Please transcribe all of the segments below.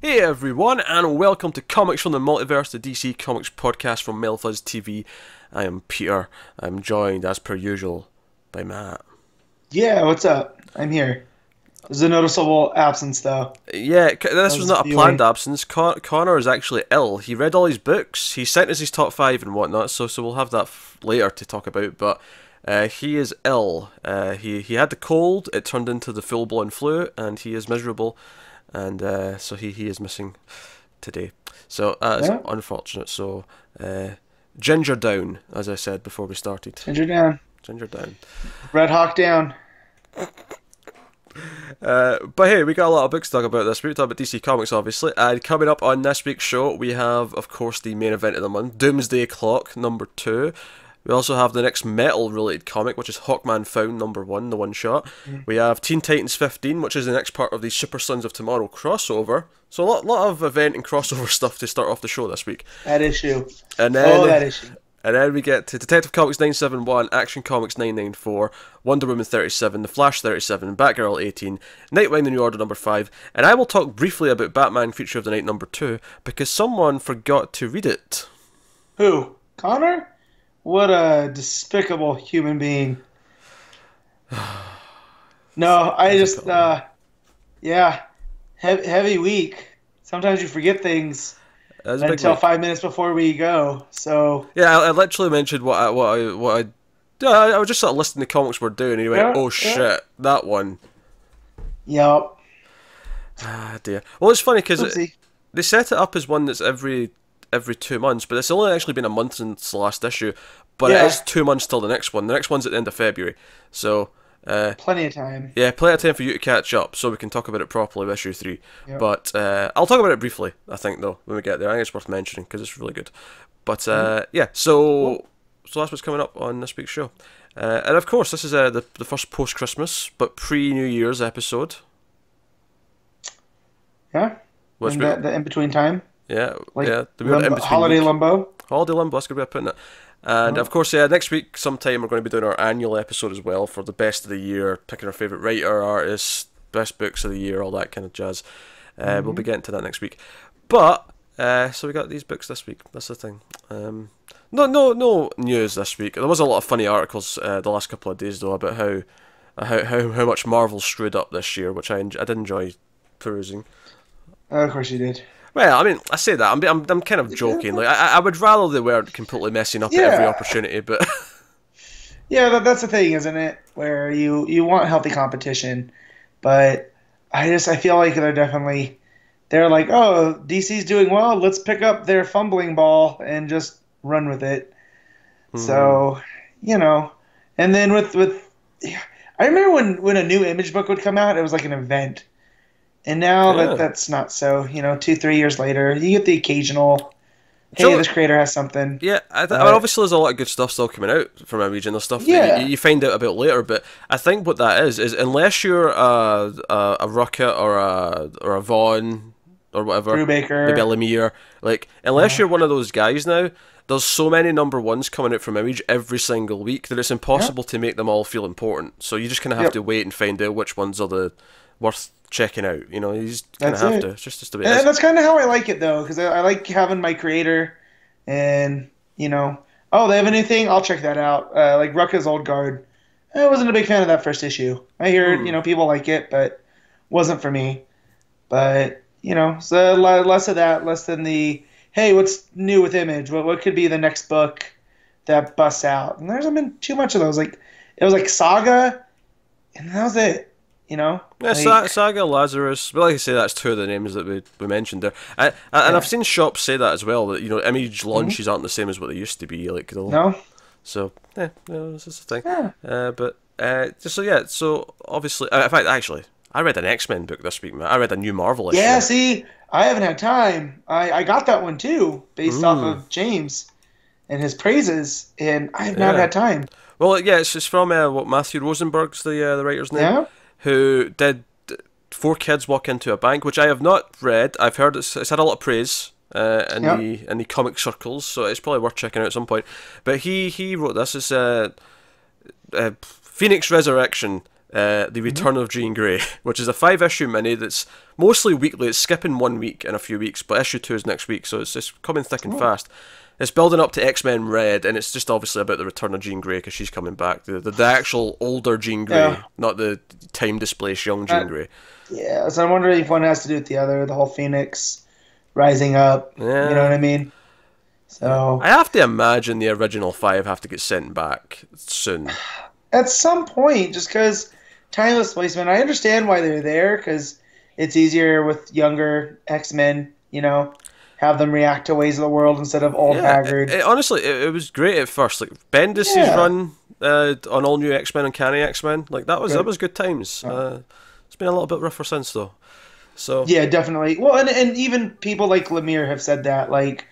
Hey everyone, and welcome to Comics from the Multiverse, the DC Comics podcast from Melfuzz TV. I am Peter. I'm joined, as per usual, by Matt. Yeah, what's up? I'm here. There's a noticeable absence, though. Yeah, this was not a viewing. planned absence. Connor is actually ill. He read all his books. He sent us his top 5 and whatnot, so we'll have that later to talk about, but he is ill. He had the cold, it turned into the full-blown flu, and he is miserable. And so he is missing today. So it's unfortunate. So ginger down, as I said before we started. Ginger down. Ginger down. Red Hawk down. But hey, we got a lot of books to talk about this week. We talk about DC Comics, obviously. And coming up on this week's show, we have, of course, the main event of the month, Doomsday Clock, number 2. We also have the next metal-related comic, which is Hawkman Found, number 1, the one-shot. We have Teen Titans 15, which is the next part of the Super Sons of Tomorrow crossover. So a lot of event and crossover stuff to start off the show this week. That issue. And then, that issue. And then we get to Detective Comics 971, Action Comics 994, Wonder Woman 37, The Flash 37, Batgirl 18, Nightwing The New Order number 5, and I will talk briefly about Batman Creature of the Night number 2, because someone forgot to read it. Who? Connor? What a despicable human being. No, I just, heavy week. Sometimes you forget things until 5 minutes before we go. So yeah, I literally mentioned what I was just sort of listing the comics we're doing, and he went, "Oh shit, that one." Yep. Ah dear. Well, it's funny because they set it up as one that's every 2 months, but it's only actually been a month since the last issue. But it is 2 months till the next one. The next one's at the end of February, so plenty of time. Yeah, plenty of time for you to catch up, so we can talk about it properly with issue 3. Yep. But I'll talk about it briefly, I think, though, when we get there. I think it's worth mentioning because it's really good. But yeah, so that's what's coming up on this week's show. And of course, this is the first post-Christmas, but pre-New Year's episode. Yeah. The in-between time. Yeah, the holiday limbo. Holiday limbo, that's a good way of putting it. And of course, next week sometime we're going to be doing our annual episode as well for the best of the year, picking our favourite writer, artist, best books of the year, all that kind of jazz. We'll be getting to that next week. But so we got these books this week. That's the thing. No news this week. There was a lot of funny articles the last couple of days though about how much Marvel screwed up this year, which I did enjoy perusing. Of course you did. Well, I mean, I say that I'm kind of joking. Like, I would rather they weren't completely messing up at every opportunity, but yeah, that's the thing, isn't it? Where you want healthy competition, but I feel like they're like, oh, DC's doing well, let's pick up their fumbling ball and just run with it. So, and then with I remember when a new Image book would come out, it was like an event. And now that's not so. 2-3 years later, you get the occasional, hey, this creator has something. Yeah, I mean, obviously there's a lot of good stuff still coming out from Image and the stuff that you find out about later. But I think what that is unless you're a Rucka or a Vaughn or whatever, Brubaker, maybe a Lemire, like unless you're one of those guys now, there's so many number ones coming out from Image every single week that it's impossible to make them all feel important. So you just kind of have to wait and find out which ones are the worth checking out. You just kind of have to. It's just a bit. And that's kind of how I like it though, because I like having my creator, and they have a new thing, I'll check that out. Like Rucka's Old Guard, I wasn't a big fan of that first issue. I hear people like it, but wasn't for me. But so less of that, less than the hey, what's new with Image? What could be the next book that busts out? And there hasn't been too much of those. Like it was like Saga, and that was it. Yeah, Saga, Lazarus, but like I say, that's 2 of the names that we mentioned there. And I've seen shops say that as well, that Image launches aren't the same as what they used to be. No. So this is the thing. Yeah. So obviously, in fact, actually, I read an X-Men book this week, man. I read a new Marvel issue. Yeah, see, I haven't had time. I got that one too, based off of James and his praises, and I have not had time. Well, yeah, it's from Matthew Rosenberg's the writer's name. Yeah. Who did 4 Kids Walk Into a Bank, which I have not read. I've heard it's had a lot of praise in the comic circles, so it's probably worth checking out at some point. But he wrote this. It's Phoenix Resurrection The Return of Jean Grey, which is a 5-issue mini that's mostly weekly. It's skipping 1 week in a few weeks, but issue 2 is next week, so it's coming thick and fast. It's building up to X-Men Red, and it's just obviously about the return of Jean Grey because she's coming back. The actual older Jean Grey, not the time-displaced young Jean Grey. Yeah, so I'm wondering if one has to do with the other, the whole Phoenix rising up. Yeah. You know what I mean? So I have to imagine the original 5 have to get sent back soon. At some point, just because time displacement, I understand why they're there, because it's easier with younger X-Men, have them react to ways of the world instead of old haggard. Honestly, it was great at first. Like Bendis' run on all new X-Men and Canny X-Men, like that was good times. It's been a little bit rougher since though. So yeah, definitely. Well, and even people like Lemire have said that like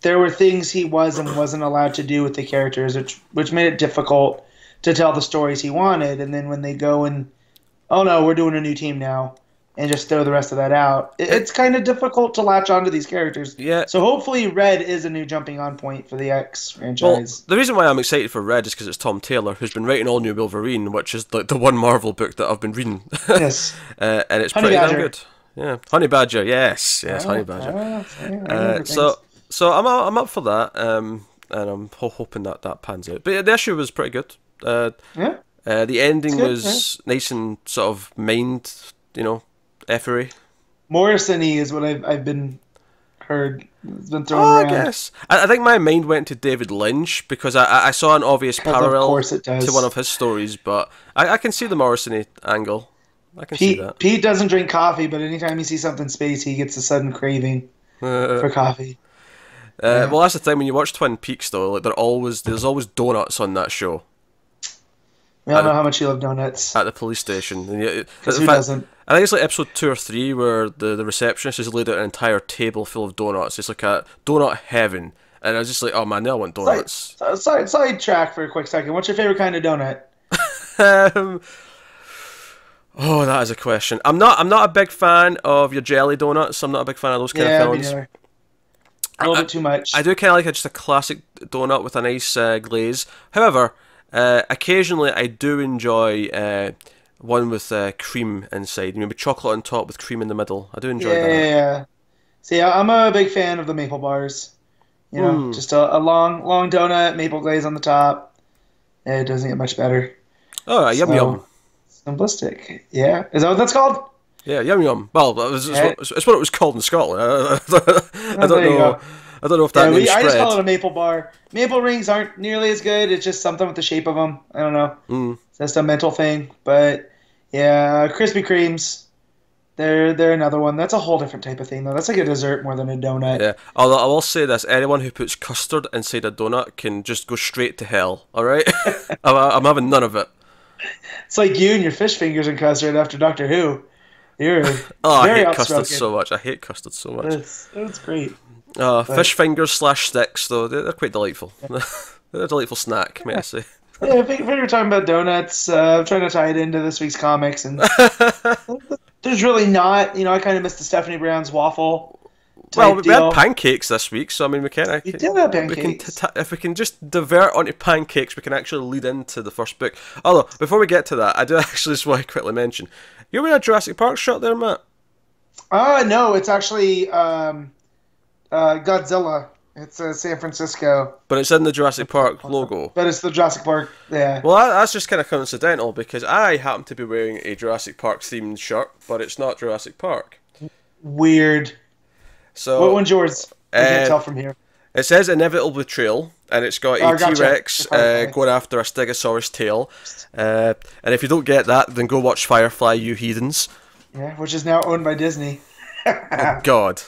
there were things he was and wasn't allowed to do with the characters, which made it difficult to tell the stories he wanted. And then when they go and, oh no, we're doing a new team now, and just throw the rest of that out, it's kind of difficult to latch onto these characters. Yeah. So hopefully Red is a new jumping on point for the X franchise. Well, the reason why I'm excited for Red is because it's Tom Taylor, who's been writing all new Wolverine, which is the one Marvel book that I've been reading. Yes. And it's pretty damn good. Yeah, Honey Badger, yes, Honey Badger. So I'm up for that, and I'm hoping that pans out. But yeah, the issue was pretty good. The ending was nice and sort of mind, effery. Morrison-y is what I've been heard. It's been thrown around. I guess. I think my mind went to David Lynch because I saw an obvious parallel to one of his stories, but I can see the Morrison-y angle. I can see that. Pete doesn't drink coffee, but anytime he sees something spacey, he gets a sudden craving for coffee. Well, that's the thing when you watch Twin Peaks, though. Like there's always donuts on that show. We all know how much you love donuts. At the police station. Who doesn't? I think it's like episode 2 or 3 where the receptionist has laid out an entire table full of donuts. It's like a donut heaven. And I was just like, oh man, now I want donuts. Side track for a quick second. What's your favorite kind of donut? Oh, that is a question. I'm not a big fan of your jelly donuts. I'm not a big fan of those kind of fillings. A little bit too much. I do kind of like just a classic donut with a nice glaze. However, occasionally I do enjoy one with cream inside. Maybe chocolate on top with cream in the middle. I do enjoy that. Yeah. See, I'm a big fan of the maple bars. Just a long donut, maple glaze on the top. It doesn't get much better. Oh, yum. Simplistic. Yeah. Is that what that's called? Yeah, yum. Well, it's what it was called in Scotland. I don't know. I don't know if that name spread. I just call it a maple bar. Maple rings aren't nearly as good. It's just something with the shape of them. I don't know. It's just a mental thing. But yeah, Krispy Kremes. They're another one. That's a whole different type of thing, though. That's like a dessert more than a donut. Yeah. Although I will say this: anyone who puts custard inside a donut can just go straight to hell. All right. I'm having none of it. It's like you and your fish fingers and custard after Doctor Who. You're I very hate custard so much. I hate custard so much. That's great. Fish fingers / sticks, though, they're quite delightful. They're a delightful snack, may I say. Yeah, I think we're talking about donuts. I'm trying to tie it into this week's comics, and there's really not. I kind of missed the Stephanie Brown's waffle. Well, we had pancakes this week, so I mean, we did have pancakes. If we can just divert onto pancakes, we can actually lead into the first book. Although, before we get to that, I do actually just want to quickly mention, you're wearing a Jurassic Park shirt there, Matt? No, it's actually Godzilla. It's San Francisco. But it's in the Jurassic Park logo. But it's the Jurassic Park, yeah. Well, that's just kind of coincidental, because I happen to be wearing a Jurassic Park themed shirt, but it's not Jurassic Park. Weird. So, what one's yours? I can't tell from here. It says Inevitable Betrayal, and it's got a T-Rex going after a Stegosaurus tail. And if you don't get that, then go watch Firefly, you heathens. Yeah, which is now owned by Disney. Oh, God.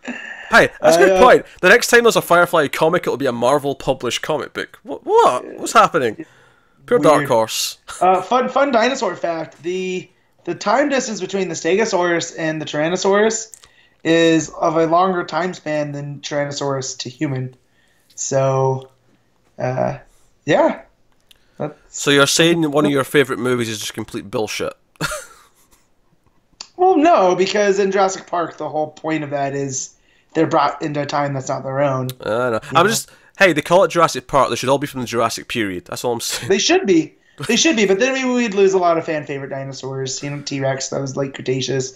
Hey, that's a good point. The next time there's a Firefly comic, it'll be a Marvel-published comic book. What? What's happening? Pure Dark Horse. Fun dinosaur fact. The time distance between the Stegosaurus and the Tyrannosaurus is of a longer time span than Tyrannosaurus to human. So, yeah. So you're saying one of your favourite movies is just complete bullshit? Well, no, because in Jurassic Park, the whole point of that is they're brought into a time that's not their own. I know. Hey, they call it Jurassic Park. They should all be from the Jurassic period. That's all I'm saying. They should be. They should be, but then we'd lose a lot of fan favorite dinosaurs. T-Rex, that was late Cretaceous.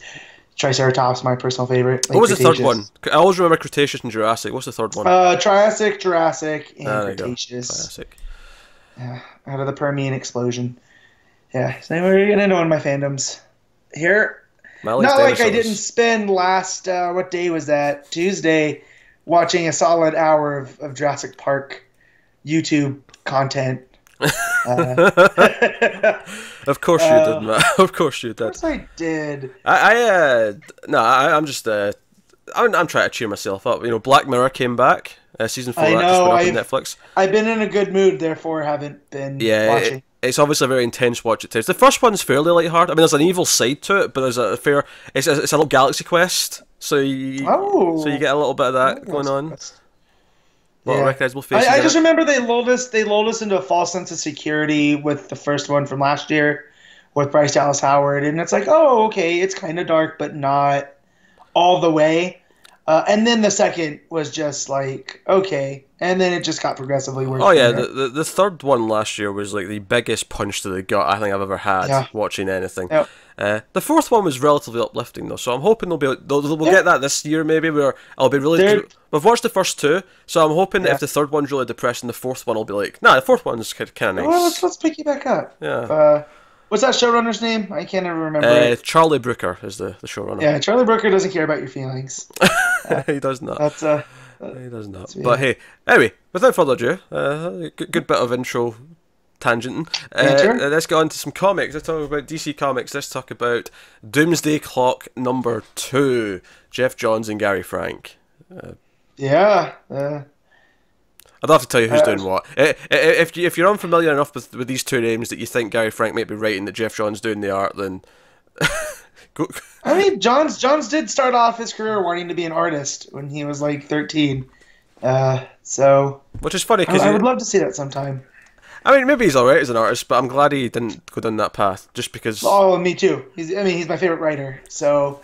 Triceratops, my personal favorite. What was the third one? I always remember Cretaceous and Jurassic. What's the third one? Triassic, Jurassic, and Cretaceous. Triassic. Yeah, out of the Permian explosion. Yeah, so anyway, we're getting into one of my fandoms here. Not like I didn't spend last, what day was that? Tuesday, watching a solid hour of Jurassic Park YouTube content. Of course you did, Matt. Of course you did. Of course I did. I'm just I'm trying to cheer myself up. Black Mirror came back. Season 4 just went up on Netflix. I've been in a good mood, therefore haven't been watching. It's obviously a very intense watch at times. The first one's fairly lighthearted. I mean, there's an evil side to it, but there's a fair. It's a little Galaxy Quest, so you get a little bit of that going on. Recognizable faces. I just remember they lulled us into a false sense of security with the first one from last year with Bryce Dallas Howard, and it's like, oh, okay, it's kind of dark, but not all the way. And then the second was just like, okay, and then it just got progressively worse. Oh yeah, the third one last year was like the biggest punch to the gut I think I've ever had watching anything. Yep. The fourth one was relatively uplifting though, so I'm hoping we'll get that this year maybe. Where I'll be really. We've watched the first two, so I'm hoping that if the third one's really depressing, the fourth one will be like, nah, the fourth one's kind of nice. Well, let's pick you back up. Yeah. What's that showrunner's name? I can't ever remember. Charlie Brooker is the showrunner. Yeah, Charlie Brooker doesn't care about your feelings. He does not. He does not. Yeah. But hey, anyway, without further ado, good bit of intro tangenting. Let's get on to some comics. Let's talk about DC Comics. Let's talk about Doomsday Clock number 2. Geoff Johns and Gary Frank. I don't have to tell you who's doing what. If you're unfamiliar enough with these two names that you think Gary Frank might be writing that Geoff Johns doing the art, then go. I mean, Johns did start off his career wanting to be an artist when he was like 13. So which is funny because I would love to see that sometime. I mean, maybe he's alright as an artist, but I'm glad he didn't go down that path just because. Oh, me too. He's my favorite writer. So,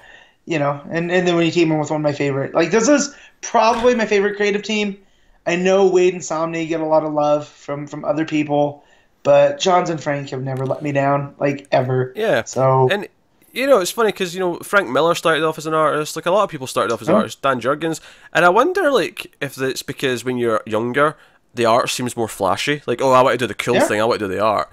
and then when you team him with one of my favorite, like this is probably my favorite creative team. I know Wade and Somni get a lot of love from other people, but Johns and Frank have never let me down, like, ever. Yeah. So. And, it's funny because, Frank Miller started off as an artist. Like, a lot of people started off as artists. Dan Jurgens. And I wonder, like, if it's because when you're younger, the art seems more flashy. Like, oh, I want to do the cool thing. I want to do the art.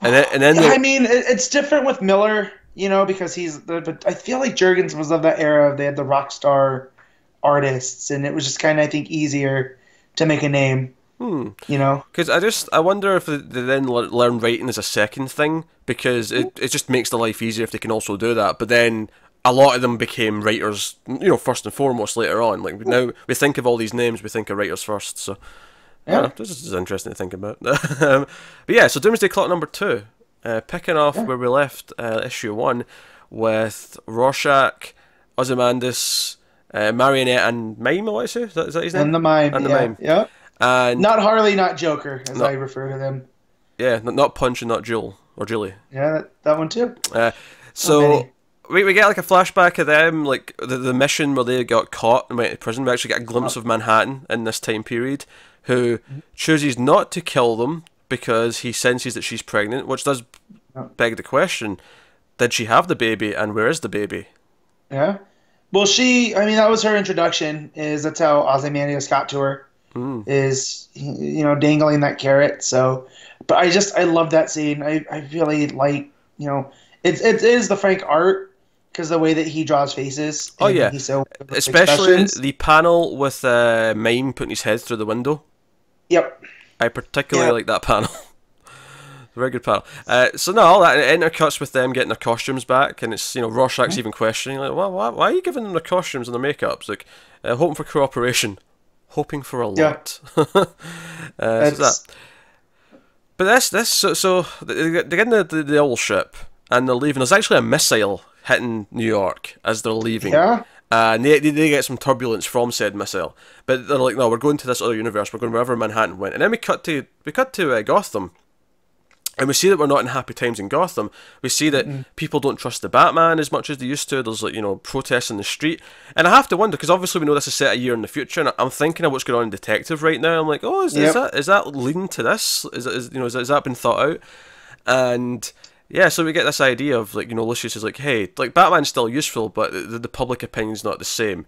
And then I mean, it's different with Miller, because but I feel like Jurgens was of that era. They had the rock star artists, and it was just kind of, I think, easier to make a name, Because I wonder if they then learn writing as a second thing, because it just makes the life easier if they can also do that. But then a lot of them became writers, first and foremost later on. Like now we think of all these names, we think of writers first. So this is interesting to think about. But yeah, so Doomsday Clock number 2, picking off where we left issue 1 with Rorschach, Ozymandias, Marionette and Mime, what is that his name? And the Mime. And the Mime. Yeah. And not Harley, not Joker, as I refer to them. Yeah, not Punch and not Jewel or Julie. Yeah, that one too. So we get like a flashback of them, like the mission where they got caught and went to prison. We actually get a glimpse of Manhattan in this time period, who chooses not to kill them because he senses that she's pregnant, which does beg the question: did she have the baby, and where is the baby? Yeah. Well, that was her introduction. That's how Ozymandias got to her. Is dangling that carrot. So, but I love that scene. I really like it is the Frank art because the way that he draws faces. Oh yeah, he's so especially the panel with Mime putting his head through the window. Yep, I particularly like that panel. Very good panel. So no, all that it intercuts with them getting their costumes back, and it's Rorschach's even questioning like, why are you giving them their costumes and their makeups? Like hoping for cooperation, hoping for a lot. So that. But this so they're getting the old ship and they're leaving. There's actually a missile hitting New York as they're leaving. Yeah. And they get some turbulence from said missile, but they're like, no, we're going to this other universe. We're going wherever Manhattan went, and then we cut to Gotham. And we see that we're not in happy times in Gotham. We see that people don't trust the Batman as much as they used to. There's protests in the street. And I have to wonder, because obviously we know this is set a year in the future, and I'm thinking of what's going on in Detective right now. I'm like, oh, is that leading to this? Has that been thought out? And yeah, so we get this idea of like, Lucius is like, hey, like Batman's still useful, but the public opinion's not the same.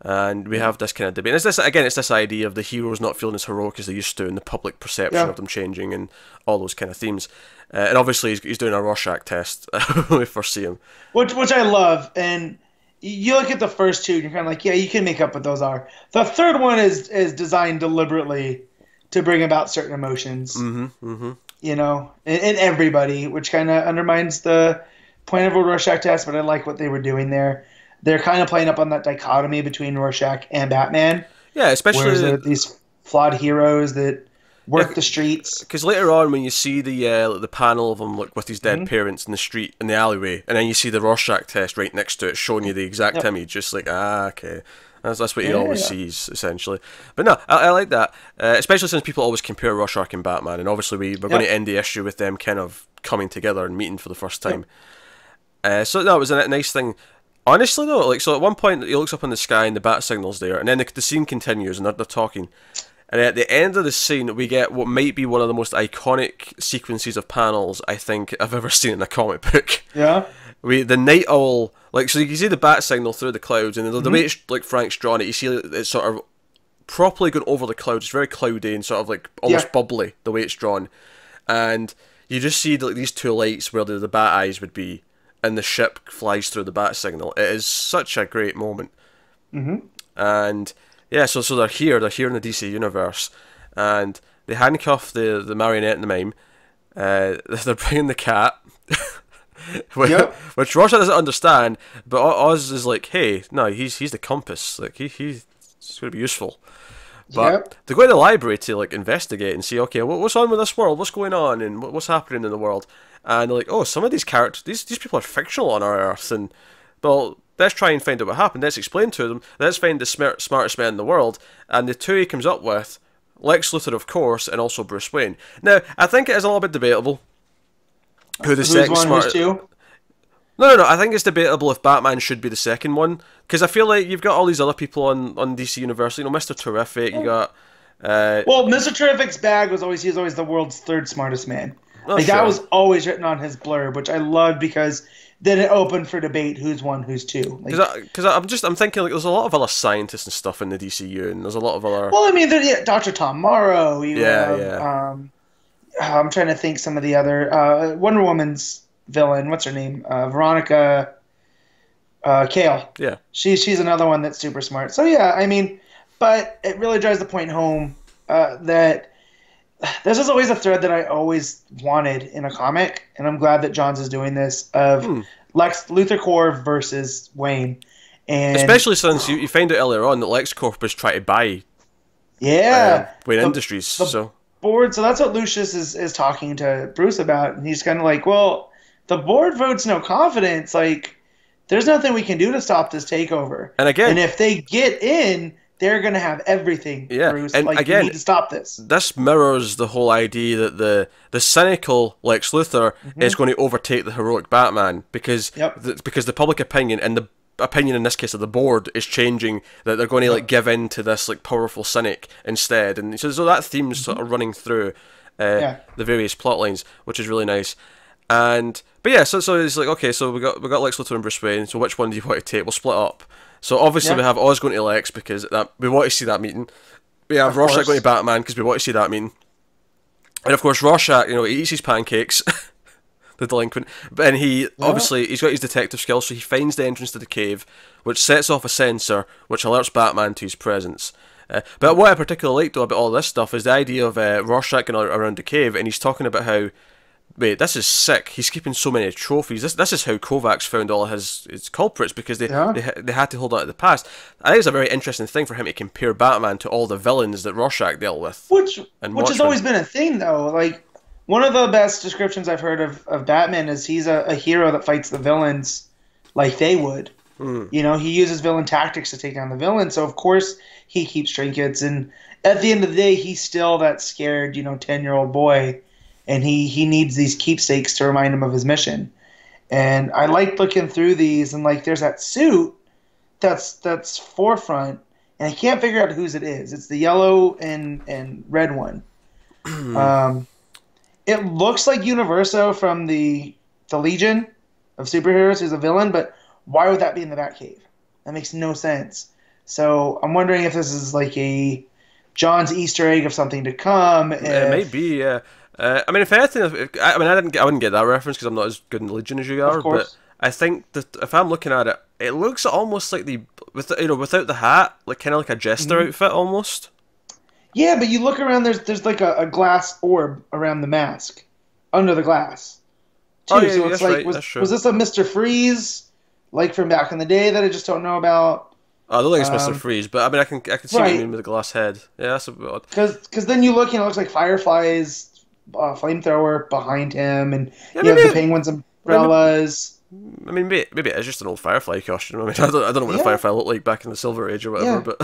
And we have this kind of debate. And it's this idea of the heroes not feeling as heroic as they used to, and the public perception of them changing, and all those kind of themes. And obviously he's doing a Rorschach test when we first see him, which I love. And you look at the first two, and you're kind of like, yeah, you can make up what those are. The third one is designed deliberately to bring about certain emotions. In everybody, which kind of undermines the point of a Rorschach test. But I like what they were doing there. They're kind of playing up on that dichotomy between Rorschach and Batman. Yeah, especially these flawed heroes that work the streets. Because later on, when you see the panel of him with his dead parents in the street, in the alleyway, and then you see the Rorschach test right next to it, showing you the exact image, just like, okay. That's what he always sees, essentially. But no, I like that, especially since people always compare Rorschach and Batman, and obviously we're going to end the issue with them kind of coming together and meeting for the first time. So no, it was a nice thing. Honestly though, so at one point he looks up in the sky and the bat signal's there, and then the scene continues and they're talking. And at the end of the scene, we get what might be one of the most iconic sequences of panels I think I've ever seen in a comic book. Yeah. The night owl, so you can see the bat signal through the clouds, and the way it's Frank's drawn it, you see it's sort of properly going over the clouds. It's very cloudy and sort of almost bubbly the way it's drawn, and you just see these two lights where the bat eyes would be, and the ship flies through the bat signal. It is such a great moment. And yeah, so they're here in the DC universe, and they handcuff the marionette and the mime. They're bringing the cat. Which Rorschach doesn't understand, but Oz is like, hey, no, he's the compass. Like he's going to be useful. But they go to the library to investigate and see, okay, what's on with this world? What's going on and what's happening in the world? And they're like, oh, some of these characters, these people are fictional on our Earth, and well, let's try and find out what happened. Let's explain to them. Let's find the smartest man in the world. And the two he comes up with, Lex Luthor, of course, and also Bruce Wayne. Now, I think it is a little bit debatable who the second smartest. No. I think it's debatable if Batman should be the second one, because I feel like you've got all these other people on DC Universe. Mr. Terrific. You got. Well, Mr. Terrific's bag was always the world's third smartest man. That was always written on his blurb, which I loved because then it opened for debate who's one, who's two. Because I'm thinking there's a lot of other scientists and stuff in the DCU, and there's a lot of other. Well, I mean, Dr. Tom Morrow. I'm trying to think some of the other Wonder Woman's villain. What's her name? Veronica Cale. Yeah. She's another one that's super smart. So yeah, I mean, but it really drives the point home that this is always a thread that I always wanted in a comic, and I'm glad that Johns is doing this, of Lex Luthor Corp versus Wayne. And especially since you find out earlier on that LexCorp is trying to buy Wayne Industries. So board, so that's what Lucius is talking to Bruce about, and he's kind of like, well, the board votes no confidence. There's nothing we can do to stop this takeover. And again, and if they get in, they're going to have everything, Bruce. And again, we need to stop this. This mirrors the whole idea that the cynical Lex Luthor is going to overtake the heroic Batman because the public opinion, and the opinion in this case of the board, is changing, that they're going to give in to this powerful cynic instead. And so that theme's sort of running through the various plot lines, which is really nice. But so it's like, okay, so we got Lex Luthor and Bruce Wayne, so which one do you want to take? We'll split up. So obviously we have Oz going to Lex because we want to see that meeting. We have Rorschach going to Batman because we want to see that meeting. And of course Rorschach, he eats his pancakes, the delinquent. And he's got his detective skills, so he finds the entrance to the cave, which sets off a sensor, which alerts Batman to his presence. But what I particularly liked though about all this stuff is the idea of Rorschach going around the cave, and he's talking about how, wait, this is sick. He's keeping so many trophies. This is how Kovacs found all his culprits, because they had to hold on to the past. I think it's a very interesting thing for him to compare Batman to all the villains that Rorschach dealt with. Which has always been a thing, though. One of the best descriptions I've heard of Batman is he's a hero that fights the villains like they would. He uses villain tactics to take down the villain, so of course he keeps trinkets. And at the end of the day, he's still that scared, 10-year-old boy. And he needs these keepsakes to remind him of his mission. And I like looking through these, and there's that suit that's forefront, and I can't figure out whose it is. It's the yellow and red one. it looks like Universo from the Legion of Superheroes, who's a villain, but why would that be in the Batcave? That makes no sense. So I'm wondering if this is like a John's Easter egg of something to come. It may be, yeah. I mean, if anything, I wouldn't get that reference because I'm not as good in Legion as you are. But I think that if I'm looking at it, it looks almost like without the hat, like kind of like a jester outfit almost. Yeah, but you look around. There's like a glass orb around the mask, under the glass. Too. Oh yeah, so it's that's like, right. Was this a Mr. Freeze, like from back in the day that I just don't know about? I don't think it's Mr. Freeze, but I mean, I can see what you mean with the glass head. Yeah, that's a bit odd. Because then you look, it looks like Firefly's flamethrower behind him, and you have the Penguin's umbrellas. I mean, maybe it's just an old Firefly costume. I mean, I don't know what the Firefly looked like back in the Silver Age or whatever,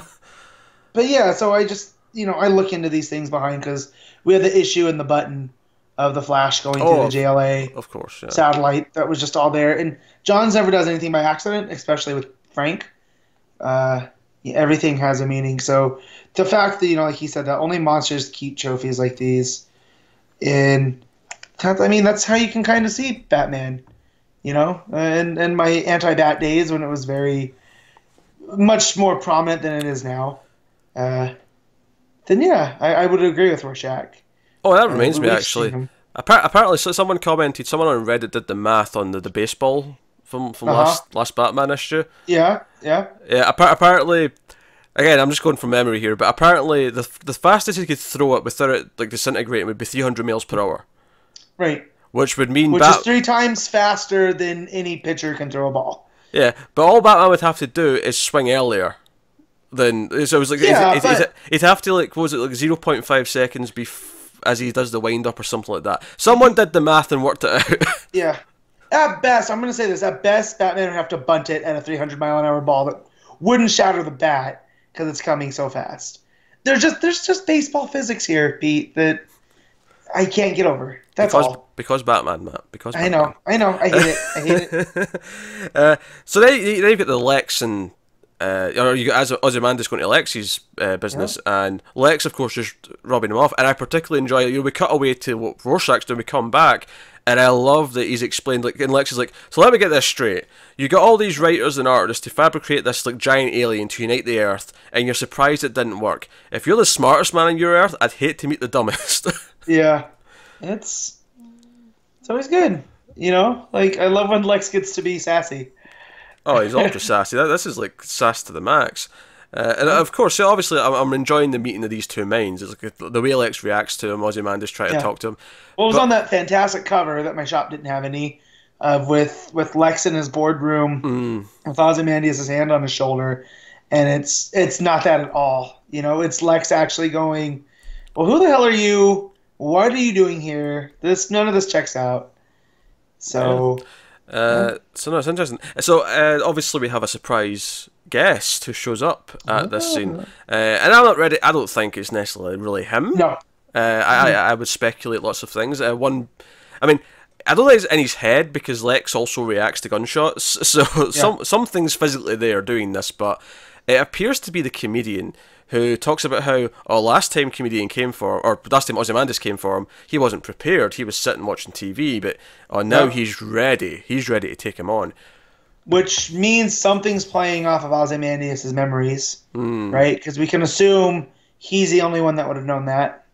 But yeah, so I just, I look into these things behind, because we had the issue in the button of the Flash going to the JLA of course, satellite that was just all there. And Johns never does anything by accident, especially with Frank. Everything has a meaning. So the fact that, like he said, that only monsters keep trophies like these, and that's how you can kind of see Batman, and my anti-Bat days when it was very much more prominent than it is now. Then yeah, I would agree with Rorschach. Oh, that reminds me, actually. Apparently, someone commented, someone on Reddit did the math on the baseball from last Batman issue. Yeah. Apparently, again, I'm just going from memory here, but apparently the fastest he could throw it without it like disintegrating would be 300 miles per hour. Right. Which would mean is 3 times faster than any pitcher can throw a ball. Yeah, but all Batman would have to do is swing earlier. Then so it was like he'd have to what was it, like 0.5 seconds as he does the wind up or something like that. Someone did the math and worked it out. Yeah. At best, I'm going to say this. At best, Batman would have to bunt it at a 300-mile-an-hour ball that wouldn't shatter the bat because it's coming so fast. There's just baseball physics here, Pete, that I can't get over. That's all. Because Batman, Matt. Because Batman. I know. I hate it. So then you've got the Lex and you got Ozymandias going to Lex's business, and Lex, of course, just robbing him off. And I particularly enjoy, we cut away to what Rorschach's doing, we come back, and I love that he's explained, like, and Lex is like, so let me get this straight. You got all these writers and artists to fabricate this, like, giant alien to unite the Earth, and you're surprised it didn't work. If you're the smartest man on your Earth, I'd hate to meet the dumbest. Yeah. It's always good, Like, I love when Lex gets to be sassy. Oh, he's ultra sassy. This is like sass to the max. And of course, obviously, I'm enjoying the meeting of these two minds. It's like the way Lex reacts to him, Ozymandias trying to talk to him. Well, it was on that fantastic cover that my shop didn't have any of, with Lex in his boardroom with Ozymandias' hand on his shoulder, and it's not that at all. It's Lex actually going, well, who the hell are you? What are you doing here? None of this checks out. So. So no, it's interesting. So obviously we have a surprise guest who shows up at this scene, and I'm not ready. I don't think it's necessarily really him. No. I would speculate lots of things. I mean, I don't think it's in his head because Lex also reacts to gunshots. So something's physically there doing this, but it appears to be the comedian who talks about how, last time Ozymandias came for him, he wasn't prepared, he was sitting watching TV, but now he's ready to take him on. Which means something's playing off of Ozymandias' memories, right? Because we can assume he's the only one that would have known that.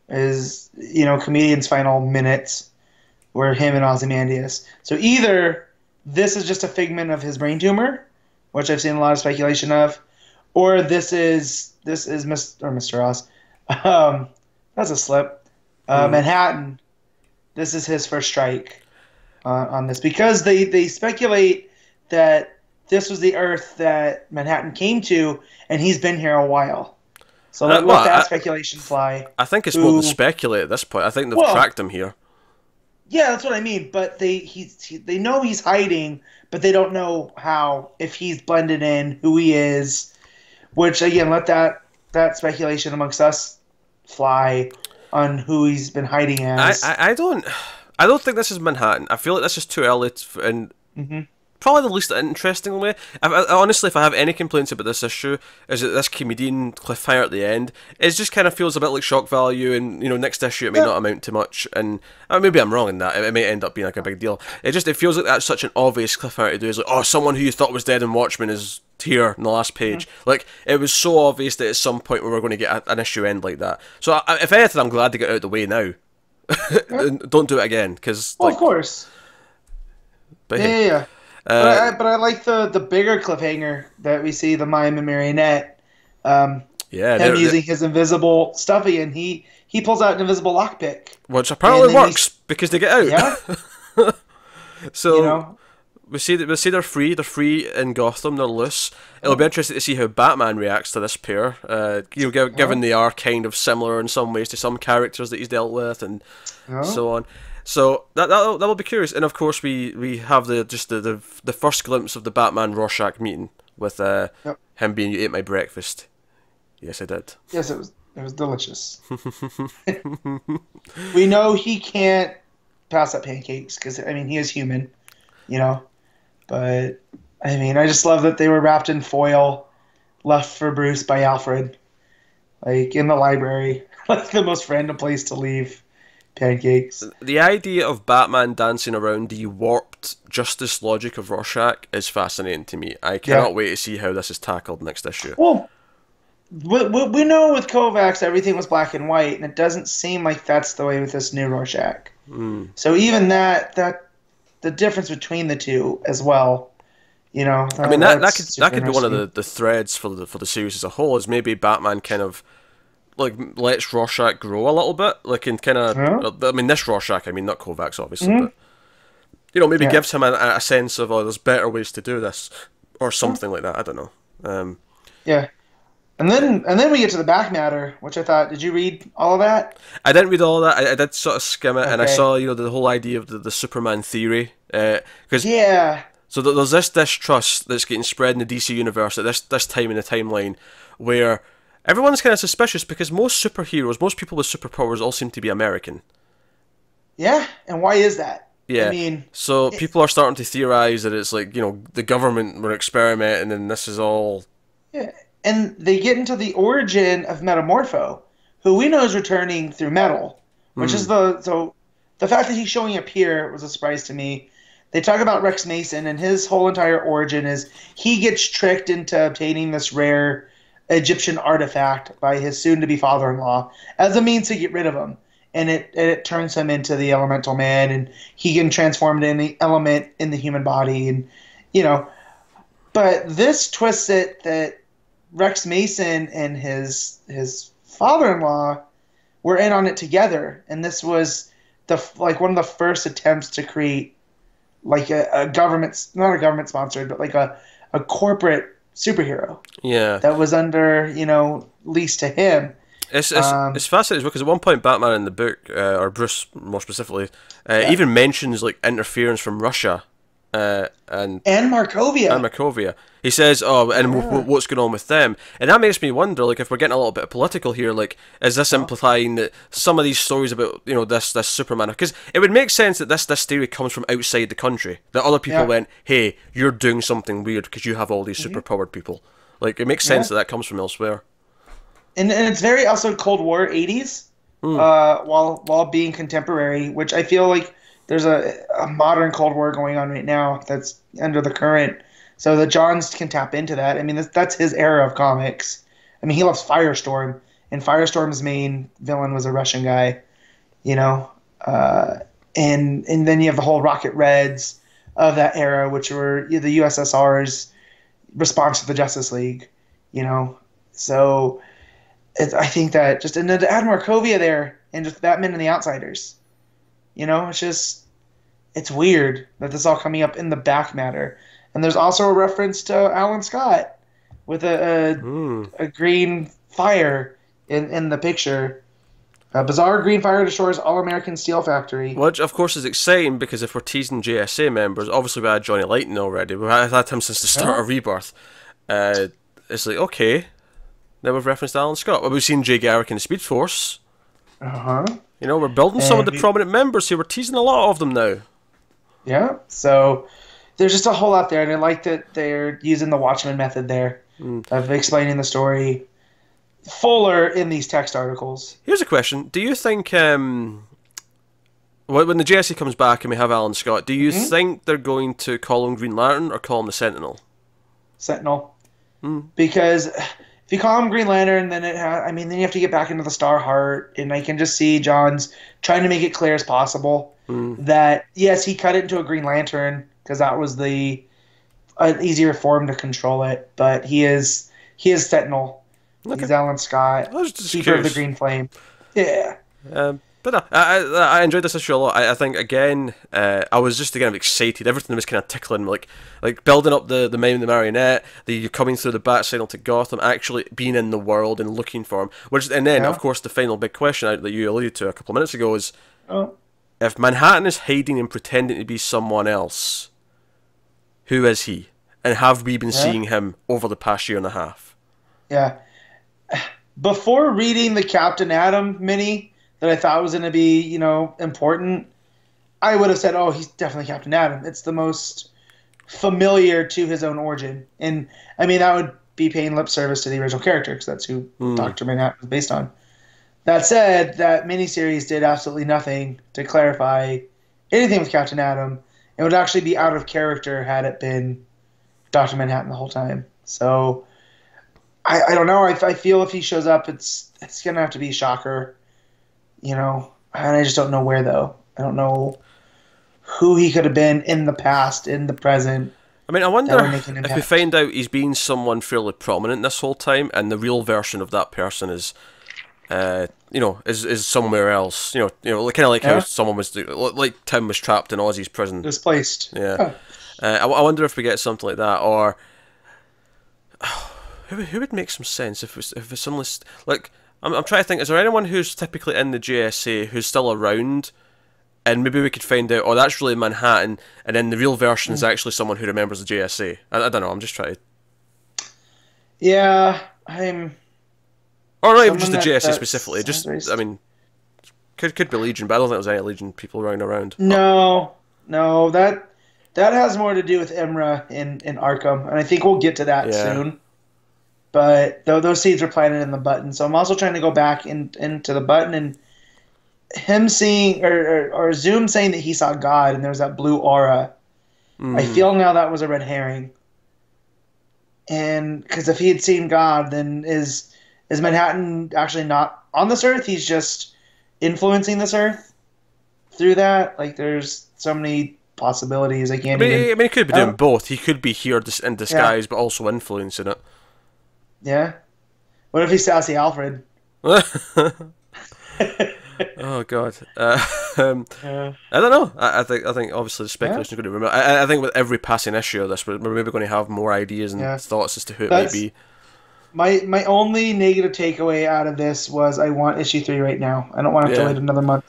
Is, comedian's final minutes were him and Ozymandias. So either this is just a figment of his brain tumor, which I've seen a lot of speculation of, or this is Mr. Ross. That's a slip. Manhattan. This is his first strike on this, because they speculate that this was the Earth that Manhattan came to, and he's been here a while. So let that speculation fly. I think it's more than speculate at this point. I think they've tracked him here. Yeah, that's what I mean. But they know he's hiding, but they don't know how, if he's blended in, who he is. Which, again, let that speculation amongst us fly on who he's been hiding as. I don't think this is Manhattan. I feel like this is too early, and probably the least interesting way. Honestly, if I have any complaints about this issue, is that this comedian cliffhanger at the end, it just kind of feels a bit like shock value, and next issue it may not amount to much, and maybe I'm wrong in that. It may end up being like a big deal. It feels like that's such an obvious cliffhanger to do. It's like, oh, someone who you thought was dead in Watchmen is here in the last page. Like, it was so obvious that at some point we were going to get an issue end like that. So if anything, I'm glad to get out of the way now. Don't do it again, because of course. But yeah. But I like the bigger cliffhanger that we see, the mime and marionette. Him using his invisible stuff again. He pulls out an invisible lockpick, which apparently works because they get out. Yeah. So we see they're free. They're free in Gotham. They're loose. It'll be interesting to see how Batman reacts to this pair. Given they are kind of similar in some ways to some characters that he's dealt with, and so on. So that will be curious. And of course, we have the first glimpse of the Batman Rorschach meeting with him being, "You ate my breakfast." Yes, I did. Yes, it was delicious. We know he can't pass up pancakes because he is human, But I just love that they were wrapped in foil, left for Bruce by Alfred, like in the library, like the most random place to leave pancakes. The idea of Batman dancing around the warped justice logic of Rorschach is fascinating to me. I cannot wait to see how this is tackled next issue. Well, we know with Kovacs everything was black and white, and it doesn't seem like that's the way with this new Rorschach. So even that the difference between the two as well, that could be one of the threads for the series as a whole, is maybe Batman kind of like lets Rorschach grow a little bit, like in kind of this Rorschach, not Kovacs obviously, but maybe gives him a sense of, there's better ways to do this or something like that. I don't know. And then we get to the back matter, which I thought, did you read all of that? I didn't read all of that. I did sort of skim it, and I saw the whole idea of the Superman theory. So there's this distrust that's getting spread in the DC universe at this time in the timeline, where everyone's kind of suspicious because most superheroes, most people with superpowers, all seem to be American. Yeah, and why is that? Yeah, so people are starting to theorize that it's like the government were experimenting, and this is all. Yeah. And they get into the origin of Metamorpho, who we know is returning through metal, which is the fact that he's showing up here was a surprise to me. They talk about Rex Mason, and his whole entire origin is he gets tricked into obtaining this rare Egyptian artifact by his soon-to-be father-in-law as a means to get rid of him, and it turns him into the Elemental Man, and he can transform into any element in the human body, and But this twists it that Rex Mason and his father-in-law were in on it together, and this was one of the first attempts to create like a government, not a government sponsored, but like a corporate superhero. Yeah, that was under leased to him. It's fascinating because at one point Batman in the book, or Bruce more specifically, even mentions like interference from Russia. And Markovia. He says, what's going on with them? And that makes me wonder, like, if we're getting a little bit political here, like, is this implying that some of these stories about, this Superman, because it would make sense that this theory comes from outside the country, that other people went, hey, you're doing something weird because you have all these superpowered people. Like, it makes sense that comes from elsewhere. And it's very also Cold War 80s, while being contemporary, which I feel like there's a modern Cold War going on right now that's under the current, so that Johns can tap into that. That's his era of comics. He loves Firestorm, and Firestorm's main villain was a Russian guy, and then you have the whole Rocket Reds of that era, which were the USSR's response to the Justice League, So I think that and to add Markovia there, and just Batman and the Outsiders. It's weird that this is all coming up in the back matter. And there's also a reference to Alan Scott with a green fire in the picture. A bizarre green fire destroys All-American Steel Factory. Which, of course, is exciting because if we're teasing JSA members, obviously we had Johnny Lightning already. We've had him since the start of Rebirth. It's like, okay, now we've referenced Alan Scott. Well, we've seen Jay Garrick in the Speed Force. We're building some of the prominent members here. We're teasing a lot of them now. Yeah, so there's just a whole lot there, and I like that they're using the Watchmen method there of explaining the story fuller in these text articles. Here's a question: do you think when the JSA comes back and we have Alan Scott, do you think they're going to call him Green Lantern or call him the Sentinel? Sentinel, because if you call him Green Lantern, then then you have to get back into the Star Heart, and I can just see John's trying to make it clear as possible that yes, he cut it into a Green Lantern because that was an easier form to control it, but he is Sentinel. Okay. He's Alan Scott, Keeper of the Green Flame. Yeah. But no, I enjoyed this issue a lot. I think, again, I was just, again, excited. Everything was kind of tickling, like building up the mime and the marionette, you're coming through the bat signal to Gotham, actually being in the world and looking for him. And then, of course, the final big question that you alluded to a couple of minutes ago is, if Manhattan is hiding and pretending to be someone else, who is he? And have we been seeing him over the past year and a half? Yeah. Before reading the Captain Atom mini that I thought was going to be, important, I would have said, oh, he's definitely Captain Atom. It's the most familiar to his own origin. And, that would be paying lip service to the original character, because that's who Dr. Manhattan was based on. That said, that miniseries did absolutely nothing to clarify anything with Captain Atom. It would actually be out of character had it been Dr. Manhattan the whole time. So, I don't know. I feel if he shows up, it's going to have to be a shocker. And I just don't know where, though. I don't know who he could have been in the past, in the present. I wonder if we find out he's been someone fairly prominent this whole time, and the real version of that person is, is somewhere else. Kind of like how someone was, like Tim was trapped in Ozzy's prison, displaced. Yeah. I wonder if we get something like that, or who would make some sense if it's unless like. I'm trying to think, is there anyone who's typically in the JSA who's still around, and maybe we could find out, oh, that's really Manhattan, and then the real version is actually someone who remembers the JSA. I don't know, I'm just trying to... Yeah, or not even just the JSA specifically, just, could be Legion, but I don't think there's any Legion people around. No, that has more to do with Imra in Arkham, and I think we'll get to that soon. But those seeds were planted in the Button. So I'm also trying to go back into the Button, and him seeing, or Zoom saying that he saw God and there was that blue aura. I feel now that was a red herring. And because if he had seen God, then is Manhattan actually not on this Earth? He's just influencing this Earth through that? Like, there's so many possibilities. I can't even... he could be doing both. He could be here in disguise, but also influencing it. Yeah. What if he's Sassy Alfred? Oh God. I don't know. I think obviously the speculation is going to remember. I think with every passing issue of this, we're maybe going to have more ideas and thoughts as to who it might be. My only negative takeaway out of this was I want issue 3 right now. I don't want to have to wait another month.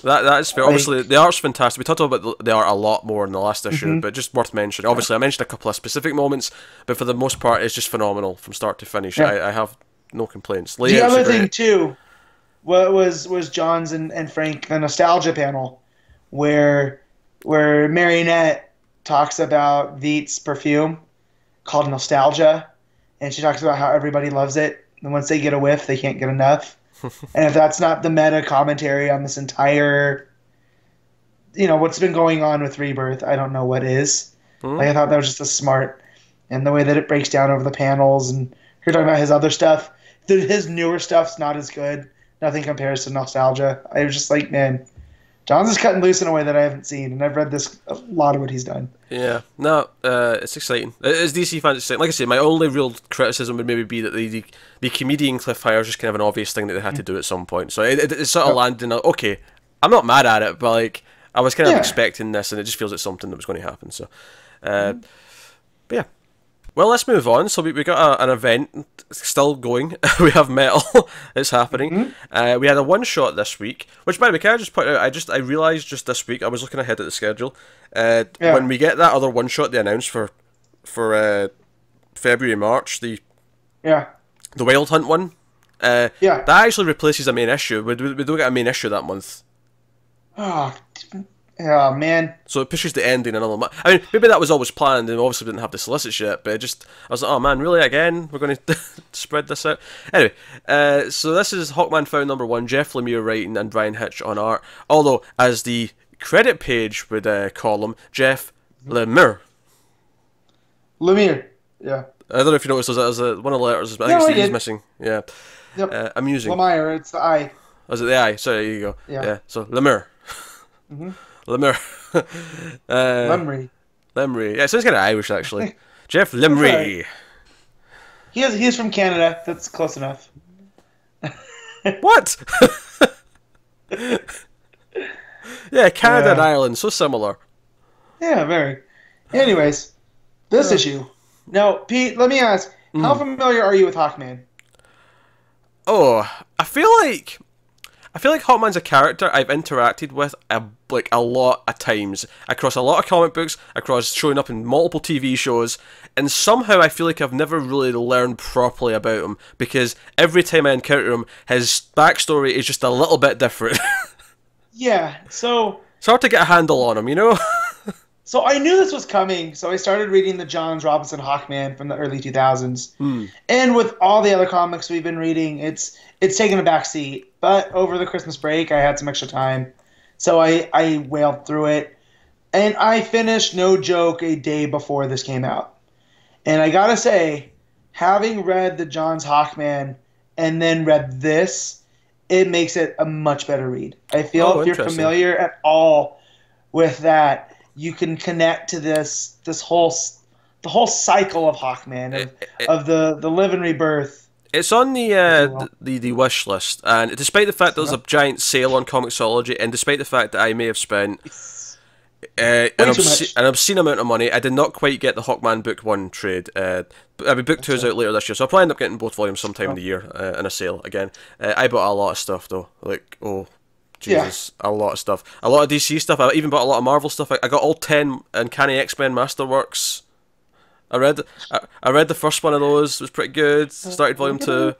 That is fair. Obviously, the art's fantastic. We talked about the art a lot more in the last issue, but just worth mentioning. Obviously, I mentioned a couple of specific moments, but for the most part, it's just phenomenal from start to finish. Yeah. I have no complaints. The other thing, too, was John's and Frank, the nostalgia panel, where Marionette talks about Veet's perfume called Nostalgia, and she talks about how everybody loves it, and once they get a whiff, they can't get enough. And if that's not the meta commentary on this entire, what's been going on with Rebirth, I don't know what is. Like, I thought that was just a smart, and the way that it breaks down over the panels, and you're talking about his other stuff. His newer stuff's not as good. Nothing compares to Nostalgia. I was just like, man, John's is cutting loose in a way that I haven't seen, and I've read a lot of what he's done. Yeah, no, it's exciting. It's DC fans exciting. Like I say, my only real criticism would maybe be that the comedian cliffhanger is just kind of an obvious thing that they had to do at some point. So it sort of landed in, okay, I'm not mad at it, but like I was kind of expecting this, and it just feels like something that was going to happen. So, but yeah. Well, let's move on. So we got an event still going. We have Metal. It's happening. We had a one-shot this week, which, by the way, can I just point out, I realised just this week, I was looking ahead at the schedule, when we get that other one-shot they announced for February, March, the Wild Hunt one, that actually replaces a main issue. We don't get a main issue that month. Oh, Oh man. So it pushes the ending another month. I mean, maybe that was always planned, and obviously didn't have the solicit shit. But I was like, oh man, really again? We're going to spread this out. Anyway, so this is Hawkman Found #1. Geoff Lemire writing and Bryan Hitch on art. Although, as the credit page would call him, Geoff Lemire. Lemire. Yeah. I don't know if you noticed, there's one of the letters, but I think it's missing. Yeah. Yep. Amusing. Lemire, it's the I. Oh, is it the I? Sorry, there you go. Yeah. So Lemire. Lemire. Lemire. Lemire. Yeah, it sounds kind of Irish actually. Geoff Lemire. He's from Canada. That's close enough. What? Yeah, Canada and Ireland, so similar. Yeah, very. Anyways, this issue. Now, Pete, let me ask, how familiar are you with Hawkman? Oh, I feel like Hawkman's a character I've interacted with a lot of times across a lot of comic books, across showing up in multiple TV shows, and somehow I feel like I've never really learned properly about him because every time I encounter him, his backstory is just a little bit different. Yeah, so it's hard to get a handle on him, you know? So I knew this was coming, so I started reading the Johns Robinson Hawkman from the early 2000s. And with all the other comics we've been reading, it's taken a back seat. But over the Christmas break, I had some extra time. So I whaled through it. And I finished, no joke, a day before this came out. And I gotta say, having read the Johns Hawkman and then read this, it makes it a much better read. I feel if you're familiar at all with that, you can connect to the whole cycle of Hawkman, of the live and rebirth. It's on the wish list, and despite the fact there's a giant sale on Comixology, and despite the fact that I may have spent an obscene amount of money, I did not quite get the Hawkman Book 1 trade. Book 2 is out later this year, so I'll probably end up getting both volumes sometime in the year in a sale again. I bought a lot of stuff though, Jesus, a lot of stuff. A lot of DC stuff. I even bought a lot of Marvel stuff. I got all 10 Uncanny X-Men Masterworks. I read the first one of those. It was pretty good. Started volume 2.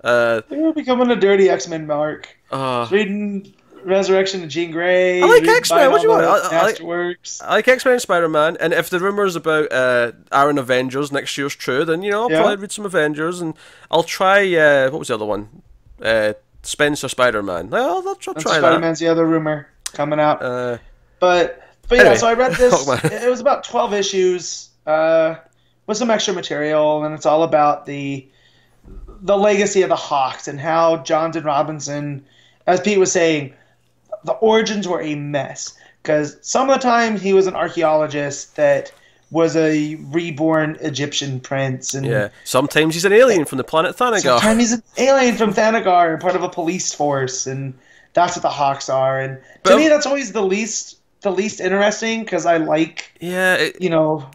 You're becoming a dirty X-Men mark. Reading Resurrection of Jean Grey. I like X-Men. What do you want? I like X-Men and Spider-Man. And if the rumours about Iron Avengers next year's true, then I'll probably read some Avengers, and I'll try. What was the other one? Spencer Spider-Man. Well, I'll try that. Spider-Man's the other rumor coming out. But anyway, so I read this. It was about 12 issues with some extra material, and it's all about the legacy of the Hawks and how Johns and Robinson, as Pete was saying, the origins were a mess. Because some of the time he was an archaeologist that was a reborn Egyptian prince, and sometimes he's an alien from the planet Thanagar. Sometimes he's an alien from Thanagar, part of a police force, and that's what the Hawks are. And to me, that's always the least interesting because I like, I don't know.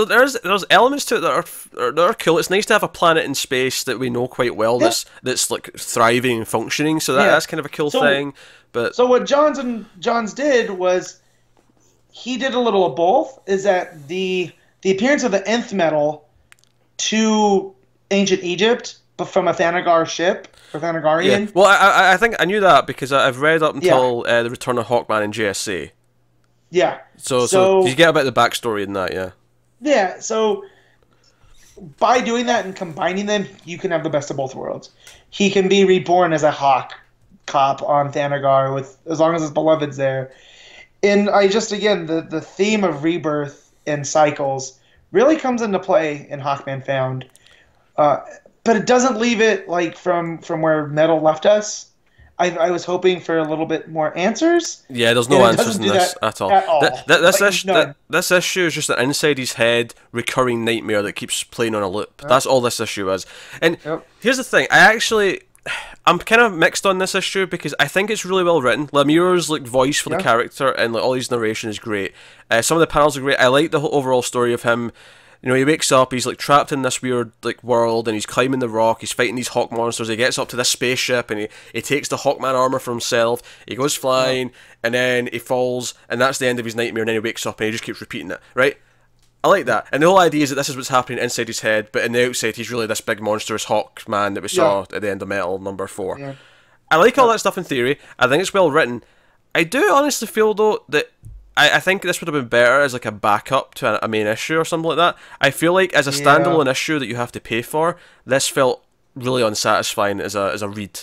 There's elements to it that are cool. It's nice to have a planet in space that we know quite well that's like thriving and functioning. So that's kind of a cool thing. But so what Johns did was, he did a little of both. Is that the appearance of the nth metal to ancient Egypt, but from a Thanagar ship or Thanagarian? Yeah. Well, I think I knew that because I've read up until the Return of Hawkman in JSA. Yeah. So you get about the backstory in that, yeah. Yeah. So by doing that and combining them, you can have the best of both worlds. He can be reborn as a Hawk cop on Thanagar as long as his beloved's there. And the theme of rebirth and cycles really comes into play in Hawkman Found. But it doesn't leave it like from where Metal left us. I was hoping for a little bit more answers. Yeah, there's no answers in this at all. This issue is just an inside his head recurring nightmare that keeps playing on a loop. Yep. That's all this issue is. And here's the thing, I'm kind of mixed on this issue because I think it's really well written. Lemire's voice for the character and all his narration is great. Some of the panels are great. I like the whole overall story of him. He wakes up, he's trapped in this weird world, and he's climbing the rock, he's fighting these hawk monsters, he gets up to this spaceship, and he takes the Hawkman armor for himself, he goes flying, and then he falls, and that's the end of his nightmare, and then he wakes up, and he just keeps repeating it, right? I like that. And the whole idea is that this is what's happening inside his head, but in the outside he's really this big monstrous Hawkman that we saw at the end of Metal number 4. Yeah. I like all that stuff in theory, I think it's well written. I do honestly feel though that I think this would have been better as like a backup to a main issue or something like that. I feel like as a standalone issue that you have to pay for, this felt really unsatisfying as a read.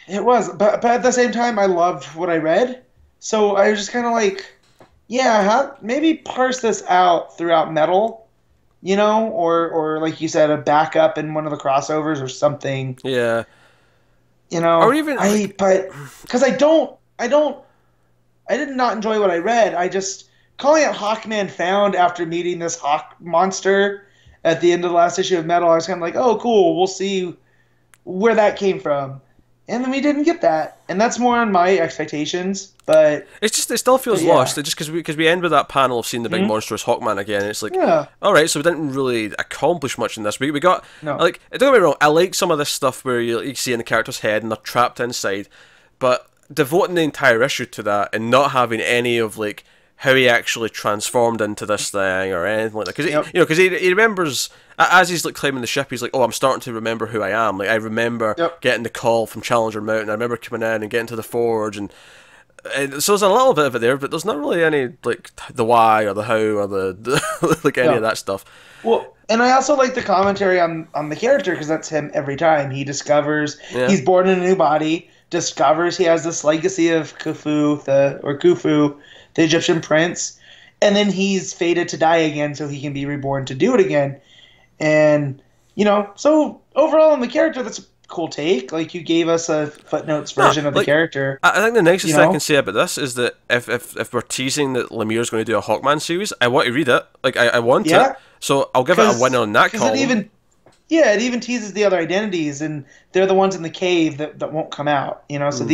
It was, but at the same time, I loved what I read, so I was just kind of like, yeah, maybe parse this out throughout Metal, you know, or like you said, a backup in one of the crossovers or something. Yeah. You know, or even but because I did not enjoy what I read. I just calling it Hawkman found after meeting this Hawk monster at the end of the last issue of Metal. I was kind of like, oh, cool. We'll see where that came from. And then we didn't get that, and that's more on my expectations. But it's just, it still feels lost. It just because we end with that panel of seeing the big monstrous Hawkman again. And it's like, all right, so we didn't really accomplish much in this. We got like, don't get me wrong, I like some of this stuff where you see in the character's head and they're trapped inside, but devoting the entire issue to that and not having any of like how he actually transformed into this thing or anything like that, because you know, because he remembers as he's like climbing the ship, he's like, oh, I'm starting to remember who I am. Like I remember getting the call from Challenger Mountain. I remember coming in and getting to the forge, and so there's a little bit of it there, but there's not really any like the why or the how or the like any of that stuff. Well, and I also like the commentary on the character, because that's him every time he discovers he's born in a new body, discovers he has this legacy of Khufu, the Egyptian prince, and then he's fated to die again so he can be reborn to do it again. And, you know, so overall in the character, that's a cool take. Like, you gave us a footnotes version of the character. I think the nicest thing I can say about this is that if we're teasing that Lemire's going to do a Hawkman series, I want to read it. Like, I want it. So I'll give it a win on that column. It even teases the other identities, and they're the ones in the cave that won't come out, you know? So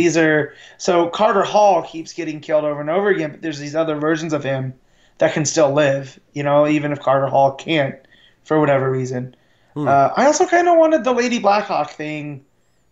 so Carter Hall keeps getting killed over and over again, but there's these other versions of him that can still live, you know, even if Carter Hall can't, for whatever reason. I also kind of wanted the Lady Blackhawk thing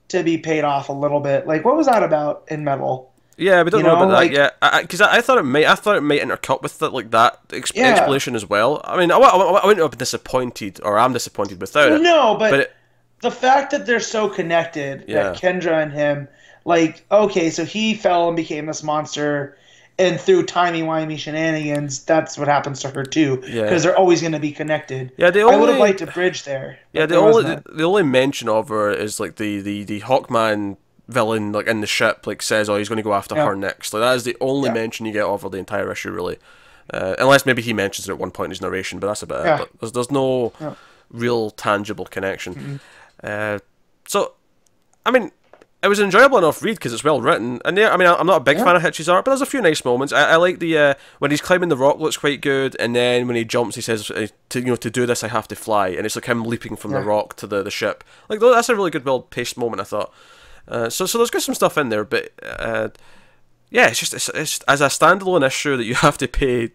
to be paid off a little bit. Like, what was that about in Metal? Yeah, we don't know about that yet. Because I thought it might intercut with it, like that explanation as well. I mean, I wouldn't have been disappointed, or I'm disappointed without it. No, but the fact that they're so connected, that Kendra and him, like, okay, so he fell and became this monster, and through timey-wimey shenanigans, that's what happens to her too. Because they're always going to be connected. Yeah, I would have liked a bridge there. Yeah, the only mention of her is like the Hawkman villain, like in the ship, like says, oh, he's going to go after her next. Like that is the only mention you get of her the entire issue, really. Unless maybe he mentions it at one point in his narration, but that's about it. But there's no real tangible connection. So, I mean, it was an enjoyable enough read because it's well written, and I mean, I'm not a big fan of Hitch's art, but there's a few nice moments. I like the when he's climbing the rock looks quite good, and then when he jumps, he says, to do this I have to fly, and it's like him leaping from the rock to the ship. Like that's a really good, well paced moment, I thought. So there's got some stuff in there, but it's just it's as a standalone issue that you have to pay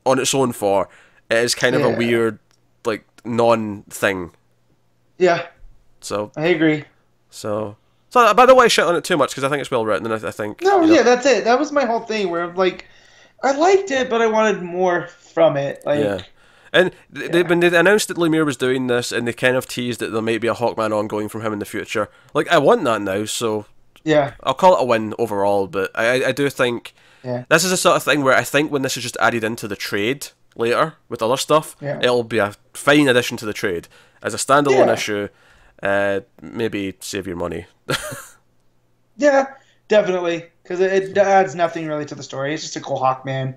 on its own for. It is kind of a weird, like, non-thing. Yeah. So I agree. So by the way, shit on it too much because I think it's well written, and I think that's it. That was my whole thing where I'm like, I liked it, but I wanted more from it. Like, and when they announced that Lemire was doing this, and they kind of teased that there might be a Hawkman ongoing from him in the future, like, I want that now, so I'll call it a win overall, but I do think this is the sort of thing where I think when this is just added into the trade later with other stuff, it'll be a fine addition to the trade. As a standalone issue, maybe save your money. Yeah, definitely, because it adds nothing really to the story. It's just a cool Hawkman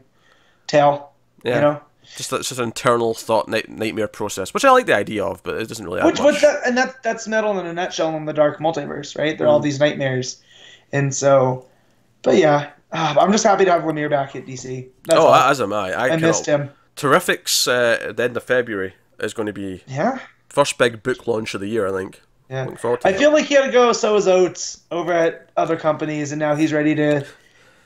tale, you know? Just an internal thought nightmare process, which I like the idea of, but it doesn't really add much. That's Metal in a nutshell in the Dark Multiverse, right? They're all these nightmares. And so, but yeah, I'm just happy to have Lemire back at DC. That's all. As am I. I missed him. Terrific's at the end of February is going to be first big book launch of the year, I think. Yeah. I feel like he had to go sow his oats over at other companies, and now he's ready to...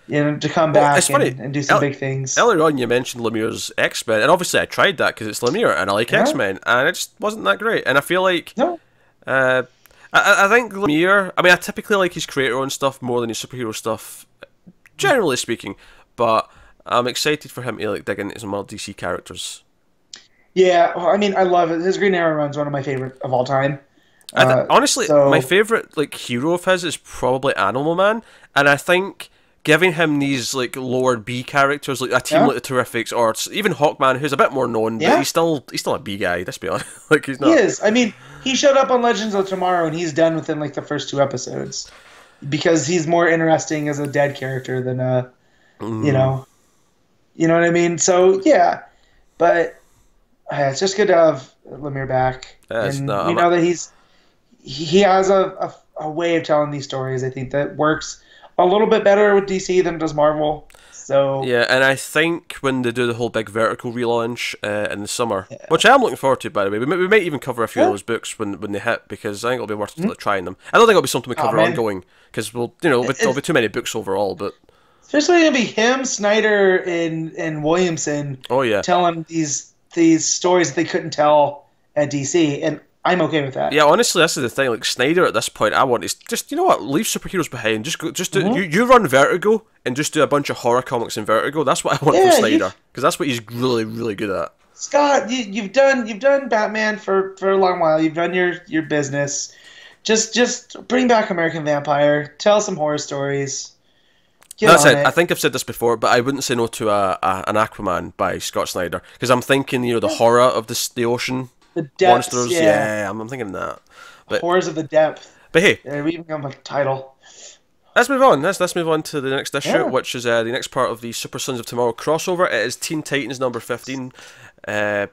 to come back and do some big things. Earlier on, you mentioned Lemire's X-Men, and obviously I tried that because it's Lemire, and I like X-Men, and it just wasn't that great. And I feel like... I think Lemire... I mean, I typically like his creator-owned stuff more than his superhero stuff, generally speaking, but I'm excited for him to like dig into some more DC characters. Yeah, well, I mean, I love it. His Green Arrow run's one of my favorite of all time. Honestly, my favorite like hero of his is probably Animal Man, and I think... giving him these like lower B characters, like a team like the Terrifics, or even Hawkman, who's a bit more known, but he's still a B guy. Let's be honest, like he's not. He is. I mean, he showed up on Legends of Tomorrow, and he's done within like the first 2 episodes because he's more interesting as a dead character than you know what I mean. So yeah, but it's just good to have Lemire back, and we know that he has a way of telling these stories. I think that works a little bit better with DC than it does Marvel. So yeah, and I think when they do the whole big Vertigo relaunch in the summer, which I am looking forward to, by the way, we might even cover a few of those books when they hit, because I think it'll be worth trying them. I don't think it'll be something we cover ongoing, because there'll be too many books overall. But especially gonna be him, Snyder, and Williamson. Oh yeah, telling these stories that they couldn't tell at DC, and I'm okay with that. Yeah, honestly, this is the thing. Like Snyder, at this point, I want is just leave superheroes behind. Just do you run Vertigo and just do a bunch of horror comics in Vertigo. That's what I want from Snyder, because that's what he's really, really good at. Scott, you've done Batman for a long while. You've done your business. Just bring back American Vampire. Tell some horror stories. That's it. I think I've said this before, but I wouldn't say no to an Aquaman by Scott Snyder, because I'm thinking the horror of the ocean. The depths, monsters, yeah, I'm thinking that. But, Horrors of the Depth. But hey, we even got a title. Let's move on. Let's move on to the next issue, which is the next part of the Super Sons of Tomorrow crossover. It is Teen Titans number 15. Save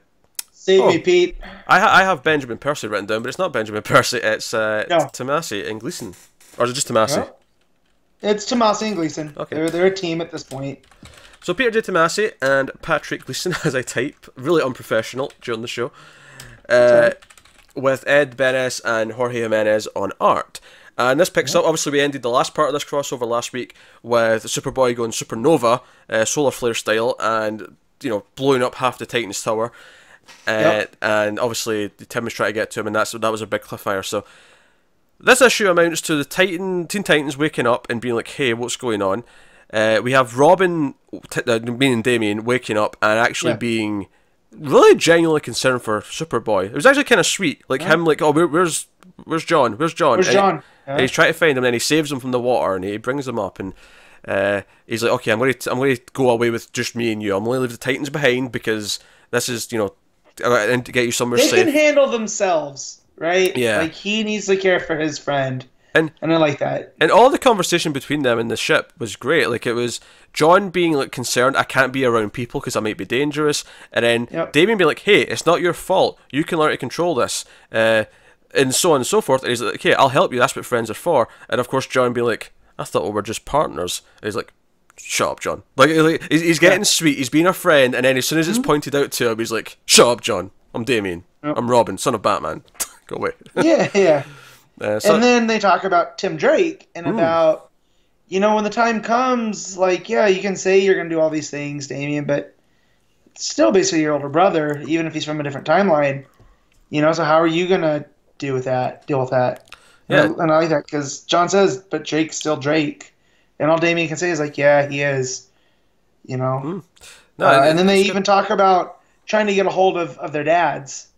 me, Pete. I have Benjamin Percy written down, but it's not Benjamin Percy. It's Tomasi and Gleason, or is it just Tomasi? No. It's Tomasi and Gleason. Okay, they're a team at this point. So Peter J. Tomasi and Patrick Gleason, as I type, really unprofessional during the show. With Ed Benes and Jorge Jimenez on art. And this picks up, obviously we ended the last part of this crossover last week with Superboy going supernova, solar flare style, and blowing up half the Titans Tower. And obviously Tim was trying to get to him, and that was a big cliffhanger. So this issue amounts to the Teen Titans waking up and being like, hey, what's going on? We have Robin, meaning Damian, waking up and actually being really genuinely concerned for Superboy. It was actually kind of sweet, like him, like, oh, where's John? Where's John? Where's John? And he's trying to find him, and then he saves him from the water, and he brings him up, and he's like, okay, I'm going to go away with just me and you. I'm going to leave the Titans behind because this is, I got to get you somewhere safe. They can handle themselves, right? Yeah. Like he needs to care for his friend. And I like that. And all the conversation between them in the ship was great. Like, it was John being like concerned, I can't be around people because I might be dangerous. And then Damien being like, hey, it's not your fault. You can learn to control this. And so on and so forth. And he's like, okay, I'll help you. That's what friends are for. And of course, John being like, I thought we were just partners. And he's like, shut up, John. Like he's getting sweet. He's being a friend. And then as soon as it's pointed out to him, he's like, shut up, John. I'm Damien. I'm Robin, son of Batman. Go away. Yeah. And then they talk about Tim Drake and about, when the time comes, like, you can say you're going to do all these things, Damien, but it's still basically your older brother, even if he's from a different timeline. So how are you going to deal with that? Yeah. And I like that because John says, but Drake's still Drake. And all Damien can say is like, yeah, he is, No, and then they even talk about trying to get a hold of their dads.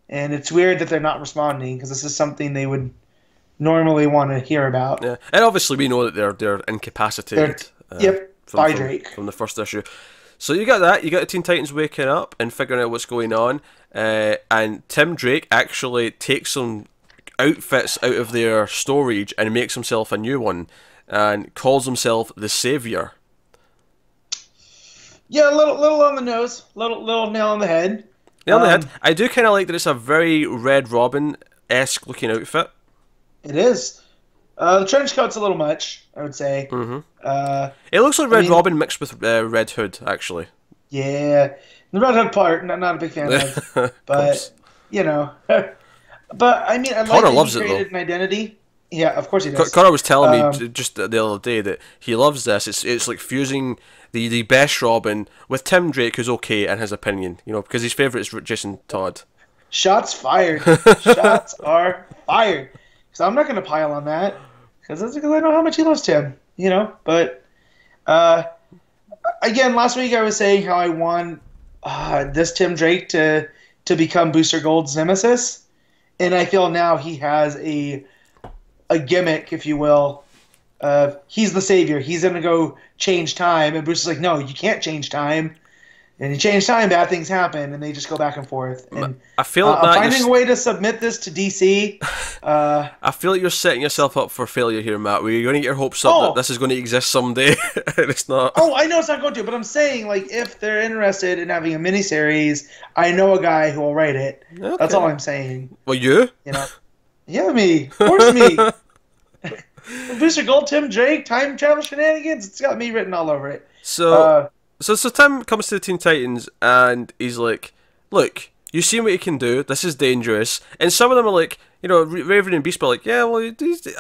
And it's weird that they're not responding because this is something they would normally want to hear about. Yeah, and obviously we know that they're incapacitated. By Drake from the first issue. So you got that. You got the Teen Titans waking up and figuring out what's going on. And Tim Drake actually takes some outfits out of their storage and makes himself a new one, and calls himself the Savior. Yeah, a little on the nose, little nail on the head. Nail on the head. I do kind of like that it's a very Red Robin-esque looking outfit. It is. The trench coat's a little much, I would say. It looks like Red Robin mixed with Red Hood, actually. Yeah. The Red Hood part, not a big fan of. But, But, I like Connor that loves he created an identity. Yeah, of course he does. Connor was telling me just the other day that he loves this. It's like fusing the best Robin with Tim Drake, who's okay in his opinion, because his favourite is Jason Todd. Shots fired. Shots are fired. So I'm not going to pile on that because I know how much he loves Tim, But again, last week I was saying how I want this Tim Drake to become Booster Gold's nemesis, and I feel now he has a gimmick, if you will, he's the savior. He's gonna go change time, and Bruce is like, no, you can't change time. And you change time, bad things happen, and they just go back and forth. And I feel like finding a way to submit this to DC. I feel like you're setting yourself up for failure here, Matt. Where you're going to get your hopes up that this is going to exist someday, and it's not. Oh, I know it's not going to, but I'm saying, like, if they're interested in having a miniseries, I know a guy who will write it. Okay. That's all I'm saying. Well, you? Yeah, me. Of course, me. Booster Gold, Tim Drake, time travel shenanigans. It's got me written all over it. So Tim comes to the Teen Titans and he's like, "Look, you've seen what you can do. This is dangerous." And some of them are like, Raven and Beast are like, "Yeah, well,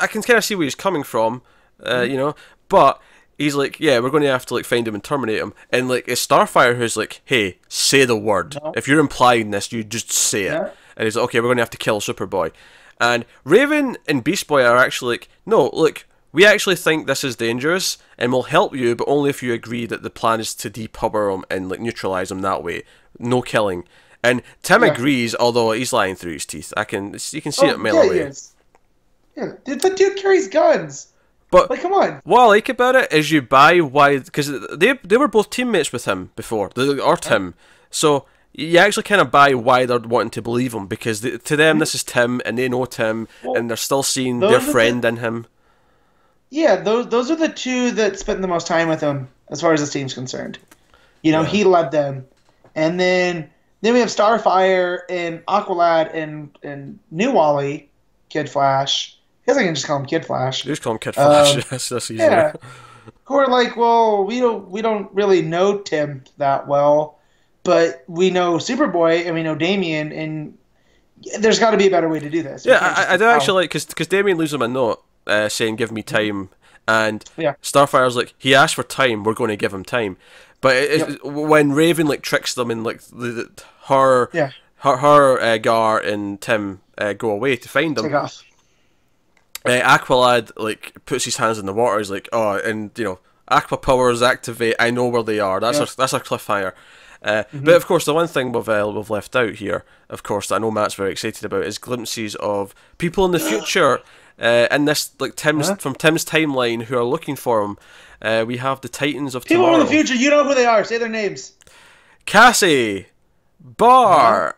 I can kind of see where he's coming from, But he's like, "Yeah, we're going to have to find him and terminate him." And it's Starfire who's like, "Hey, say the word. No. If you're implying this, you just say it." And he's like, "Okay, we're going to have to kill Superboy." And Raven and Beast Boy are actually like, "No, look. We actually think this is dangerous, and we'll help you, but only if you agree that the plan is to depower him and neutralize him that way, no killing." And Tim agrees, although he's lying through his teeth. You can see it a mile away. Yeah, the dude carries guns. But come on. What I like about it is you buy why, because they were both teammates with him before, or Tim. So you actually kind of buy why they're wanting to believe him, because to them this is Tim, and they know Tim, and they're still seeing their friend in him. Yeah, those are the two that spent the most time with him, as far as the team's concerned. He led them. And then we have Starfire and Aqualad and New Wally, Kid Flash. I guess I can just call him Kid Flash. You just call him Kid Flash. That's easier. Yeah. Who are like, well, we don't really know Tim that well, but we know Superboy and we know Damian, and there's got to be a better way to do this. Yeah, I do actually like, because Damian leaves him a note saying, "Give me time," and Starfire's like, "He asked for time, we're going to give him time." But when Raven tricks them and her Gar and Tim go away to find them, Aqualad puts his hands in the water. He's like, "Oh, and Aqua powers activate. I know where they are." That's our cliffhanger. But of course, the one thing we've left out here, of course, that I know Matt's very excited about, is glimpses of people in the future. In this, from Tim's timeline, who are looking for him. We have the Titans of Tomorrow. People in the future, you know who they are. Say their names. Cassie, Bar,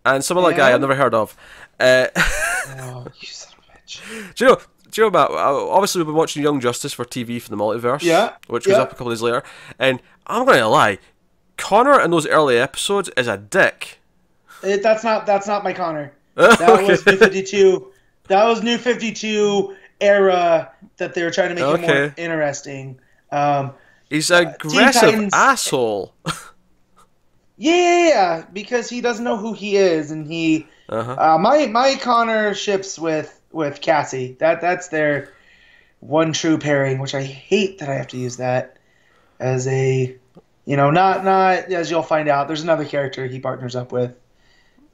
and some other guy I've never heard of. Oh, you son of a bitch. Do you know, Matt? Obviously, we've been watching Young Justice for TV for the Multiverse, which goes up a couple of days later. And I'm going to lie, Connor in those early episodes is a dick. That's not my Connor. That was New 52. That was New 52 era that they were trying to make it more interesting. He's an aggressive asshole. Yeah, because he doesn't know who he is, and he. My Connor ships with Cassie. That's their one true pairing, which I hate that I have to use that as a, not as you'll find out. There's another character he partners up with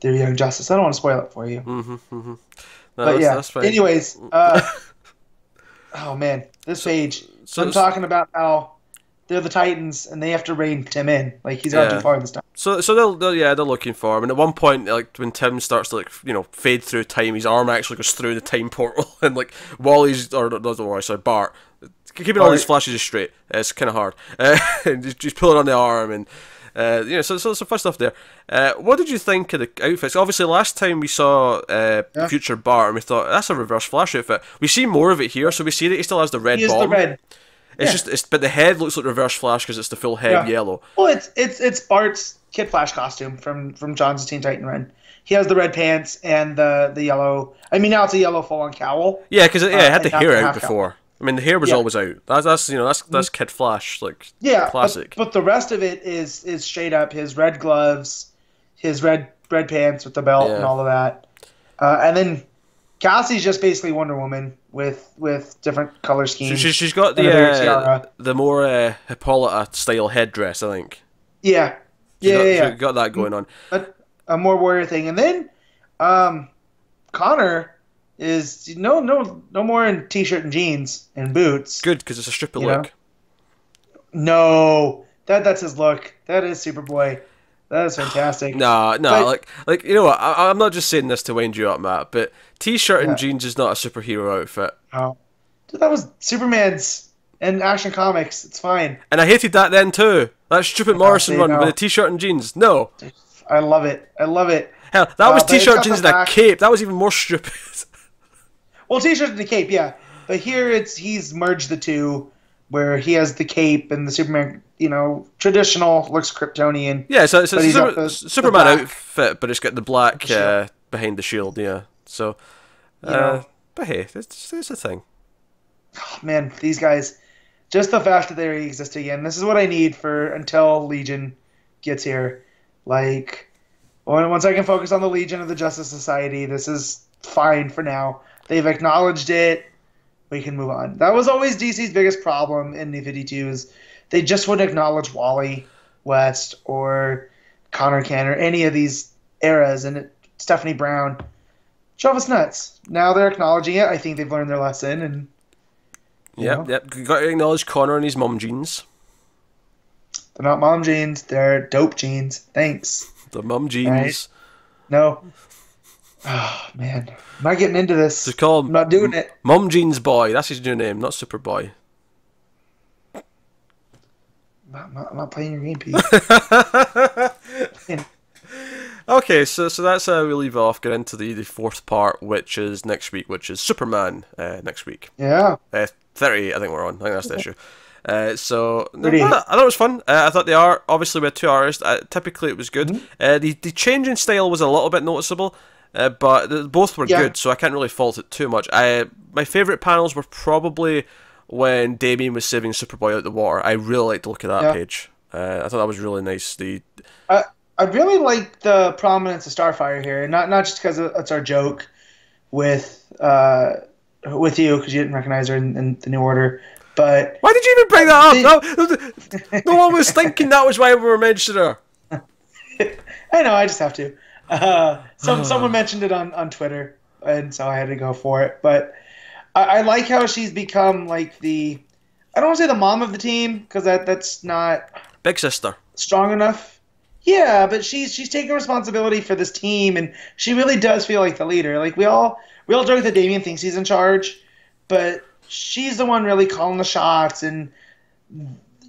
through Young Justice. I don't want to spoil it for you. No, but that's fine. Anyways, oh man, this page. So I'm talking about how they're the Titans and they have to rein Tim in. He's gone too far this time. So they're looking for him, and at one point, when Tim starts to fade through time, his arm actually goes through the time portal, and Bart, keeping all these flashes straight. It's kind of hard. And just pulling on the arm and. So some fun stuff there. What did you think of the outfits? Obviously, last time we saw Future Bart, and we thought that's a Reverse Flash outfit. We see more of it here, so we see that he still has the red bomb. The red. But the head looks like Reverse Flash because it's the full head yellow. Well, it's Bart's Kid Flash costume from John's Teen Titan Run. He has the red pants and the yellow. I mean, now it's a yellow full-on cowl. Yeah, because it had the hair out before. Cowl. I mean, the hair was always out. That's Kid Flash, classic. But the rest of it is straight up his red gloves, his red pants with the belt and all of that. And then Cassie's just basically Wonder Woman with different color schemes. She's got the more Hippolyta style headdress, I think. Yeah. She got that going on. A more warrior thing, and then Connor is no more in t-shirt and jeans and boots. Good, because it's a stripper look. No, that's his look. That is Superboy. That is fantastic. No, but, what? I'm not just saying this to wind you up, Matt, but t-shirt and jeans is not a superhero outfit. Oh, That was Superman's and Action Comics. It's fine. And I hated that then too. That stupid Morrison run with a t-shirt and jeans. No. I love it. I love it. Hell, that was t-shirt, jeans, and a cape. That was even more stupid. Well, t-shirt and a cape, yeah. But here he's merged the two, where he has the cape and the Superman, traditional, looks Kryptonian. Yeah, so it's a Superman outfit, but it's got the black behind the shield, yeah. So, but hey, it's a thing. Oh, man, these guys, just the fact that they exist again, this is what I need until Legion gets here. Like, once I can focus on the Legion of the Justice Society, this is fine for now. They've acknowledged it. We can move on. That was always DC's biggest problem in New 52 is they just wouldn't acknowledge Wally West or Connor Kent or any of these eras, and Stephanie Brown drove us nuts. Now they're acknowledging it. I think they've learned their lesson. And Yep. Got to acknowledge Connor and his mum jeans. They're not mom jeans. They're dope jeans. Thanks. The mum jeans. Right? No. Oh, man. I'm not getting into this. Just call him I'm not doing it. Mum Jeans Boy. That's his new name, not Superboy. I'm not playing your game, Pete. Okay, so that's how we leave off. Get into the fourth part, which is next week, which is Superman next week. Yeah. 38, I think we're on. I think that's the issue. I thought it was fun. I thought the art, obviously we had two artists, typically it was good. The change in style was a little bit noticeable, but both were good, so I can't really fault it too much. My favourite panels were probably when Damian was saving Superboy out the water. I really liked the look of that page. I thought that was really nice. I really like the prominence of Starfire here, not just because it's our joke with you, because you didn't recognize her in the New Order. But why did you even bring that up? No one was thinking that was why we were mentioning her. I know, I just have to. Someone mentioned it on Twitter, and so I had to go for it. But I like how she's become like I don't want to say the mom of the team, because that's not big sister strong enough. Yeah, but she's taking responsibility for this team, and she really does feel like the leader. Like we all joke that Damian thinks he's in charge, but she's the one really calling the shots. And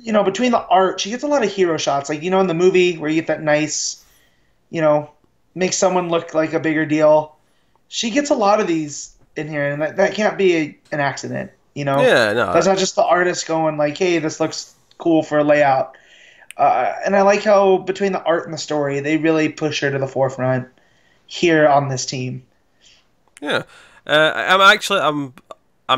between the art, she gets a lot of hero shots. Like in the movie where you get that nice, make someone look like a bigger deal. She gets a lot of these in here, and that can't be an accident. Yeah, no. That's not just the artist going like, "Hey, this looks cool for a layout." And I like how between the art and the story, they really push her to the forefront here on this team. Yeah, I'm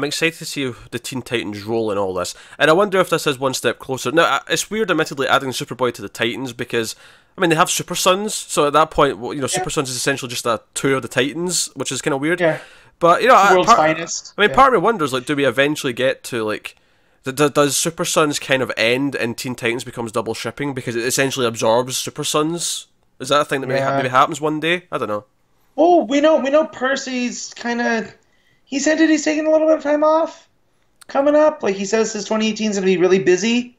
excited to see the Teen Titans role in all this, and I wonder if this is one step closer. Now, it's weird, admittedly, adding Superboy to the Titans because they have Super Sons, so at that point, Super Sons is essentially just a tour of the Titans, which is kind of weird. Yeah, but world's finest. Part of me wonders, do we eventually get to does Super Sons kind of end and Teen Titans becomes double shipping because it essentially absorbs Super Sons? Is that a thing that maybe happens one day? I don't know. Well, we know Percy's kind of. He said that he's taking a little bit of time off coming up. Like he says, his 2018 is going to be really busy.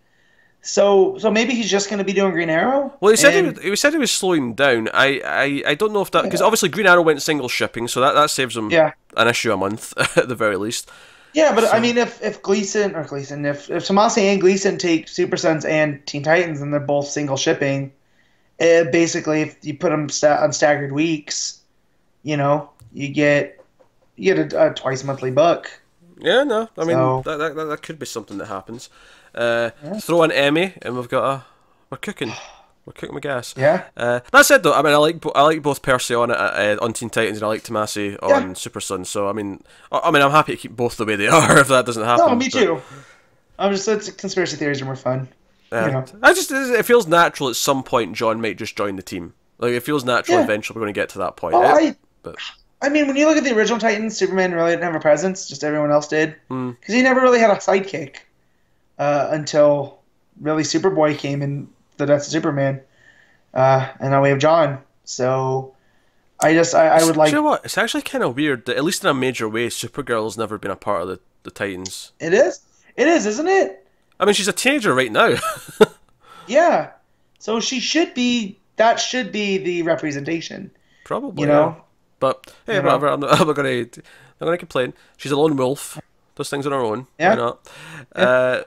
So maybe he's just going to be doing Green Arrow. Well, he said he was slowing down. I don't know if that because obviously Green Arrow went single shipping, so that saves him an issue a month at the very least. Yeah, but I mean, if if Tomasi and Gleason take Super Sons and Teen Titans and they're both single shipping, basically if you put them on staggered weeks, you get a twice monthly book. Yeah, no, I mean that could be something that happens. Throw in Emmy, and we're cooking. We're cooking with gas. Yeah. That said, though, I like both Percy on Teen Titans, and I like Tomasi on Super Sons. So I'm happy to keep both the way they are if that doesn't happen. No, me too. It's conspiracy theories are more fun. It feels natural at some point John might just join the team. Like it feels natural eventually we're going to get to that point. Well, when you look at the original Titans, Superman really didn't have a presence. Just everyone else did. Because he never really had a sidekick until really Superboy came in the Death of Superman. And now we have John. So I would like... You know what? It's actually kind of weird that, at least in a major way, Supergirl's never been a part of the Titans. It is? It is, isn't it? I mean, she's a teenager right now. Yeah. So she should be... That should be the representation. Probably, But, hey, whatever. I'm not going to complain. She's a lone wolf. those things on her own. Yeah. Why not? Yeah.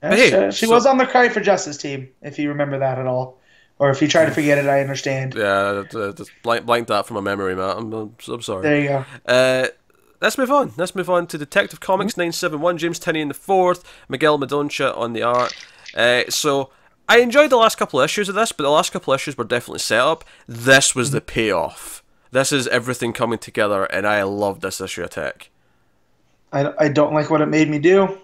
But hey, she was on the Cry for Justice team, if you remember that at all. Or if you try to forget it, I understand. Yeah, just blanked that from my memory, Matt. I'm sorry. There you go. Let's move on. Let's move on to Detective Comics 971, James Tynion the fourth, Miguel Mendonca on the art. So I enjoyed the last couple of issues of this, but the last couple of issues were definitely set up. This was the payoff. This is everything coming together, and I loved this issue of Tech. I don't like what it made me do.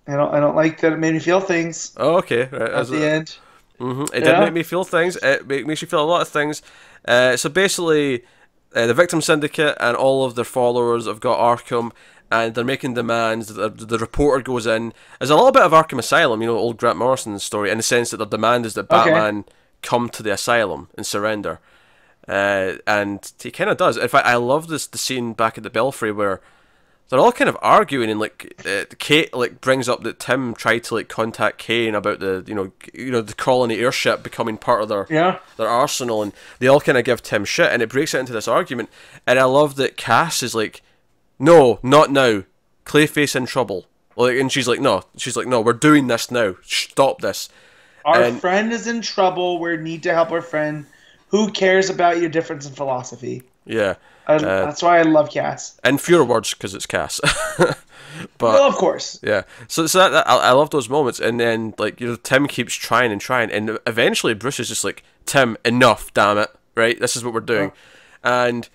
I don't like that it made me feel things. Oh, okay. Right. At the end. It did make me feel things. It makes you feel a lot of things. So basically, the Victim Syndicate and all of their followers have got Arkham, and they're making demands. The reporter goes in. There's a little bit of Arkham Asylum, old Grant Morrison's story, in the sense that their demand is that Batman come to the asylum and surrender. And he kind of does. In fact, I love the scene back at the Belfry where they're all kind of arguing, and Kate brings up that Tim tried to contact Kane about the the colony airship becoming part of their arsenal, and they all kind of give Tim shit, and it breaks out into this argument. And I love that Cass is like, no, not now, Clayface in trouble, and she's like, no, we're doing this now, stop this. Our friend is in trouble. We need to help our friend. Who cares about your difference in philosophy? Yeah. That's why I love Cass. And fewer words because it's Cass. But well, of course. Yeah. So I love those moments, and then Tim keeps trying, and eventually Bruce is just like, Tim, enough, damn it, right? This is what we're doing, and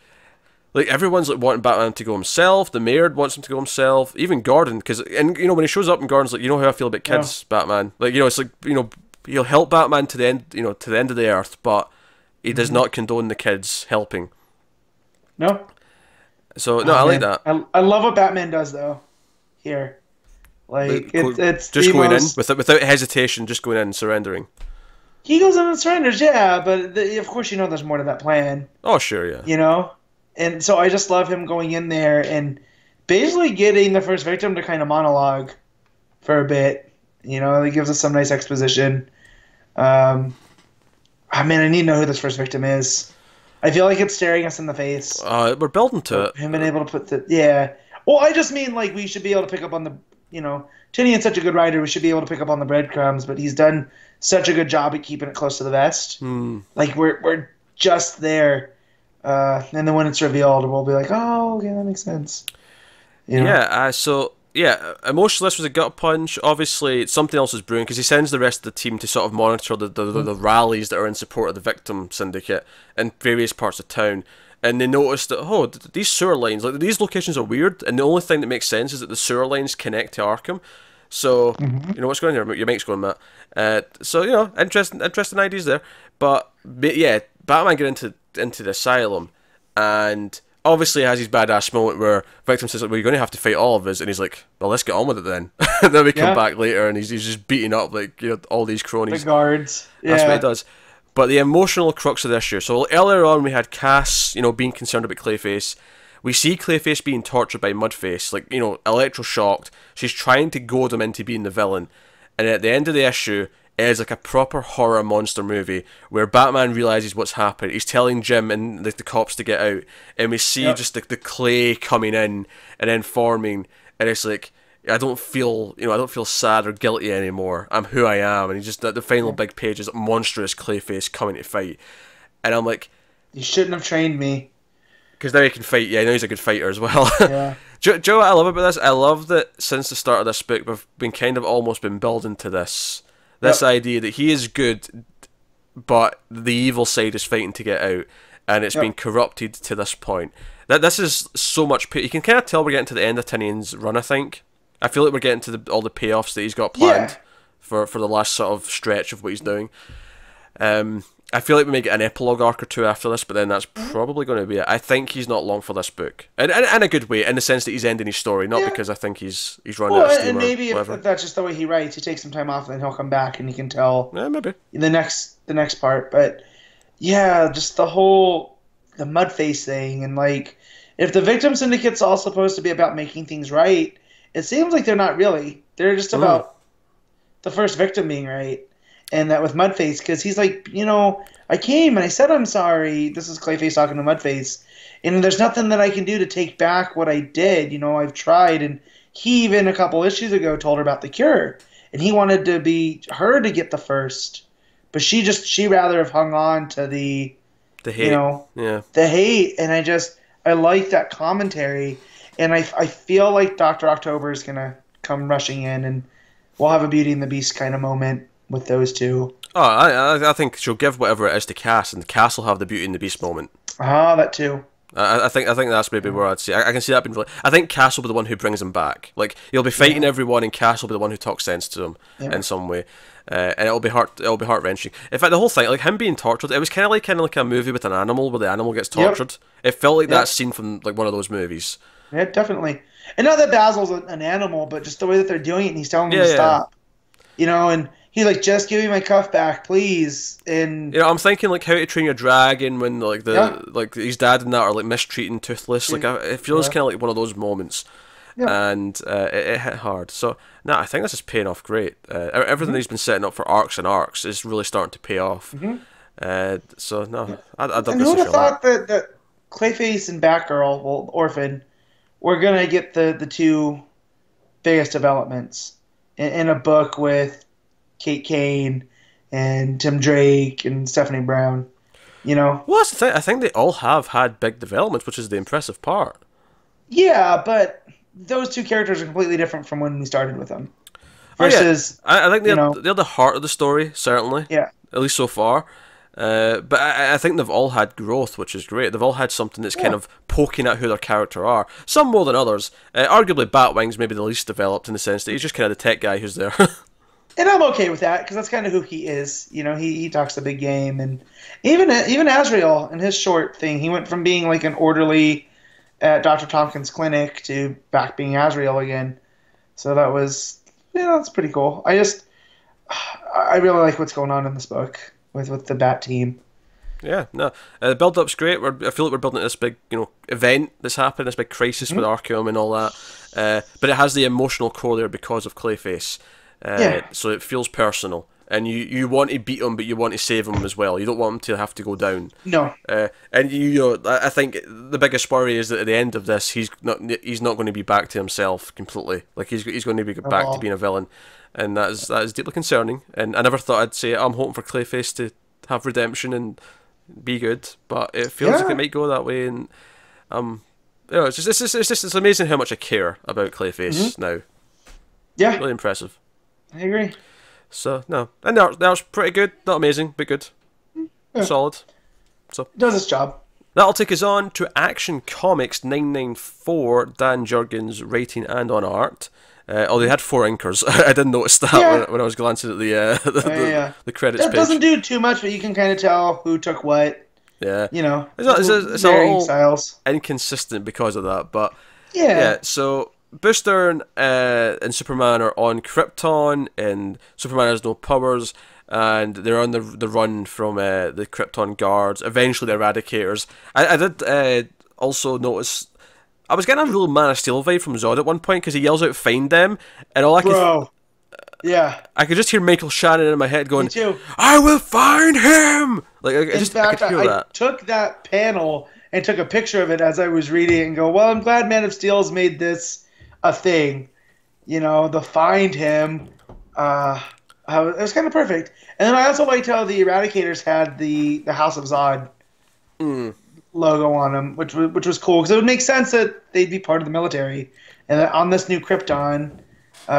everyone's wanting Batman to go himself. The mayor wants him to go himself. Even Gordon, when he shows up, and Gordon's like, how I feel about kids, Batman. It's like he'll help Batman to the end, to the end of the earth, but he does not condone the kids helping. No. So I like that. I love what Batman does though. Here, it's just going in without hesitation, just going in and surrendering. He goes in and surrenders, yeah, but of course there's more to that plan. Oh sure, yeah. And so I just love him going in there and basically getting the first victim to kind of monologue for a bit. He gives us some nice exposition. I need to know who this first victim is. I feel like it's staring us in the face. We're building to it. Him being able to put Well, I just mean we should be able to pick up on the, Tynion's such a good writer, we should be able to pick up on the breadcrumbs, but he's done such a good job at keeping it close to the vest. We're just there. And then when it's revealed, we'll be like, oh, okay, that makes sense. Emotionally, this was a gut punch. Obviously, something else is brewing because he sends the rest of the team to sort of monitor the rallies that are in support of the Victim Syndicate in various parts of town. And they notice that, these sewer lines, these locations are weird, and the only thing that makes sense is that the sewer lines connect to Arkham. So, what's going on here? Your mic's going, Matt. Interesting ideas there. But yeah, Batman get into the asylum, and obviously has his badass moment where Victim says, well, you're going to have to fight all of us, and he's like, well, let's get on with it then. Then we come back later, and he's just beating up all these cronies. The guards. That's what he does. But the emotional crux of this year. So earlier on, we had Cass, being concerned about Clayface. We see Clayface being tortured by Mudface, electroshocked. She's trying to goad him into being the villain. And at the end of the issue, it is like a proper horror monster movie where Batman realizes what's happened. He's telling Jim and the cops to get out, and we see just the clay coming in and then forming, and it's like, I don't feel sad or guilty anymore. I'm who I am, and he's just the final big page is monstrous Clayface coming to fight, and I'm like, you shouldn't have trained me. Because now he can fight. Yeah, now he's a good fighter as well. Yeah. Joe, what I love about this? I love that since the start of this book, we've been kind of almost been building to this idea that he is good, but the evil side is fighting to get out, and it's been corrupted to this point. This is so much. You can kind of tell we're getting to the end of Tynion's run. I feel like we're getting to all the payoffs that he's got planned for the last sort of stretch of what he's doing. I feel like we may get an epilogue arc or two after this, but then that's probably going to be it. I think he's not long for this book, and in a good way, in the sense that he's ending his story, not because I think he's running out of steam. And maybe if that's just the way he writes, he takes some time off, and then he'll come back, and he can tell. Yeah, maybe the next part. But yeah, just the Mudface thing, and if the Victim Syndicate's all supposed to be about making things right, it seems like they're not really. They're just about the first victim being right. And that with Mudface, because he's like, I came and I said I'm sorry. This is Clayface talking to Mudface. And there's nothing that I can do to take back what I did. I've tried. And he even a couple issues ago told her about the cure, and he wanted to be her to get the first, but she rather have hung on to the hate, the hate, and I like that commentary, and I feel like Dr. October is gonna come rushing in, and we'll have a Beauty and the Beast kind of moment with those two. Oh, I think she'll give whatever it is to Cass, and Cass will have the Beauty and the Beast moment. Ah, that too. I think that's maybe where I'd see. I can see that being really. I think Cass will be the one who brings him back. Like he'll be fighting everyone, and Cass will be the one who talks sense to him in some way, and it'll be heart wrenching. In fact, the whole thing, like him being tortured, it was kind of like a movie with an animal where the animal gets tortured. It felt like that scene from like one of those movies. Yeah, definitely. And not that Basil's an animal, but just the way that they're doing it, and he's telling him to stop. And he's like, just give me my cuff back, please. And I'm thinking like How to Train Your Dragon when like like his dad and that are like mistreating Toothless. Like it feels kind of like one of those moments, and it hit hard. So I think this is paying off great. Everything he's been setting up for arcs and arcs is really starting to pay off. I dug and this. who would have thought that Clayface and Batgirl, well, Orphan, were gonna get the two biggest developments in a book with Kate Kane and Tim Drake and Stephanie Brown, Well, that's the thing. I think they all have had big developments, which is the impressive part. Yeah, but those two characters are completely different from when we started with them. Versus, I think they're the heart of the story, certainly. Yeah. At least so far. But I think they've all had growth, which is great. They've all had something that's kind of poking at who their character are. Some more than others. Arguably, Batwing's maybe the least developed in the sense that he's just kind of the tech guy who's there. And I'm okay with that, because that's kind of who he is. He talks the big game. And even Azrael, in his short thing, he went from being like an orderly at Dr. Tompkins' clinic to back being Azrael again. So that was, that's pretty cool. I really like what's going on in this book with the Bat team. Yeah, no, the build-up's great. I feel like we're building this big, event that's happened, this big crisis with Arkham and all that. But it has the emotional core there because of Clayface. So it feels personal, and you want to beat him, but you want to save him as well. You don't want him to have to go down. No. And I think the biggest worry is that at the end of this, he's not going to be back to himself completely. Like he's going to be back to being a villain, and that is deeply concerning. And I never thought I'd say it. I'm hoping for Clayface to have redemption and be good, but it feels like it might go that way. And it's amazing how much I care about Clayface now. Yeah, really impressive. I agree. So no, and that was pretty good. Not amazing, but good, solid. So it does its job. That'll take us on to Action Comics 994. Dan Jurgens writing and on art. Although they had 4 inkers, I didn't notice that when I was glancing at the credits page. It doesn't do too much, but you can kind of tell who took what. Yeah, it's varying styles. Inconsistent because of that, but yeah. So Booster and Superman are on Krypton, and Superman has no powers, and they're on the run from the Krypton guards, eventually the Eradicators. I did also notice, I was getting a real Man of Steel vibe from Zod at one point, because he yells out, "Find them," and all I could... I could just hear Michael Shannon in my head going, "I will find him!" Like, I could hear that. I took that panel and took a picture of it as I was reading it and go, well, I'm glad Man of Steel has made this a thing, the find him. It was kind of perfect. And then I also liked how the Eradicators had the House of Zod logo on them, which was cool, because it would make sense that they'd be part of the military. And that on this new Krypton,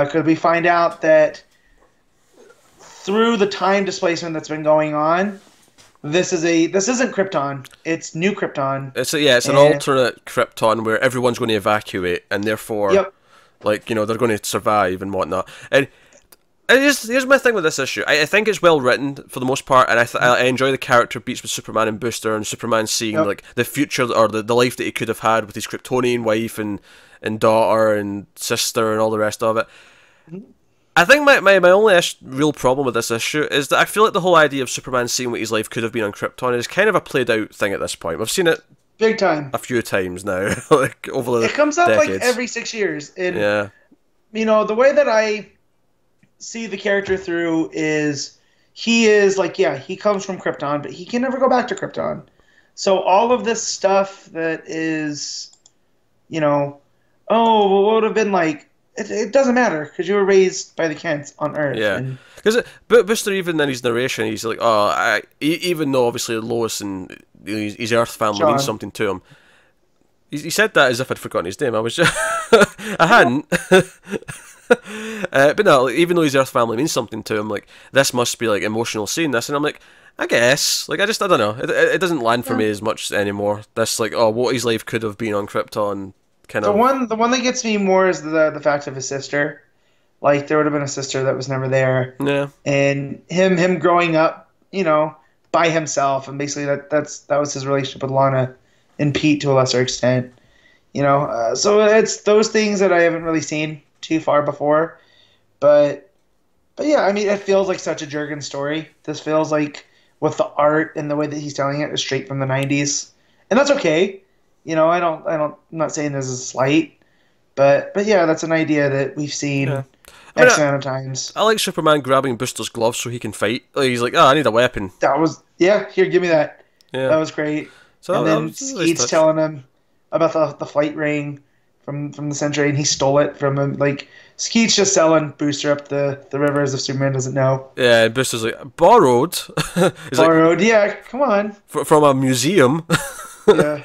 could we find out that through the time displacement that's been going on, this isn't Krypton. It's New Krypton. It's an alternate Krypton where everyone's going to evacuate, and therefore, they're going to survive and whatnot. And here's my thing with this issue. I think it's well written for the most part, and I enjoy the character beats with Superman and Booster, and Superman seeing like the future or the life that he could have had with his Kryptonian wife and daughter and sister and all the rest of it. I think my only real problem with this issue is that I feel like the whole idea of Superman seeing what his life could have been on Krypton is kind of a played out thing at this point. We've seen it big time a few times now, like over the It comes up decades. like every 6 years. And the way that I see the character through is he comes from Krypton, but he can never go back to Krypton. So all of this stuff that is, what would have been like it doesn't matter because you were raised by the Kents on Earth. Yeah, because Buster, even in his narration, he's like, oh, even though obviously Lois and his Earth family means something to him. He said that as if I'd forgotten his name. I was just I hadn't. But no, like, even though his Earth family means something to him, like this must be like emotional seeing this, and I'm like, I guess, like I don't know, it doesn't land for me as much anymore. This like, oh, what his life could have been on Krypton. The one that gets me more is the fact of his sister. Like there would have been a sister that was never there. Yeah. And him growing up, by himself, and basically that was his relationship with Lana and Pete to a lesser extent. So it's those things that I haven't really seen too far before. But yeah, I mean, it feels like such a Jurgens story. This feels like with the art and the way that he's telling it is straight from the 90s, and that's okay. I'm not saying this is a slight, but yeah, that's an idea that we've seen X amount of times. I like Superman grabbing Booster's gloves so he can fight. Like, he's like, I need a weapon. That was, here, give me that. Yeah. That was great. So and then Skeet's telling him about the flight ring from the Century, and he stole it from him. Like, Skeet's just selling Booster up the river as if Superman doesn't know. Yeah, and Booster's like, borrowed? Borrowed, yeah, come on. From a museum. Yeah.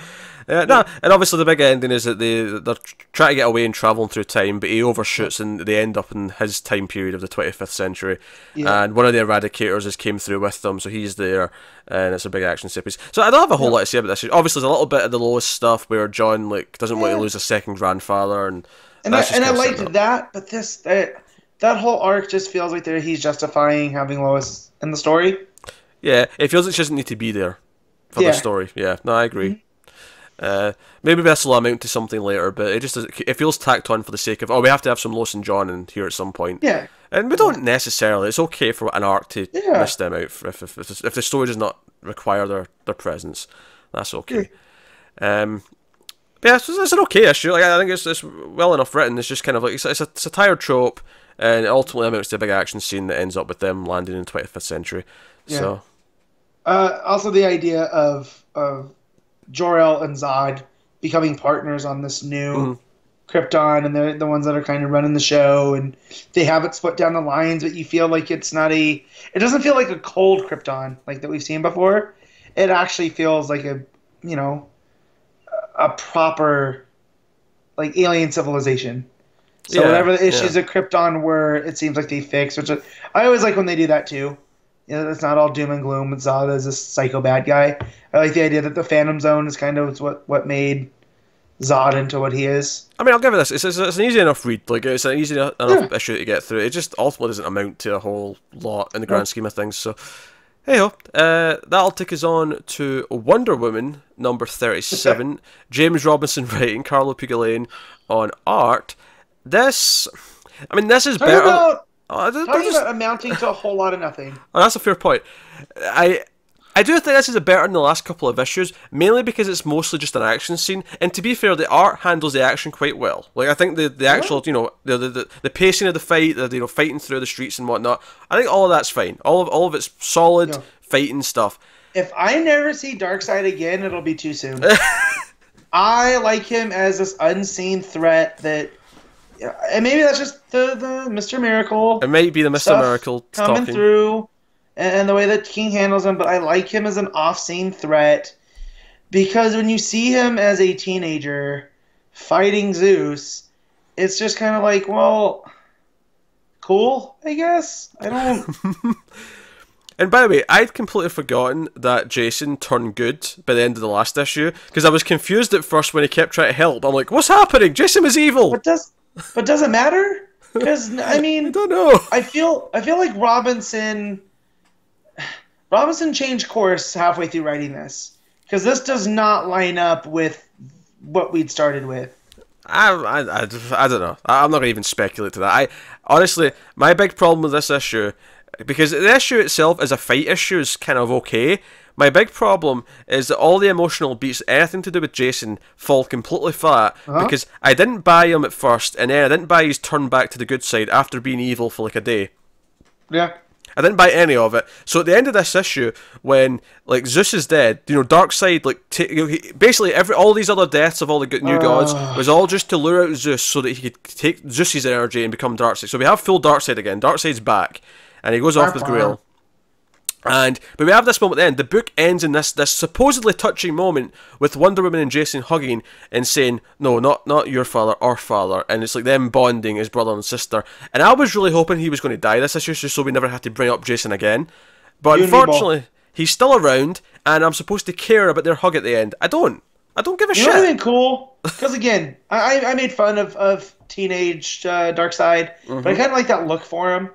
No, and obviously the big ending is that they're trying to get away and travelling through time, but he overshoots and they end up in his time period of the 25th century. Yeah. And one of the Eradicators has came through with them, so he's there, and it's a big action sequence. So I don't have a whole lot to say about this. Obviously, there's a little bit of the Lois stuff where John doesn't want to lose a second grandfather, and I liked that, but that whole arc just feels like he's justifying having Lois in the story. Yeah, it feels like she doesn't need to be there for the story. Yeah, no, I agree. Mm-hmm. Maybe this will amount to something later, but it feels tacked on for the sake of, we have to have some Lois and John in here at some point. Yeah. And we don't necessarily. It's okay for an arc to miss them out if the story does not require their presence. That's okay. Yeah. But yeah, it's an okay issue. Like, I think it's well enough written. It's just kind of like it's a tired trope, and it ultimately amounts to a big action scene that ends up with them landing in the 25th century. Yeah. So. Also, the idea of Jor-El and Zod becoming partners on this new Krypton, and they're the ones that are kind of running the show, and they have it split down the lines, but you feel like it doesn't feel like a cold Krypton like that we've seen before. It actually feels like a proper like alien civilization. So whatever the issues of Krypton were, it seems like they fixed, which I always like when they do that too. It's not all doom and gloom with Zod as a psycho bad guy. I like the idea that the Phantom Zone is kind of what made Zod into what he is. I mean, I'll give it this. It's an easy enough read. Like, it's an easy enough issue to get through. It just ultimately doesn't amount to a whole lot in the grand scheme of things. So, hey-ho. That'll take us on to Wonder Woman, number 37. James Robinson writing, Carlo Pagulayan on art. This is better... Talking about amounting to a whole lot of nothing. Oh, that's a fair point. I do think this is better than the last couple of issues, mainly because it's mostly just an action scene. And to be fair, the art handles the action quite well. Like, I think the actual, the pacing of the fight, the fighting through the streets and whatnot, I think all of that's fine. All of it's solid fighting stuff. If I never see Darkseid again, it'll be too soon. I like him as this unseen threat that. And maybe that's just the Mr. Miracle. It might be the Mr. Miracle coming through, and the way that King handles him. But I like him as an off-scene threat because when you see him as a teenager fighting Zeus, it's just kind of like, well, cool, I guess. I don't. And by the way, I'd completely forgotten that Jason turned good by the end of the last issue because I was confused at first when he kept trying to help. I'm like, what's happening? Jason was evil. But does it matter? Because I mean, I don't know. I feel like Robinson changed course halfway through writing this because this does not line up with what we'd started with. I don't know. I'm not going to even speculate to that. Honestly, my big problem with this issue, because the issue itself as a fight issue is kind of okay. My big problem is that all the emotional beats, anything to do with Jason, fall completely flat because I didn't buy him at first, and then I didn't buy his turn back to the good side after being evil for like a day. Yeah. I didn't buy any of it. So at the end of this issue, when like Zeus is dead, you know, Darkseid like basically all these other deaths of all the new gods was all just to lure out Zeus so that he could take Zeus's energy and become Darkseid. So we have full Darkseid again. Darkseid's back, and he goes off with Grail. But we have this moment then. The book ends in this supposedly touching moment with Wonder Woman and Jason hugging and saying, "No, not your father, our father." And it's like them bonding as brother and sister. And I was really hoping he was going to die this issue, just so we never had to bring up Jason again. But unfortunately, he's still around, and I'm supposed to care about their hug at the end. I don't give a shit. You know anything cool? Because again, I made fun of teenage Darkseid, but I kind of like that look for him.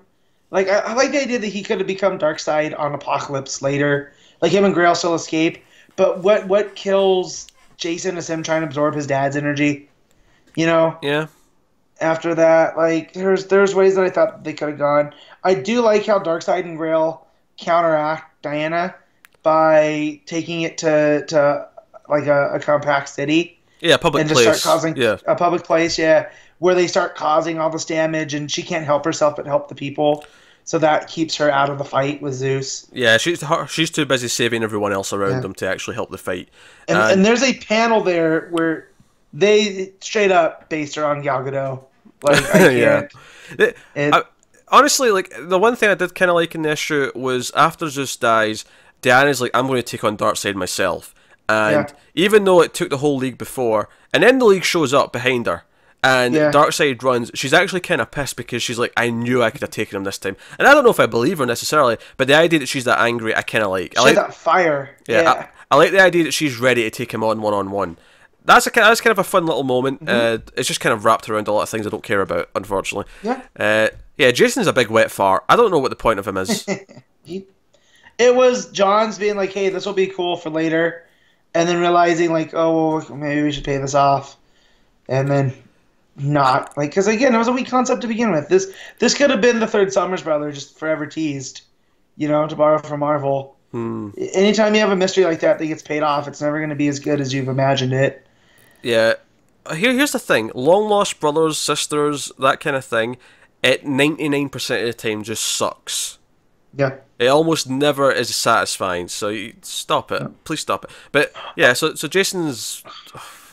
Like, I like the idea that he could have become Darkseid on Apocalypse later. Like, him and Grail still escape. But what kills Jason is him trying to absorb his dad's energy. You know? Yeah. After that, like, there's ways that I thought they could have gone. I do like how Darkseid and Grail counteract Diana by taking it to like, a compact city. Yeah, public place. And just start causing a public place, where they start causing all this damage, and she can't help herself but help the people. So that keeps her out of the fight with Zeus. Yeah, she's too busy saving everyone else around them to actually help the fight. And there's a panel there where they straight up based her on Gal Gadot. Like, I can't. Honestly, like, the one thing I did kind of like in the issue was after Zeus dies, Diana's like, I'm going to take on Darkseid myself. And even though it took the whole League before, and then the League shows up behind her, and Darkseid runs, she's actually kind of pissed because she's like, I knew I could have taken him this time. And I don't know if I believe her necessarily, but the idea that she's that angry, I kind of like. She had that fire. Yeah. I like the idea that she's ready to take him on one-on-one. That's kind of a fun little moment. It's just kind of wrapped around a lot of things I don't care about, unfortunately. Yeah. Jason's a big wet fart. I don't know what the point of him is. It was John's being like, hey, this will be cool for later. And then realizing, like, oh, well, maybe we should pay this off. And then not. Like, because, again, it was a weak concept to begin with. This could have been the third Summers Brother, just forever teased, you know, to borrow from Marvel. Anytime you have a mystery like that gets paid off, it's never going to be as good as you've imagined it. Yeah. Here's the thing. Long-lost brothers, sisters, that kind of thing, it 99% of the time just sucks. Yeah. It almost never is satisfying, so stop it. Please stop it. But yeah, so Jason's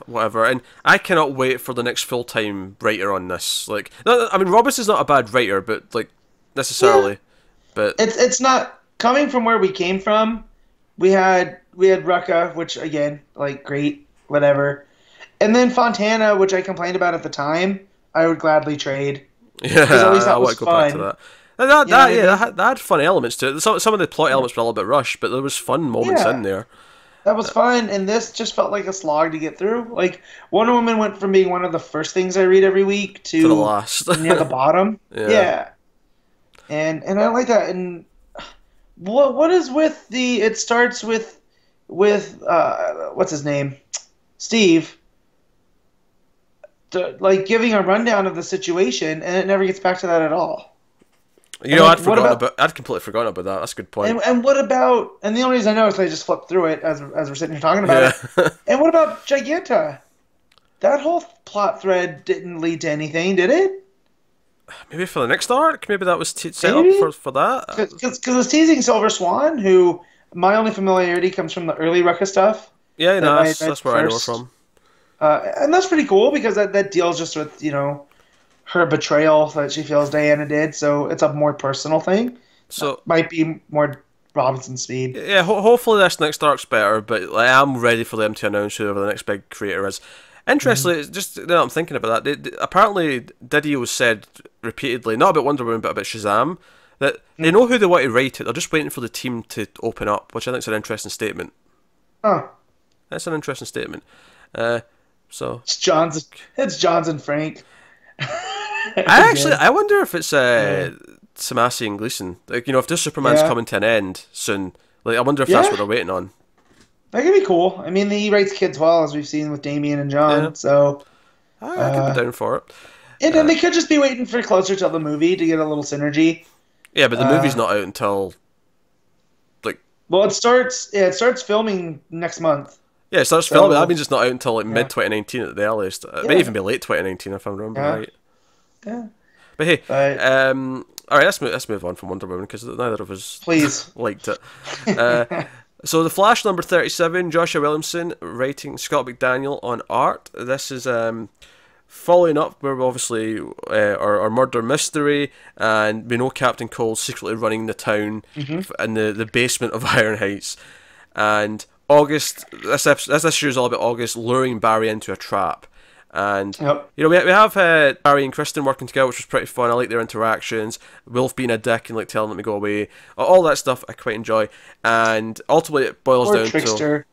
whatever, and I cannot wait for the next full-time writer on this. Like, I mean, Robinson's not a bad writer, but like necessarily. But it's not coming from where we came from. We had Rucka, which again, like, great, whatever, and then Fontana, which I complained about at the time. I would gladly trade. Yeah, at least that was go fun. back to that. That had fun elements to it. Some of the plot elements were a little bit rushed, but there was fun moments in there. That was fun, and this just felt like a slog to get through. Like, Wonder Woman went from being one of the first things I read every week to the last, near the bottom. Yeah. And I like that. And what is with the? It starts with what's his name, Steve. Like, giving a rundown of the situation, and it never gets back to that at all. You know, I'd completely forgotten about that. That's a good point. And what about? And the only reason I know is I just flipped through it as we're sitting here talking about it. And what about Giganta? That whole plot thread didn't lead to anything, did it? Maybe for the next arc. Maybe that was set up for that. Because it was teasing Silver Swan, who my only familiarity comes from the early Rucka stuff. Yeah, no, that's where I know her from. And that's pretty cool because that deals just with, you know, her betrayal that she feels Diana did, so it's a more personal thing. So might be more Robinson speed. Yeah, hopefully this next arc's better, but like, I'm ready for them to announce whoever the next big creator is. Interestingly, just now I'm thinking about that, apparently Didio said repeatedly, not about Wonder Woman, but about Shazam, that they know who they want to write it, they're just waiting for the team to open up, which I think is an interesting statement. Huh. That's an interesting statement. So it's Johns and Frank. I wonder if it's Tomasi and Gleason. Like, you know, if this Superman's coming to an end soon, like, I wonder if that's what they're waiting on. That could be cool. I mean, he writes kids well, as we've seen with Damian and John. So I could be down for it. And then they could just be waiting for closer to the movie to get a little synergy. Yeah, but the movie's not out until like. Well, it starts filming next month. Yeah, it starts filming. That means it's not out until like mid 2019 at the earliest. It may even be late 2019 if I'm remembering right. Yeah. But hey, All right, let's move on from Wonder Woman because neither of us Please liked it. So the Flash number 37, Joshua Williamson writing, Scott McDaniel on art. This is following up where we obviously our murder mystery, and we know Captain Cole's secretly running the town in the basement of Iron Heights, and August. This issue is all about August luring Barry into a trap. And you know, we have Barry and Kristen working together, which was pretty fun. I like their interactions. Wolf being a dick and like telling them to go away, all that stuff I quite enjoy. And ultimately, it boils down to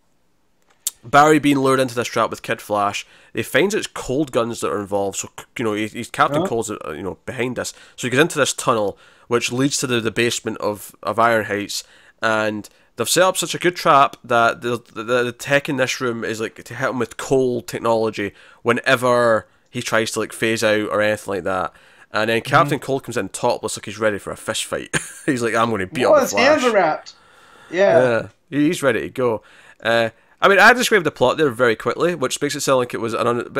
Barry being lured into this trap with Kid Flash. They find it's Cold Guns that are involved, so you know he's Captain Cold's behind this. So he goes into this tunnel, which leads to the basement of Iron Heights, and they've set up such a good trap that the tech in this room is like to hit him with cold technology whenever he tries to like phase out or anything like that. And then Captain Cold comes in topless like he's ready for a fist fight. He's like, I'm going to beat up the Flash. His hands are wrapped. Yeah, he's ready to go. I mean, I described the plot there very quickly, which makes it sound like it was but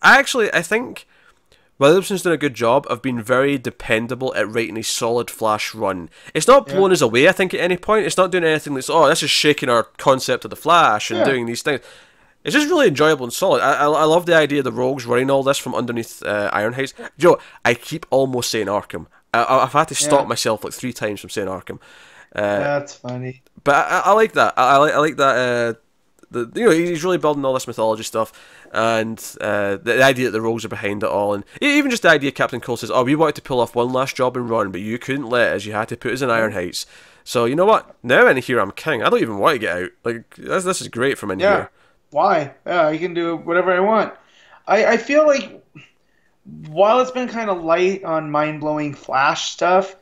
I think Williamson's done a good job of being very dependable at writing a solid Flash run. It's not blowing us away, I think, at any point. It's not doing anything that's, this is shaking our concept of the Flash and doing these things. It's just really enjoyable and solid. I love the idea of the Rogues running all this from underneath Iron Heights. Joe, I keep almost saying Arkham. I've had to stop myself like 3 times from saying Arkham. That's funny. But I like that. I like that. He's really building all this mythology stuff, and the idea that the Rogues are behind it all, and even just the idea Captain Cole says, we wanted to pull off one last job and run, but you couldn't let us, you had to put us in Iron Heights. So you know what? Now in here I'm king. I don't even want to get out. Like this is great from in here. Why? Yeah, I can do whatever I want. I feel like while it's been kind of light on mind-blowing Flash stuff,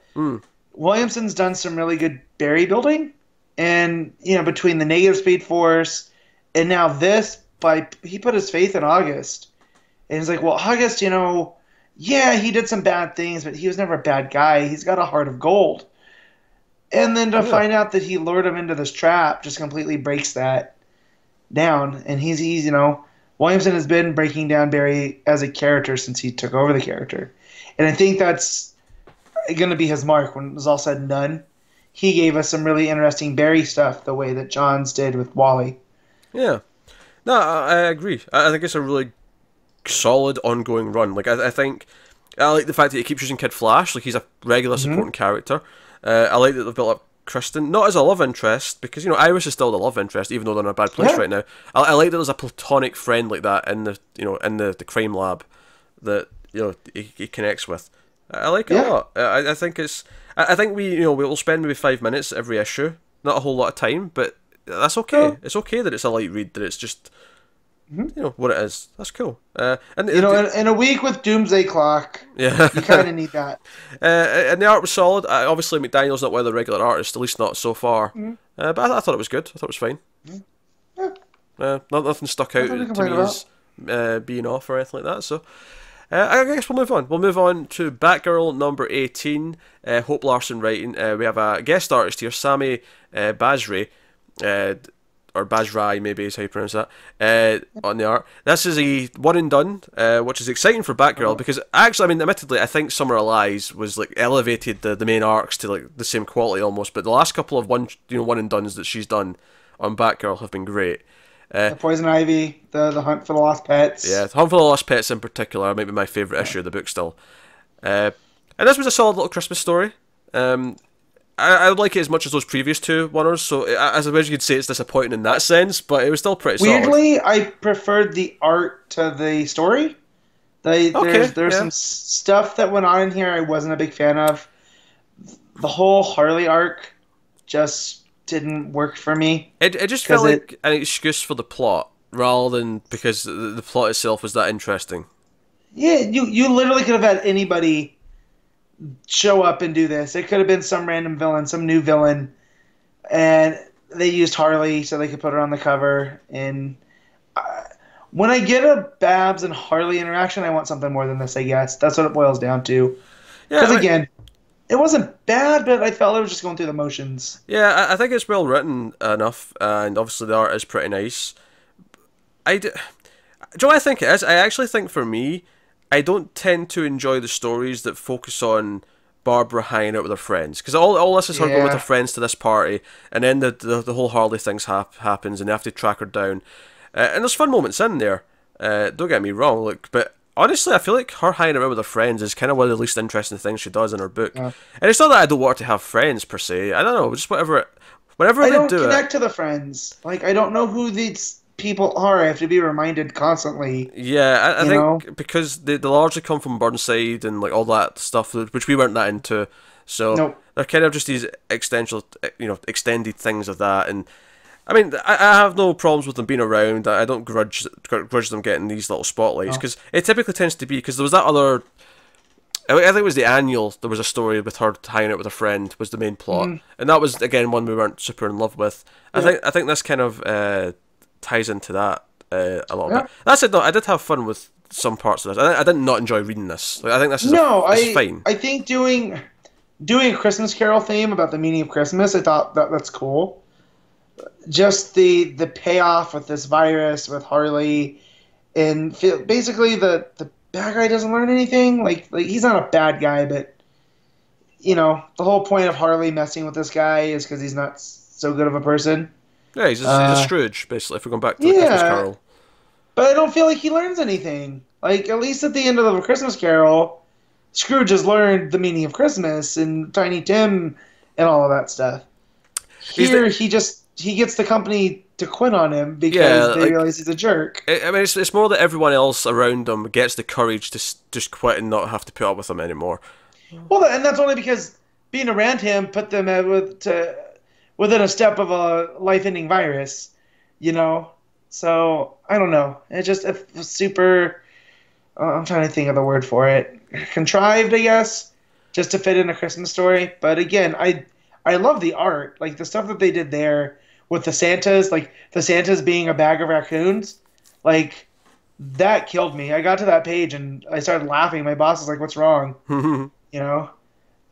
Williamson's done some really good Barry building, and between the negative Speed Force. And now he put his faith in August. And he's like, well, August, he did some bad things, but he was never a bad guy. He's got a heart of gold. And then to find out that he lured him into this trap just completely breaks that down. And he's Williamson has been breaking down Barry as a character since he took over the character. And I think that's going to be his mark when it was all said and done. He gave us some really interesting Barry stuff the way that Johns did with Wally. Yeah, no, I agree. I think it's a really solid ongoing run. Like I think I like the fact that he keeps using Kid Flash. Like he's a regular supporting character. I like that they've built up Kristen, not as a love interest because Iris is still the love interest, even though they're in a bad place right now. I like that there's a platonic friend like that in the in the crime lab that he connects with. I like it a lot. I think it's. I think we'll spend maybe 5 minutes every issue, not a whole lot of time, but. That's okay. It's okay that it's a light read. That it's just, what it is. That's cool. And in a week with Doomsday Clock, you kind of need that. And the art was solid. Obviously, McDaniel's not one of the regular artists, at least not so far. But I thought it was good. I thought it was fine. Nothing stuck out to me as being off or anything like that. So. I guess we'll move on. We'll move on to Batgirl number 18. Hope Larson writing. We have a guest artist here, Sami Basri. Or Basri, maybe is how you pronounce that, on the art. This is a one and done, which is exciting for Batgirl because actually, admittedly, I think Summer of Lies was like elevated the main arcs to like the same quality almost. But the last couple of one and dones that she's done on Batgirl have been great. The Poison Ivy, the Hunt for the Lost Pets. Yeah, the Hunt for the Lost Pets in particular might be my favourite issue of the book still. And this was a solid little Christmas story. I would like it as much as those previous 2 one-ers, so as I wish you could say it's disappointing in that sense, but it was still pretty solid. Weirdly, I preferred the art to the story. There's some stuff that went on in here I wasn't a big fan of. The whole Harley arc just didn't work for me. It just felt like an excuse for the plot, rather than because the plot itself was that interesting. Yeah, you literally could have had anybody show up and do this. It could have been some random villain, some new villain, and they used Harley so they could put her on the cover. And when I get a Babs and Harley interaction, I want something more than this, I guess. That's what it boils down to. Because again, it wasn't bad, but I felt it was just going through the motions. Yeah, I think it's well written enough, and obviously the art is pretty nice. Joe, I think it is. I actually think for me, I don't tend to enjoy the stories that focus on Barbara hanging out with her friends, because all this is her going with her friends to this party, and then the whole Harley things happens, and they have to track her down, and there's fun moments in there. Don't get me wrong, but honestly, I feel like her hanging around with her friends is kind of one of the least interesting things she does in her book. And it's not that I don't want her to have friends per se. I don't know, just whenever I don't connect to the friends. Like, I don't know who these people are. I have to be reminded constantly. Yeah, I think because they largely come from Burnside and like all that stuff, which we weren't that into. So they're kind of just these extended things of that. And I mean, I have no problems with them being around. I don't grudge them getting these little spotlights, because it typically tends to be, because there was that other, I think it was the annual, there was a story with her hanging out with a friend was the main plot, and that was again one we weren't super in love with. I think this kind of ties into that a little bit. That said, though, I did have fun with some parts of this. I did not enjoy reading this. Like, I think this is fine. I think doing a Christmas Carol theme about the meaning of Christmas, I thought that's cool. Just the payoff with this virus with Harley, and basically the bad guy doesn't learn anything. Like he's not a bad guy, but the whole point of Harley messing with this guy is because he's not so good of a person. Yeah, he's a Scrooge, basically, if we're going back to the Christmas Carol. But I don't feel like he learns anything. Like, at least at the end of the Christmas Carol, Scrooge has learned the meaning of Christmas and Tiny Tim and all of that stuff. Here, he gets the company to quit on him because they realize he's a jerk. I mean, it's more that everyone else around him gets the courage to just quit and not have to put up with him anymore. Well, and that's only because being around him put them within a step of a life-ending virus, So, I don't know. It just super... I'm trying to think of the word for it. Contrived, I guess, just to fit in a Christmas story. But again, I love the art. Like, the stuff that they did there with the Santas, like the Santas being a bag of raccoons, like, that killed me. I got to that page and I started laughing. My boss was like, "What's wrong?"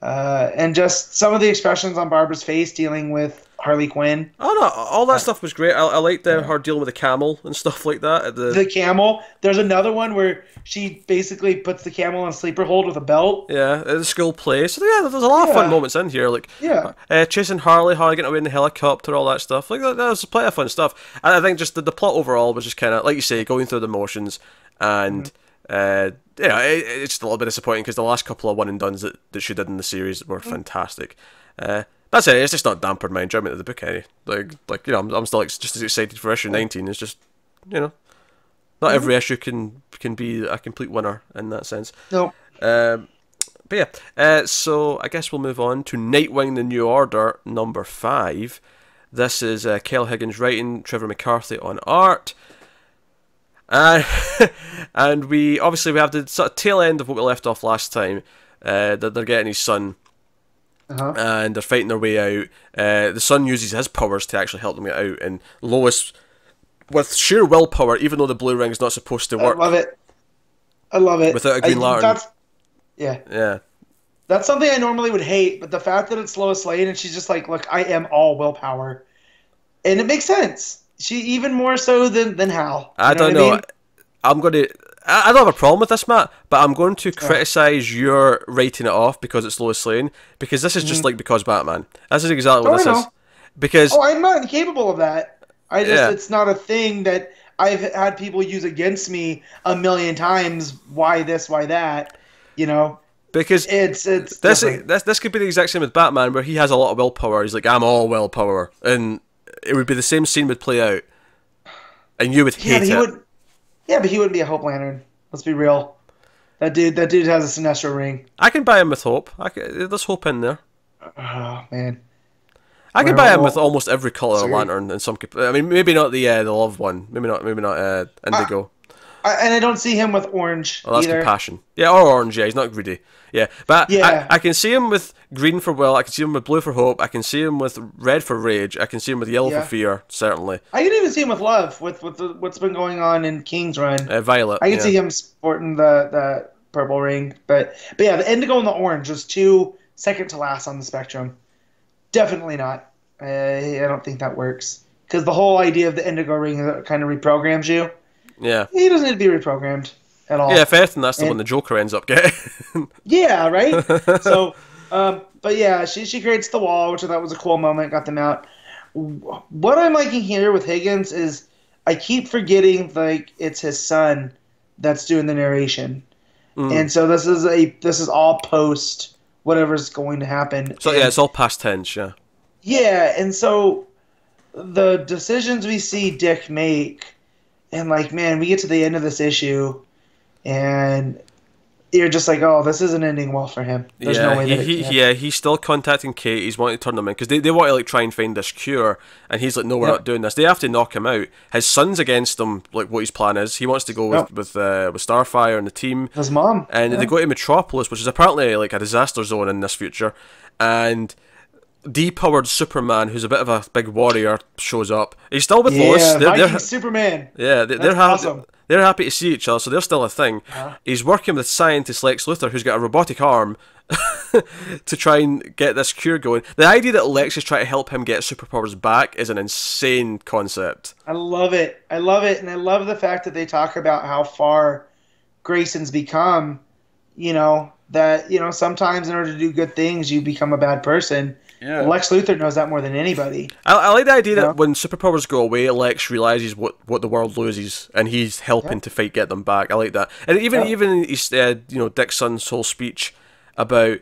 And just some of the expressions on Barbara's face dealing with Harley Quinn. Oh no, all that stuff was great. I liked her dealing with the camel and stuff like that. The camel. There's another one where she basically puts the camel in a sleeper hold with a belt. Yeah, at the school play. So yeah, there's a lot of fun moments in here. Like chasing Harley getting away in the helicopter, all that stuff. Like that was plenty of fun stuff. And I think just the plot overall was just kind of, like you say, going through the motions, and it's just a little bit disappointing because the last couple of one and dones that she did in the series were fantastic. That's it. It's just not dampered my enjoyment of the book any. I'm still just as excited for issue 19. It's just, not every issue can be a complete winner in that sense. No. But yeah. So I guess we'll move on to Nightwing: The New Order number 5. This is Kel Higgins writing, Trevor McCarthy on art. And we have the sort of tail end of what we left off last time. That they're getting his son. And they're fighting their way out. The son uses his powers to actually help them get out, and Lois, with sheer willpower, even though the blue ring's not supposed to work. I love it. Without a Green Lantern. Yeah. That's something I normally would hate, but the fact that it's Lois Lane and she's just like, "Look, I am all willpower," and it makes sense. She even more so than Hal. I don't know. I don't have a problem with this, Matt, but I'm going to criticise your writing it off because it's Lois Lane, because this is just like because Batman. This is exactly what this is. Because I'm not incapable of that. It's not a thing that I've had people use against me a million times. Why this? Why that? Because it's this could be the exact same with Batman, where he has a lot of willpower. He's like, "I'm all willpower," and it would be the same scene would play out, and you would hate it. Yeah, but he wouldn't be a Hope Lantern. Let's be real. That dude has a Sinestro ring. I can buy him with Hope. There's Hope in there. Oh man. I can buy him with almost every colour of lantern in some. I mean, maybe not the love one. Maybe not indigo. And I don't see him with orange. Well, that's either. Compassion. Yeah, or orange. Yeah, he's not greedy. Yeah, but I can see him with green for will. I can see him with blue for hope. I can see him with red for rage. I can see him with yellow for fear. Certainly. I can even see him with love. With what's been going on in King's Run. Violet. I can see him sporting the purple ring. But yeah, the indigo and the orange is too second to last on the spectrum. Definitely not. I don't think that works because the whole idea of the indigo ring kind of reprograms you. Yeah. He doesn't need to be reprogrammed at all. Yeah, if anything, that's the one the Joker ends up getting. Yeah, right? So, But yeah, she creates the wall, which I thought was a cool moment. Got them out. What I'm liking here with Higgins is I keep forgetting like it's his son that's doing the narration, and so this is all post whatever's going to happen. So yeah, it's all past tense. Yeah. Yeah, and so the decisions we see Dick make, and like man, we get to the end of this issue, and you're just like, oh, this isn't ending well for him. There's no way that it can. He's still contacting Kate. He's wanting to turn them in because they want to like try and find this cure, and he's like, no, we're not doing this. They have to knock him out. His son's against him. Like what his plan is, he wants to go with Starfire and the team. His mom, and they go to Metropolis, which is apparently like a disaster zone in this future, and depowered Superman, who's a bit of a big warrior, shows up. He's still with Lois. They're Superman. Yeah, they're awesome. They're happy to see each other, so they're still a thing. He's working with scientist Lex Luthor, who's got a robotic arm, to try and get this cure going. The idea that Lex is trying to help him get superpowers back is an insane concept. I love it. And I love the fact that they talk about how far Grayson's become. That sometimes in order to do good things, you become a bad person. Yeah. Lex Luthor knows that more than anybody. I like the idea that when superpowers go away, Lex realizes what the world loses, and he's helping to get them back. I like that, and even his Dick's son's whole speech about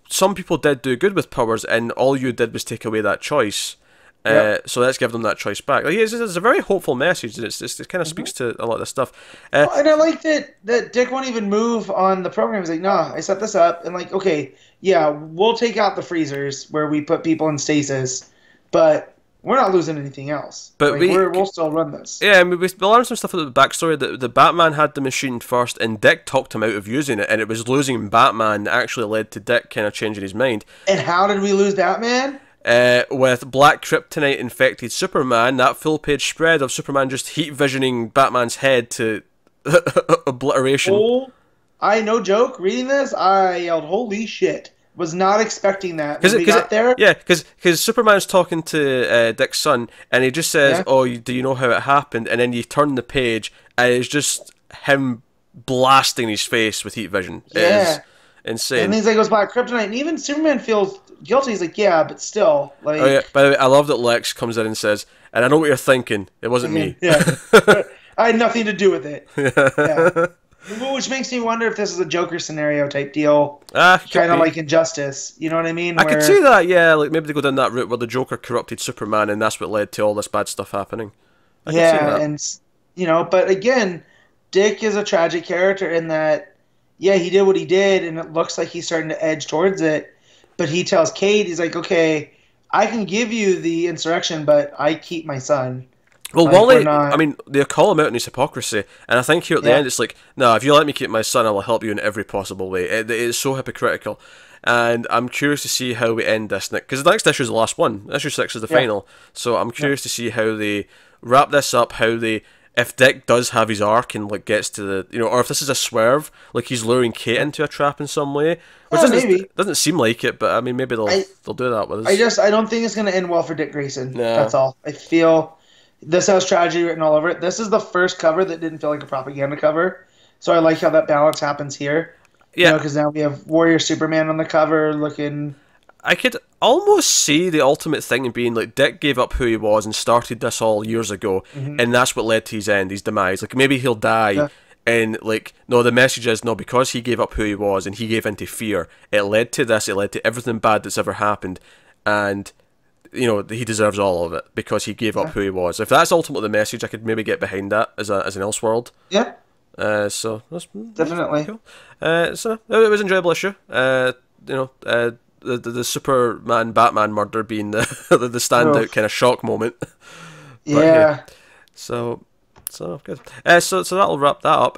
some people did do good with powers, and all you did was take away that choice. So let's give them that choice back. Like, it's a very hopeful message, and it kind of speaks to a lot of this stuff. And I like that Dick won't even move on the program. He's like, nah, I set this up, and like, okay, yeah, we'll take out the freezers where we put people in stasis, but we're not losing anything else. But like, we'll still run this. Yeah, I mean, we learned some stuff about the backstory. That the Batman had the machine first, and Dick talked him out of using it, and it was losing Batman that actually led to Dick kind of changing his mind. And how did we lose Batman? With black kryptonite infected Superman, that full page spread of Superman just heat visioning Batman's head to obliteration. Oh, no joke. Reading this, I yelled, "Holy shit!" Was not expecting that when we got there. Yeah, because Superman's talking to Dick's son, and he just says, "Oh, do you know how it happened?" And then you turn the page, and it's just him blasting his face with heat vision. It is insane. And he's like, "It was black kryptonite," and even Superman feels guilty. He's like, yeah, but still, like. Oh yeah. By the way, I love that Lex comes in and says, "And I know what you're thinking. It wasn't me." Yeah, I had nothing to do with it. Yeah. Which makes me wonder if this is a Joker scenario type deal, kind of like Injustice. You know what I mean? I could see that. Yeah, like maybe they go down that route where the Joker corrupted Superman, and that's what led to all this bad stuff happening. I could see that. And but again, Dick is a tragic character in that. Yeah, he did what he did, and it looks like he's starting to edge towards it. But he tells Kate, he's like, okay, I can give you the insurrection, but I keep my son. Well, Wally, they call him out on his hypocrisy, and I think here at the end it's like, no, if you let me keep my son, I will help you in every possible way. It is so hypocritical, and I'm curious to see how we end this, because the next issue is the last one. Issue 6 is the final, so I'm curious to see how they wrap this up, if Dick does have his arc and like gets to the, or if this is a swerve, like he's luring Kate into a trap in some way, which doesn't seem like it, but I mean maybe they'll do that with us. I don't think it's going to end well for Dick Grayson. No. That's all. I feel this has tragedy written all over it. This is the first cover that didn't feel like a propaganda cover, so I like how that balance happens here. Yeah, because now we have Warrior Superman on the cover looking. I could almost see the ultimate thing in being like Dick gave up who he was and started this all years ago, and that's what led to his end, his demise. Like maybe he'll die, and like no, the message is no, because he gave up who he was and he gave into fear. It led to this. It led to everything bad that's ever happened, and he deserves all of it because he gave up who he was. If that's ultimately the message, I could maybe get behind that as an Elseworld. Yeah. So that's definitely cool. So it was an enjoyable issue. The Superman Batman murder being the standout kind of shock moment. Yeah. So good. So that'll wrap that up.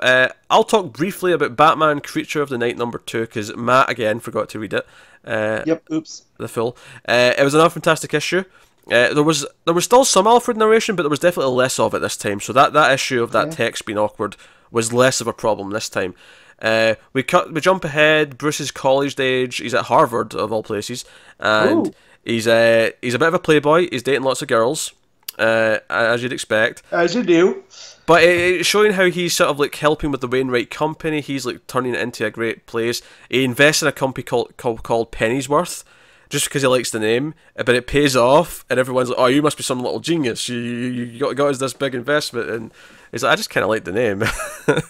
I'll talk briefly about Batman Creature of the Night #2 because Matt again forgot to read it. Oops. The full. It was another fantastic issue. There was still some Alfred narration, but there was definitely less of it this time. So that issue of that text being awkward was less of a problem this time. We jump ahead. Bruce's college age. He's at Harvard of all places, and he's a bit of a playboy. He's dating lots of girls, as you'd expect. As you do. But it's showing how he's sort of like helping with the Wainwright company. He's like turning it into a great place. He invests in a company called Pennyworth, just because he likes the name, but it pays off, and everyone's like, "Oh, you must be some little genius. You got us this big investment." And he's like, "I just kind of like the name,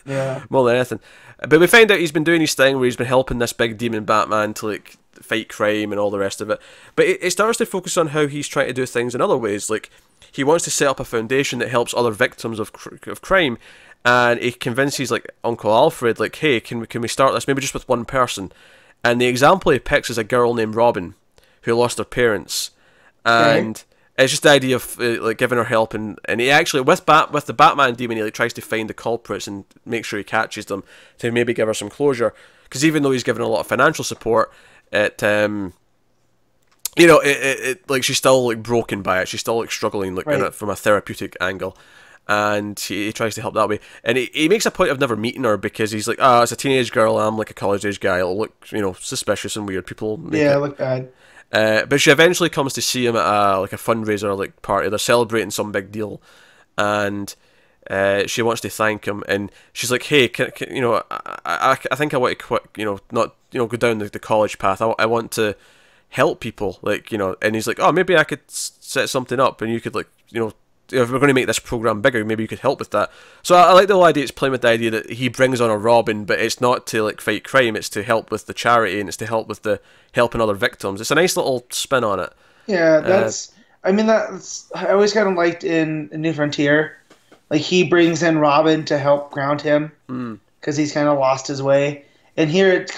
yeah, more than anything." But we find out he's been doing his thing where he's been helping this big demon Batman to like fight crime and all the rest of it. But it starts to focus on how he's trying to do things in other ways. Like he wants to set up a foundation that helps other victims of crime, and he convinces like Uncle Alfred, like, "Hey, can we start this maybe just with one person?" And the example he picks is a girl named Robin, who lost her parents, and it's just the idea of like giving her help, and he actually with the Batman demon, he like tries to find the culprits and make sure he catches them to maybe give her some closure, because even though he's given a lot of financial support, it like she's still like broken by it, she's still like struggling like from a therapeutic angle, and he tries to help that way, and he makes a point of never meeting her because he's like, it's a teenage girl, I'm like a college age guy, it'll look suspicious and weird, people make it look bad. But she eventually comes to see him at a fundraiser like party. They're celebrating some big deal, and she wants to thank him. And she's like, "Hey, can I think I want to quit. Not go down the college path. I want to help people. Like And he's like, "Oh, maybe I could set something up, and you could if we're going to make this program bigger, maybe you could help with that." So I like the whole idea. It's playing with the idea that he brings on a Robin, but it's not to like fight crime. It's to help with the charity, and it's to help with the helping other victims. It's a nice little spin on it. Yeah, that's I always kind of liked in New Frontier, like he brings in Robin to help ground him because he's kind of lost his way. And here it's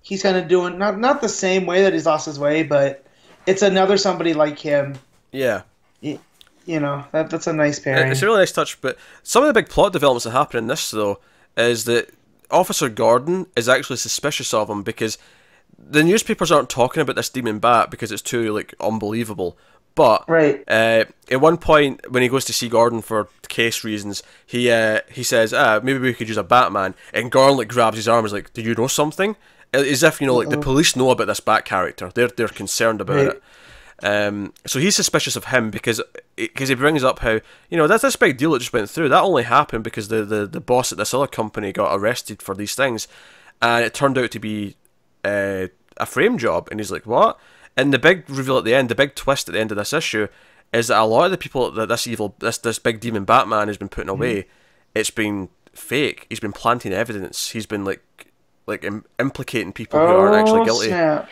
he's kind of doing not the same way that he's lost his way, but it's another somebody like him. Yeah. That's a nice pairing. It's a really nice touch, but some of the big plot developments that happen in this, though, is that Officer Gordon is actually suspicious of him because the newspapers aren't talking about this demon bat because it's too, like, unbelievable. But at one point, when he goes to see Gordon for case reasons, he says, maybe we could use a Batman, and Gordon, like, grabs his arm and is like, "Do you know something?" As if, like, the police know about this Bat character. They're concerned about it. So he's suspicious of him because he brings up how that's this big deal that just went through. That only happened because the boss at this other company got arrested for these things, and it turned out to be a frame job. And he's like, "What?" And the big reveal at the end, the big twist at the end of this issue, is that a lot of the people that this big demon Batman has been putting away, it's been fake. He's been planting evidence. He's been like implicating people who aren't actually guilty. Snap.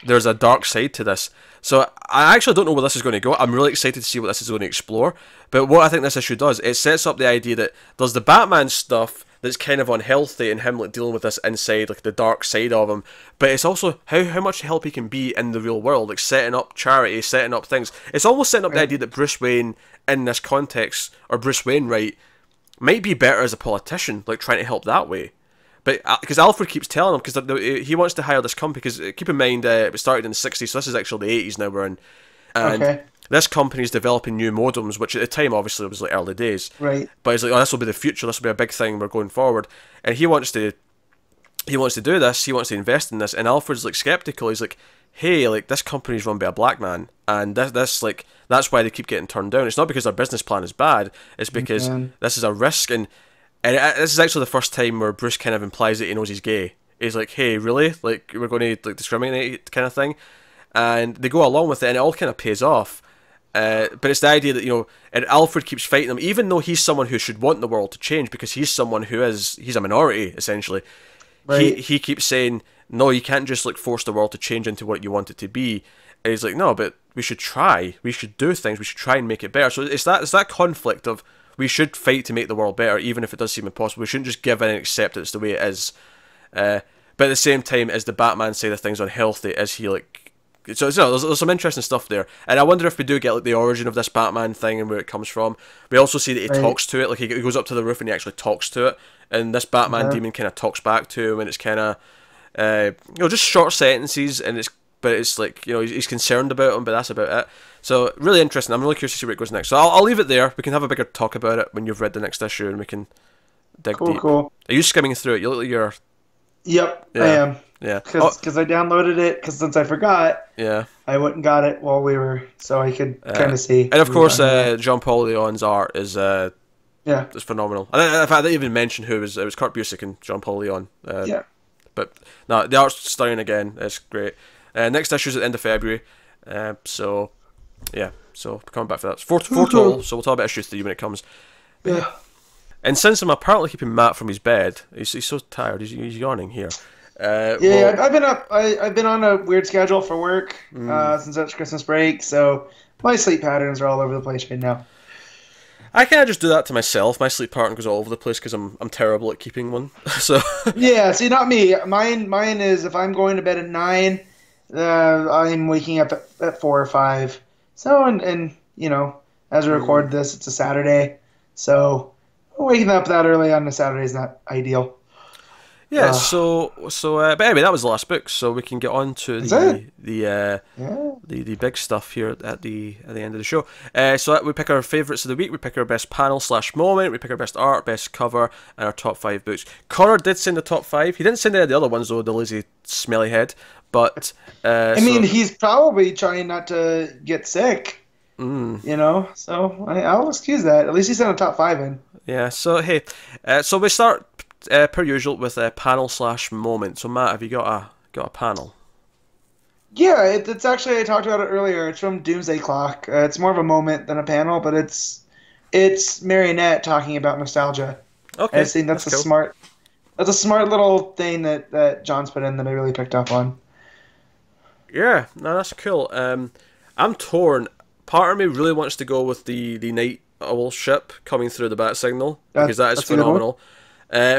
There's a dark side to this. So I actually don't know where this is going to go. I'm really excited to see what this is going to explore. But what I think this issue does, it sets up the idea that there's the Batman stuff that's kind of unhealthy and him like dealing with this inside, like the dark side of him. But it's also how much help he can be in the real world, like setting up charity, setting up things. It's almost setting up the idea that Bruce Wayne in this context, or Bruce Wainwright, might be better as a politician, like trying to help that way. But because Alfred keeps telling him, because he wants to hire this company, because keep in mind it started in the 60s, so this is actually the 80s now we're in, and this company's developing new modems, which at the time obviously was like early days, right? But he's like, "Oh, this will be the future, this will be a big thing, we're going forward," and he wants to do this, he wants to invest in this, and Alfred's like skeptical. He's like, "Hey, like this company's run by a black man, and this like that's why they keep getting turned down. It's not because their business plan is bad, it's because this is a risk." And this is actually the first time where Bruce kind of implies that he knows he's gay. He's like, "Hey, really? Like, we're going to like discriminate," kind of thing. And they go along with it, and it all kind of pays off. But it's the idea that, and Alfred keeps fighting him, even though he's someone who should want the world to change, because he's someone he's a minority, essentially. Right. He keeps saying, "No, you can't just like force the world to change into what you want it to be." And he's like, "No, but we should try. We should do things. We should try and make it better." So it's that conflict of, we should fight to make the world better, even if it does seem impossible. We shouldn't just give in and accept it's the way it is. But at the same time, is the Batman side of things unhealthy? Is he like... So there's some interesting stuff there. And I wonder if we do get like the origin of this Batman thing and where it comes from. We also see that he talks to it. Like he goes up to the roof and he actually talks to it. And this Batman demon kind of talks back to him, and it's kind of... just short sentences, and but it's like, he's concerned about him, but that's about it. So, really interesting. I'm really curious to see where it goes next. So, I'll leave it there. We can have a bigger talk about it when you've read the next issue, and we can dig deep. Cool. Are you skimming through it? You look like you're Yep, Yeah. I am. Yeah. Because I downloaded it, because since I forgot, Yeah. I went and got it while we were, so I could kind of see. And of course, Jean-Paul Leon's art is yeah, is phenomenal. And in fact, I didn't even mention who it was Kurt Busiek and Jean-Paul Leon. yeah. But no, the art's stunning again. It's great. Next issue's at the end of February. So coming back for that. It's four total, so we'll talk about issue 3 when it comes. Yeah. And since I'm apparently keeping Matt from his bed, he's so tired. He's yawning here. I've been up. I've been on a weird schedule for work since it's Christmas break, so my sleep patterns are all over the place right now. I kind of just do that to myself. My sleep pattern goes all over the place because I'm terrible at keeping one. So yeah, see, not me. Mine is if I'm going to bed at 9, I'm waking up at 4 or 5. So and you know, as we record this, it's a Saturday, so waking up that early on a Saturday is not ideal. Yeah, but anyway, that was the last book, so we can get on to the big stuff here at the end of the show. So we pick our favourites of the week, we pick our best panel/moment, we pick our best art, best cover, and our top 5 books. Connor did send the top 5. He didn't send any of the other ones though, the lazy smelly head. But I mean, he's probably trying not to get sick. You know, so I'll excuse that. At least he sent a top 5 in. Yeah. So hey, so we start. Per usual with a panel/moment. So Matt, have you got a panel? Yeah, it's actually, I talked about it earlier. It's from Doomsday Clock. It's more of a moment than a panel, but it's Marionette talking about nostalgia. Okay, I think that's cool. That's a smart little thing that John's put in that I really picked up on. Yeah, no, that's cool. I'm torn. Part of me really wants to go with the Night Owl ship coming through the bat signal because that is phenomenal.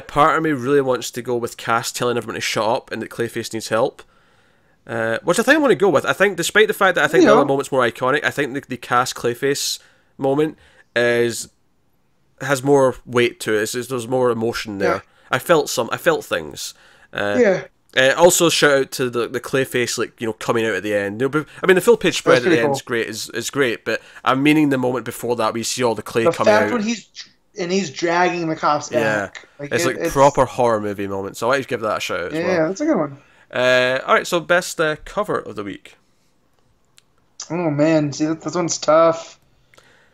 Part of me really wants to go with Cass telling everyone to shut up and that Clayface needs help. Which I think I'm going to go with. I think, despite the fact that I think the other moment's more iconic, I think the Cass Clayface moment has more weight to it. There's more emotion there. Yeah. I felt things. Also, shout out to the Clayface, like, you know, coming out at the end. You know, I mean, the full page spread at the end is great, but I'm meaning the moment before that where you see all the clay coming out. When he's dragging the cops back. Yeah, it's proper horror movie moment. So I just give that a shout out as well. Yeah, that's a good one. Alright, so best cover of the week. Oh man, see, this one's tough.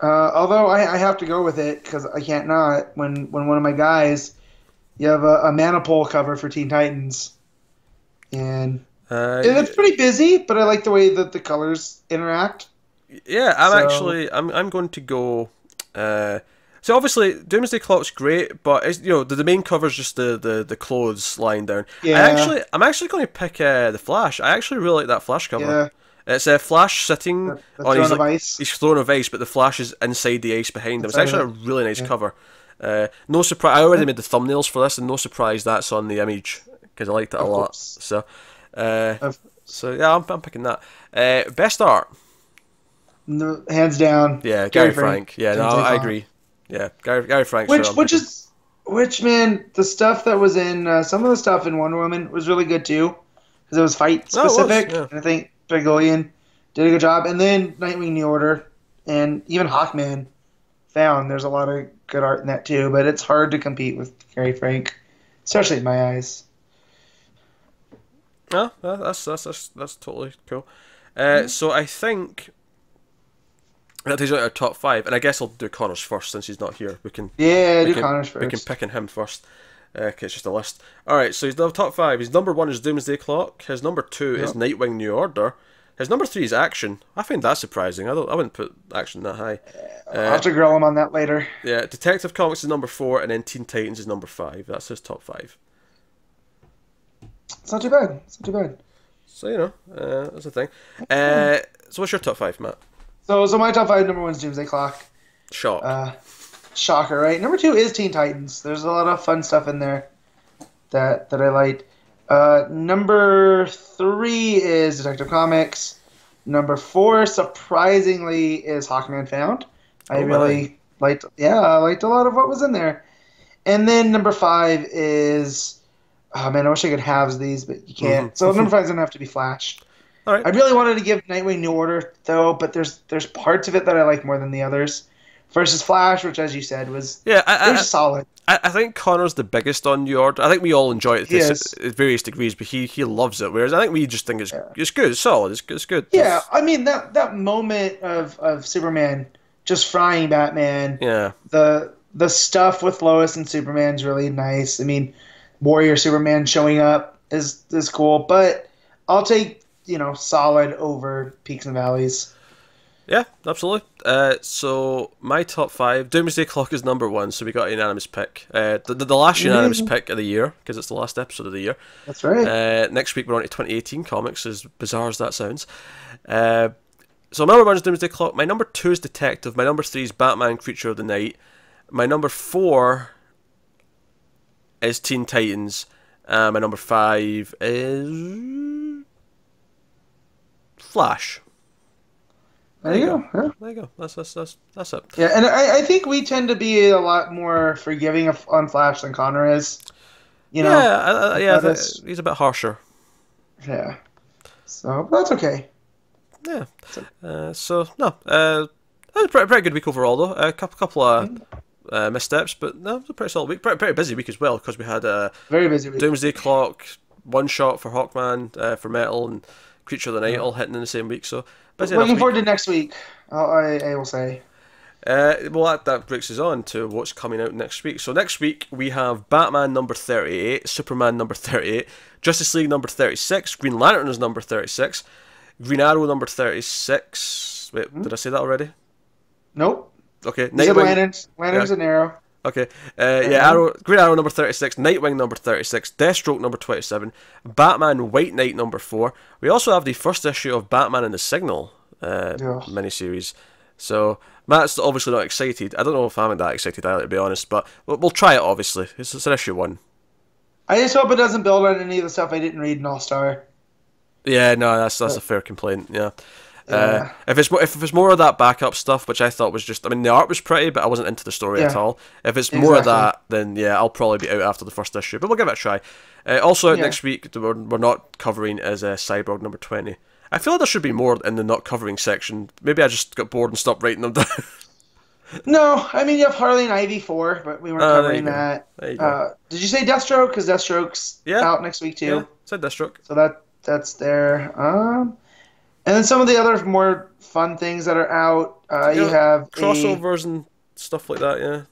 Although I have to go with it because I can't not. When one of my guys, you have a Manipul cover for Teen Titans, and it's pretty busy, but I like the way that the colors interact. Yeah, I'm going to go. So obviously, Doomsday Clock's great, but it's, you know, the main cover's just the clothes lying down. Yeah. I'm actually going to pick the Flash. I actually really like that Flash cover. Yeah. It's a Flash sitting on his ice. He's thrown of ice, but the Flash is inside the ice behind him. It's actually a really nice cover. No surprise. I already made the thumbnails for this, and no surprise that's on the image because I liked it a lot. So yeah, I'm picking that. Best art. No, hands down. Yeah, Gary Frank. Yeah, no, I agree. Yeah, Gary Frank. Which man, the stuff that was in some of the stuff in Wonder Woman was really good too, because it was fight specific. And I think Pagulayan did a good job. And then Nightwing New Order, and even Hawkman found there's a lot of good art in that too. But it's hard to compete with Gary Frank, especially in my eyes. No, that's totally cool. So I think that takes out our top 5, and I guess I'll do Connor's first since he's not here. Do Connor's first. We can pick him first. Okay, it's just a list. Alright, so he's the top 5. His number 1 is Doomsday Clock. His number 2 is Nightwing New Order. His number 3 is Action. I find that surprising. I wouldn't put Action that high. I'll have to grill him on that later. Yeah, Detective Comics is number 4, and then Teen Titans is number 5. That's his top 5. It's not too bad. So, you know, that's the thing. So what's your top 5, Matt? So my top 5, number 1 is Doomsday Clock. Shocker, right? Number 2 is Teen Titans. There's a lot of fun stuff in there that I liked. Number 3 is Detective Comics. Number 4, surprisingly, is Hawkman Found. I really liked a lot of what was in there. And then number 5 is, oh man, I wish I could halve these, but you can't. Mm-hmm. So number 5 is going to have to be Flash. All right. I really wanted to give Nightwing New Order, though, but there's parts of it that I like more than the others. Versus Flash, which, as you said, was solid. I think Connor's the biggest on New Order. I think we all enjoy it to various degrees, but he loves it. Whereas I think we just think it's good, it's solid, it's good. Yeah, I mean that moment of Superman just frying Batman. Yeah. The stuff with Lois and Superman's really nice. I mean, Warrior Superman showing up is cool, but I'll take solid over Peaks and Valleys. Yeah, absolutely. So my top 5, Doomsday Clock is number 1, so we got a unanimous pick. The last unanimous pick of the year, because it's the last episode of the year. That's right. Next week we're on to 2018 comics, as bizarre as that sounds. So my number 1 is Doomsday Clock. My number 2 is Detective. My number 3 is Batman Creature of the Night. My number 4 is Teen Titans. My number 5 is Flash. There you go. Yeah. There you go. That's it. Yeah, and I think we tend to be a lot more forgiving on Flash than Connor is. Yeah, he's a bit harsher. Yeah. So that's okay. Yeah. Pretty good week overall though. A couple of missteps, but no, it was a pretty solid week. Pretty busy week as well, because we had a very busy week. Doomsday Clock, one shot for Hawkman, for Metal, and Creature of the Night all hitting in the same week. So busy. Looking forward to next week. I will say. Well, that brings us on to what's coming out next week. So next week we have Batman number 38, Superman number 38, Justice League number 36, Green Lantern is number 36, Green Arrow number 36. Wait, did I say that already? Nope. Okay. Lanterns and Arrow. Okay. Green Arrow number 36, Nightwing number 36, Deathstroke number 27, Batman White Knight number 4. We also have the first issue of Batman and the Signal miniseries. So Matt's obviously not excited. I don't know if I'm that excited either, to be honest, but we'll try it. Obviously, it's an issue 1. I just hope it doesn't build on any of the stuff I didn't read in All Star. Yeah, no, that's a fair complaint. Yeah. If it's more of that backup stuff, which I thought was just, I mean, the art was pretty, but I wasn't into the story at all. If it's more of that, then yeah, I'll probably be out after the first issue, but we'll give it a try. Also out next week, we're not covering is Cyborg number 20. I feel like there should be more in the not covering section. Maybe I just got bored and stopped writing them down. No, I mean, you have Harley and Ivy 4, but we weren't covering that. Did you say Deathstroke? Because Deathstroke's out next week too. Yeah, said Deathstroke. So that's there. And then some of the other more fun things that are out, you have crossovers and stuff like that, yeah.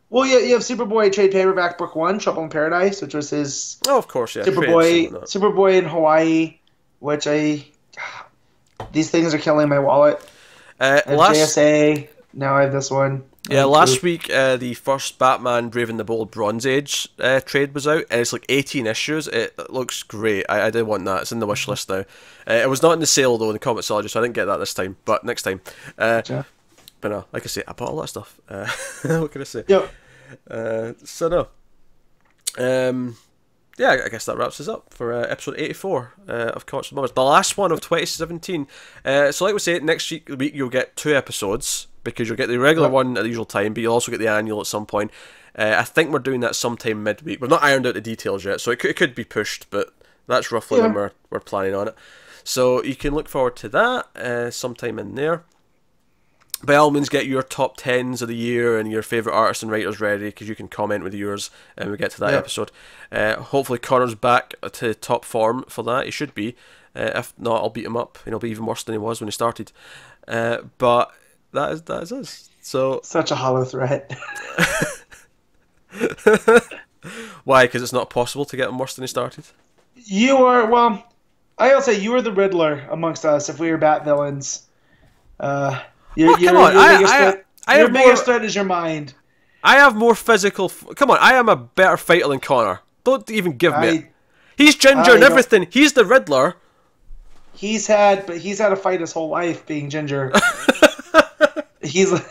Well, you have Superboy trade paperback book 1, Trouble in Paradise, which was his of course, yeah. Superboy in Hawaii, which these things are killing my wallet. JSA, now I have this one. Yeah, last week the first Batman Brave the Bold Bronze Age trade was out, and it's like 18 issues. It looks great. I do want that. It's in the wish list now. It was not in the sale though in the Comixology, so I didn't get that this time. But next time. But no, like I say, I bought a lot of stuff. What can I say? Yep. So no. Yeah, I guess that wraps us up for episode 84 of Comics with Mummers. The last one of 2017. So like we say, next week you'll get 2 episodes, because you'll get the regular one at the usual time, but you'll also get the annual at some point. I think we're doing that sometime midweek. We've not ironed out the details yet, so it could be pushed, but that's roughly when we're planning on it. So you can look forward to that sometime in there. By all means, get your top 10s of the year and your favourite artists and writers ready, because you can comment with yours and we get to that episode. Hopefully Connor's back to top form for that. He should be. If not, I'll beat him up. He'll be even worse than he was when he started. But that is us. So such a hollow threat. Why? Because it's not possible to get him worse than he started? You are, well, I'll say you are the Riddler amongst us if we were Bat villains. Your biggest threat is your mind. I have more physical... Come on, I am a better fighter than Connor. Don't even give me it. He's ginger and everything. He's the Riddler. He's had a fight his whole life being ginger. He's... What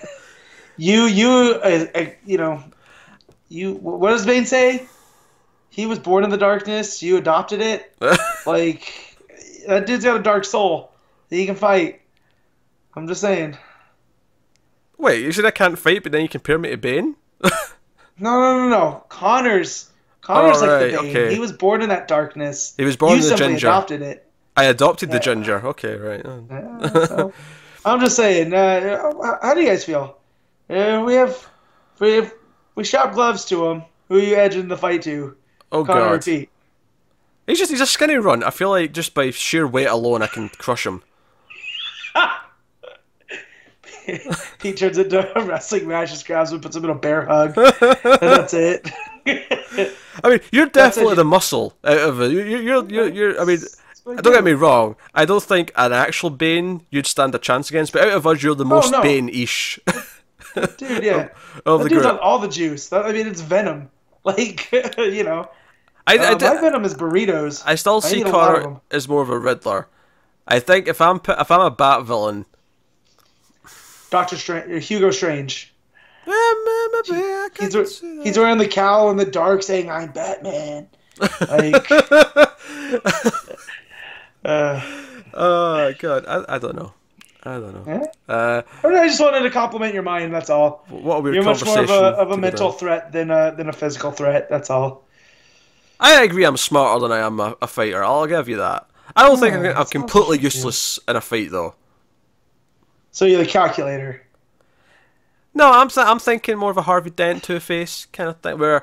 does Bane say? He was born in the darkness. You adopted it. Like, that dude's got a dark soul. He can fight. I'm just saying. Wait, you said I can't fight, but then you compare me to Bane? No. Connor's like the Bane. Okay. He was born in that darkness. He was born in the ginger. You simply adopted it. I adopted the ginger. Okay, right. So, I'm just saying. How do you guys feel? We have We shop gloves to him. Who are you edging the fight to? Oh Connor or God. Pete? He's a skinny run. I feel like just by sheer weight alone, I can crush him. He turns into a wrestling match, just grabs him, puts him in a bear hug, and that's it. I mean, you're definitely the muscle out of it. You're. I mean, don't get me wrong. I don't think an actual Bane you'd stand a chance against, but out of us, you're the most Bane-ish. Dude, yeah. of that the dude's group. on all the juice. I mean, it's Venom. Like, you know. My Venom is burritos. I still see Connor as more of a Riddler. I think if I'm a Bat villain, Doctor Strange, Hugo Strange. He's He's wearing the cowl in the dark, saying, "I'm Batman." Like, oh God, I don't know. I just wanted to compliment your mind. That's all. What a weird You're much more conversation of a mental threat than a physical threat. That's all. I agree. I'm smarter than I am a fighter. I'll give you that. I don't think I'm completely useless in a fight, though. So you're the calculator. No, I'm thinking more of a Harvey Dent Two-Face kind of thing, where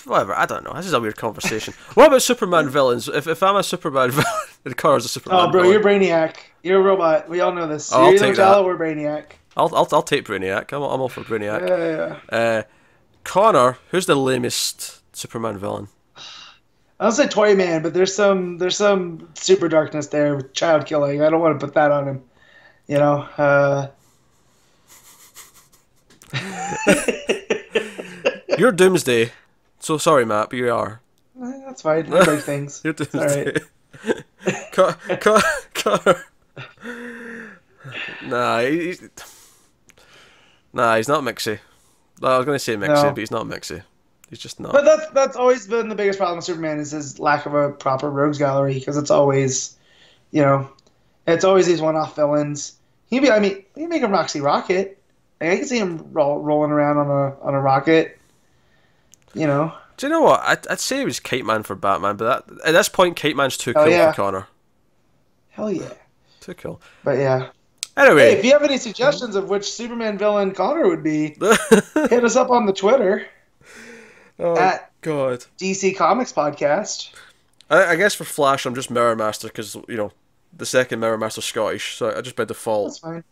whatever. I don't know. This is a weird conversation. What about Superman villains? If I'm a Superman villain, the Connor's a Superman. Oh, bro, villain. you're Brainiac. You're a robot. We all know this. I'll You're take Metallo that. or Brainiac. I'll take Brainiac. I'm all for Brainiac. Yeah. Connor, who's the lamest Superman villain? I'll say Toyman, but there's some super darkness there with child killing. I don't want to put that on him. You know. You're Doomsday. So sorry, Matt, but you are. That's fine. I break things. You're Doomsday. All right. Connor. Nah, he's not Mixie. I was going to say Mixie, but he's not Mixie. He's just not. But that's always been the biggest problem with Superman is his lack of a proper rogues gallery, because it's always, it's always these one-off villains. You can make him Roxy Rocket. Like, I can see him rolling around on a rocket. Do you know what? I'd say he was Kite Man for Batman, but at this point, Kite Man's too cool for Connor. Hell yeah. Too cool. But yeah. Anyway. Hey, if you have any suggestions of which Superman villain Connor would be, hit us up on the Twitter. At God. DC Comics Podcast. I guess for Flash, I'm just Mirror Master because, the second Mirror Master's Scottish, so I just by default. That's fine.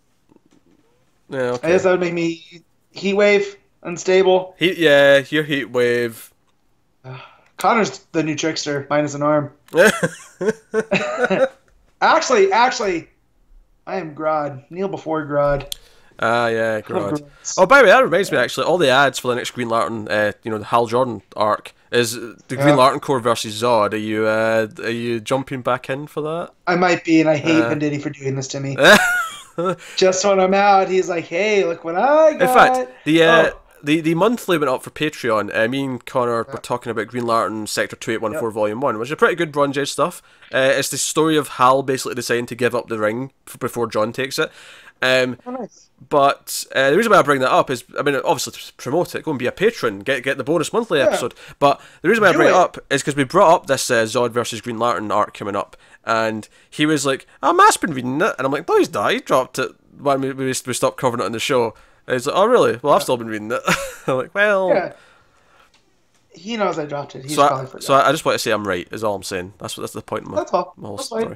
Yeah, okay. I guess that would make me Heatwave, Unstable. Your Heatwave. Connor's the new Trickster, minus an arm. Actually, I am Grodd. Kneel before Grodd. Yeah, Grodd. Oh, by the way, that reminds me, actually, all the ads for the next Green Lantern, the Hal Jordan arc, is the Green Lantern Corps versus Zod. Are you jumping back in for that? I might be, and I hate Venditti for doing this to me. Just when I'm out, he's like, hey, look what I got. In fact, the monthly went up for Patreon. Me and Connor were talking about Green Lantern Sector 2814 Volume 1, which is a pretty good Bronze Age stuff. It's the story of Hal basically deciding to give up the ring before John takes it. Nice. But the reason why I bring that up is, obviously to promote it, go and be a patron, get the bonus monthly episode. But the reason why I bring it up is because we brought up this Zod versus Green Lantern arc coming up, and he was like, Matt's been reading it, and I'm like, no, he's not. He dropped it when we stopped covering it on the show. And he's like, oh, really? Well, I've still been reading it. I'm like, well... Yeah. He knows I dropped it. He's probably forgot. So I just want to say I'm right, is all I'm saying. That's the point of my whole story. Fine.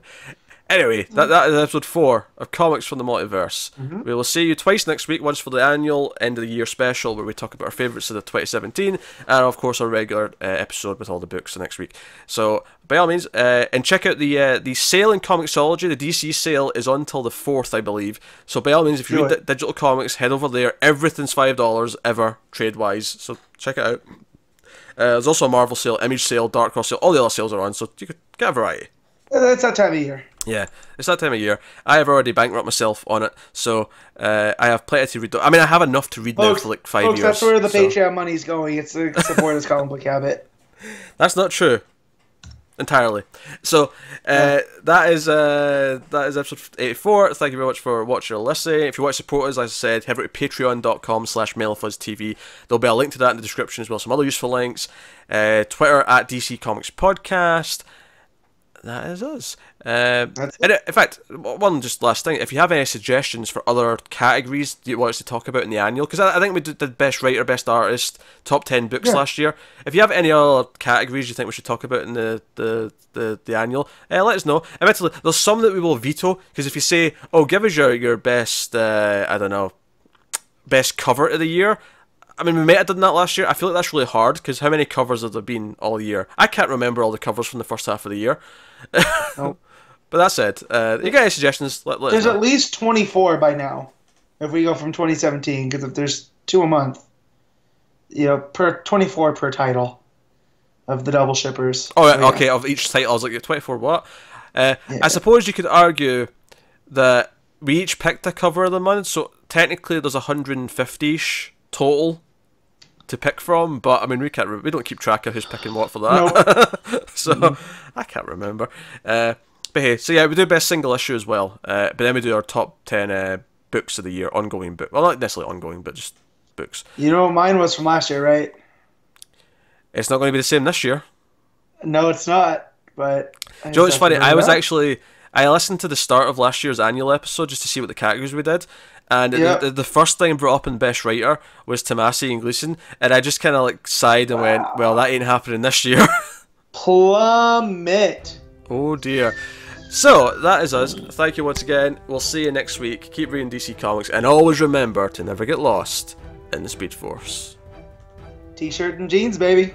Anyway, that is episode 4 of Comics from the Multiverse. Mm-hmm. We will see you twice next week, once for the annual end of the year special where we talk about our favourites of the 2017, and of course our regular episode with all the books the next week. So by all means, and check out the sale in Comixology. The DC sale is on till the 4th, I believe. So by all means, if you read digital comics, head over there. Everything's $5 ever, trade-wise, so check it out. There's also a Marvel sale, Image sale, Dark Horse sale, all the other sales are on, so you could get a variety. It's that time of year. Yeah, it's that time of year. I have already bankrupt myself on it, so I have plenty to read. I have enough to read now for like 5 years. That's where the Patreon money's going. It's to support his comic book habit. That's not true. Entirely. So that is episode 84. Thank you very much for watching or listening. If you want to support us, as I said, head over to patreon.com/MaileFuzzTV. There'll be a link to that in the description as well, some other useful links. Twitter at DC Comics Podcast. that is us. That's And in fact, one just last thing, if you have any suggestions for other categories you want us to talk about in the annual, because I think we did best writer, best artist, top 10 books last year. If you have any other categories you think we should talk about in the annual, let us know. Eventually, there's some that we will veto, because if you say, oh, give us your best, I don't know, best cover of the year. I mean, we might have done that last year. I feel like that's really hard, because how many covers have there been all year? I can't remember all the covers from the first half of the year. Nope. But that said, you got any suggestions? Let There's us know. at least 24 by now, if we go from 2017, because if there's 2 a month, per 24 per title of the double shippers. Oh, So, okay, of each title. I was like, 24 what? I suppose you could argue that we each picked a cover of the month, so technically there's 150-ish total to pick from, but I mean we don't keep track of who's picking what for that. Nope. So I can't remember. But hey, so yeah, we do best single issue as well. But then we do our top 10 books of the year, ongoing book. Well, not necessarily ongoing, but just books. You know what mine was from last year, right? It's not going to be the same this year. No, it's not. But Do you know what's funny? I listened to the start of last year's annual episode just to see what the categories we did. And the first thing brought up in Best Writer was Tomasi and Gleason, and I just kind of like sighed and went, well, that ain't happening this year. Plummet. Oh dear. So, that is us. Thank you once again. We'll see you next week. Keep reading DC Comics, and always remember to never get lost in the Speed Force. T-shirt and jeans, baby.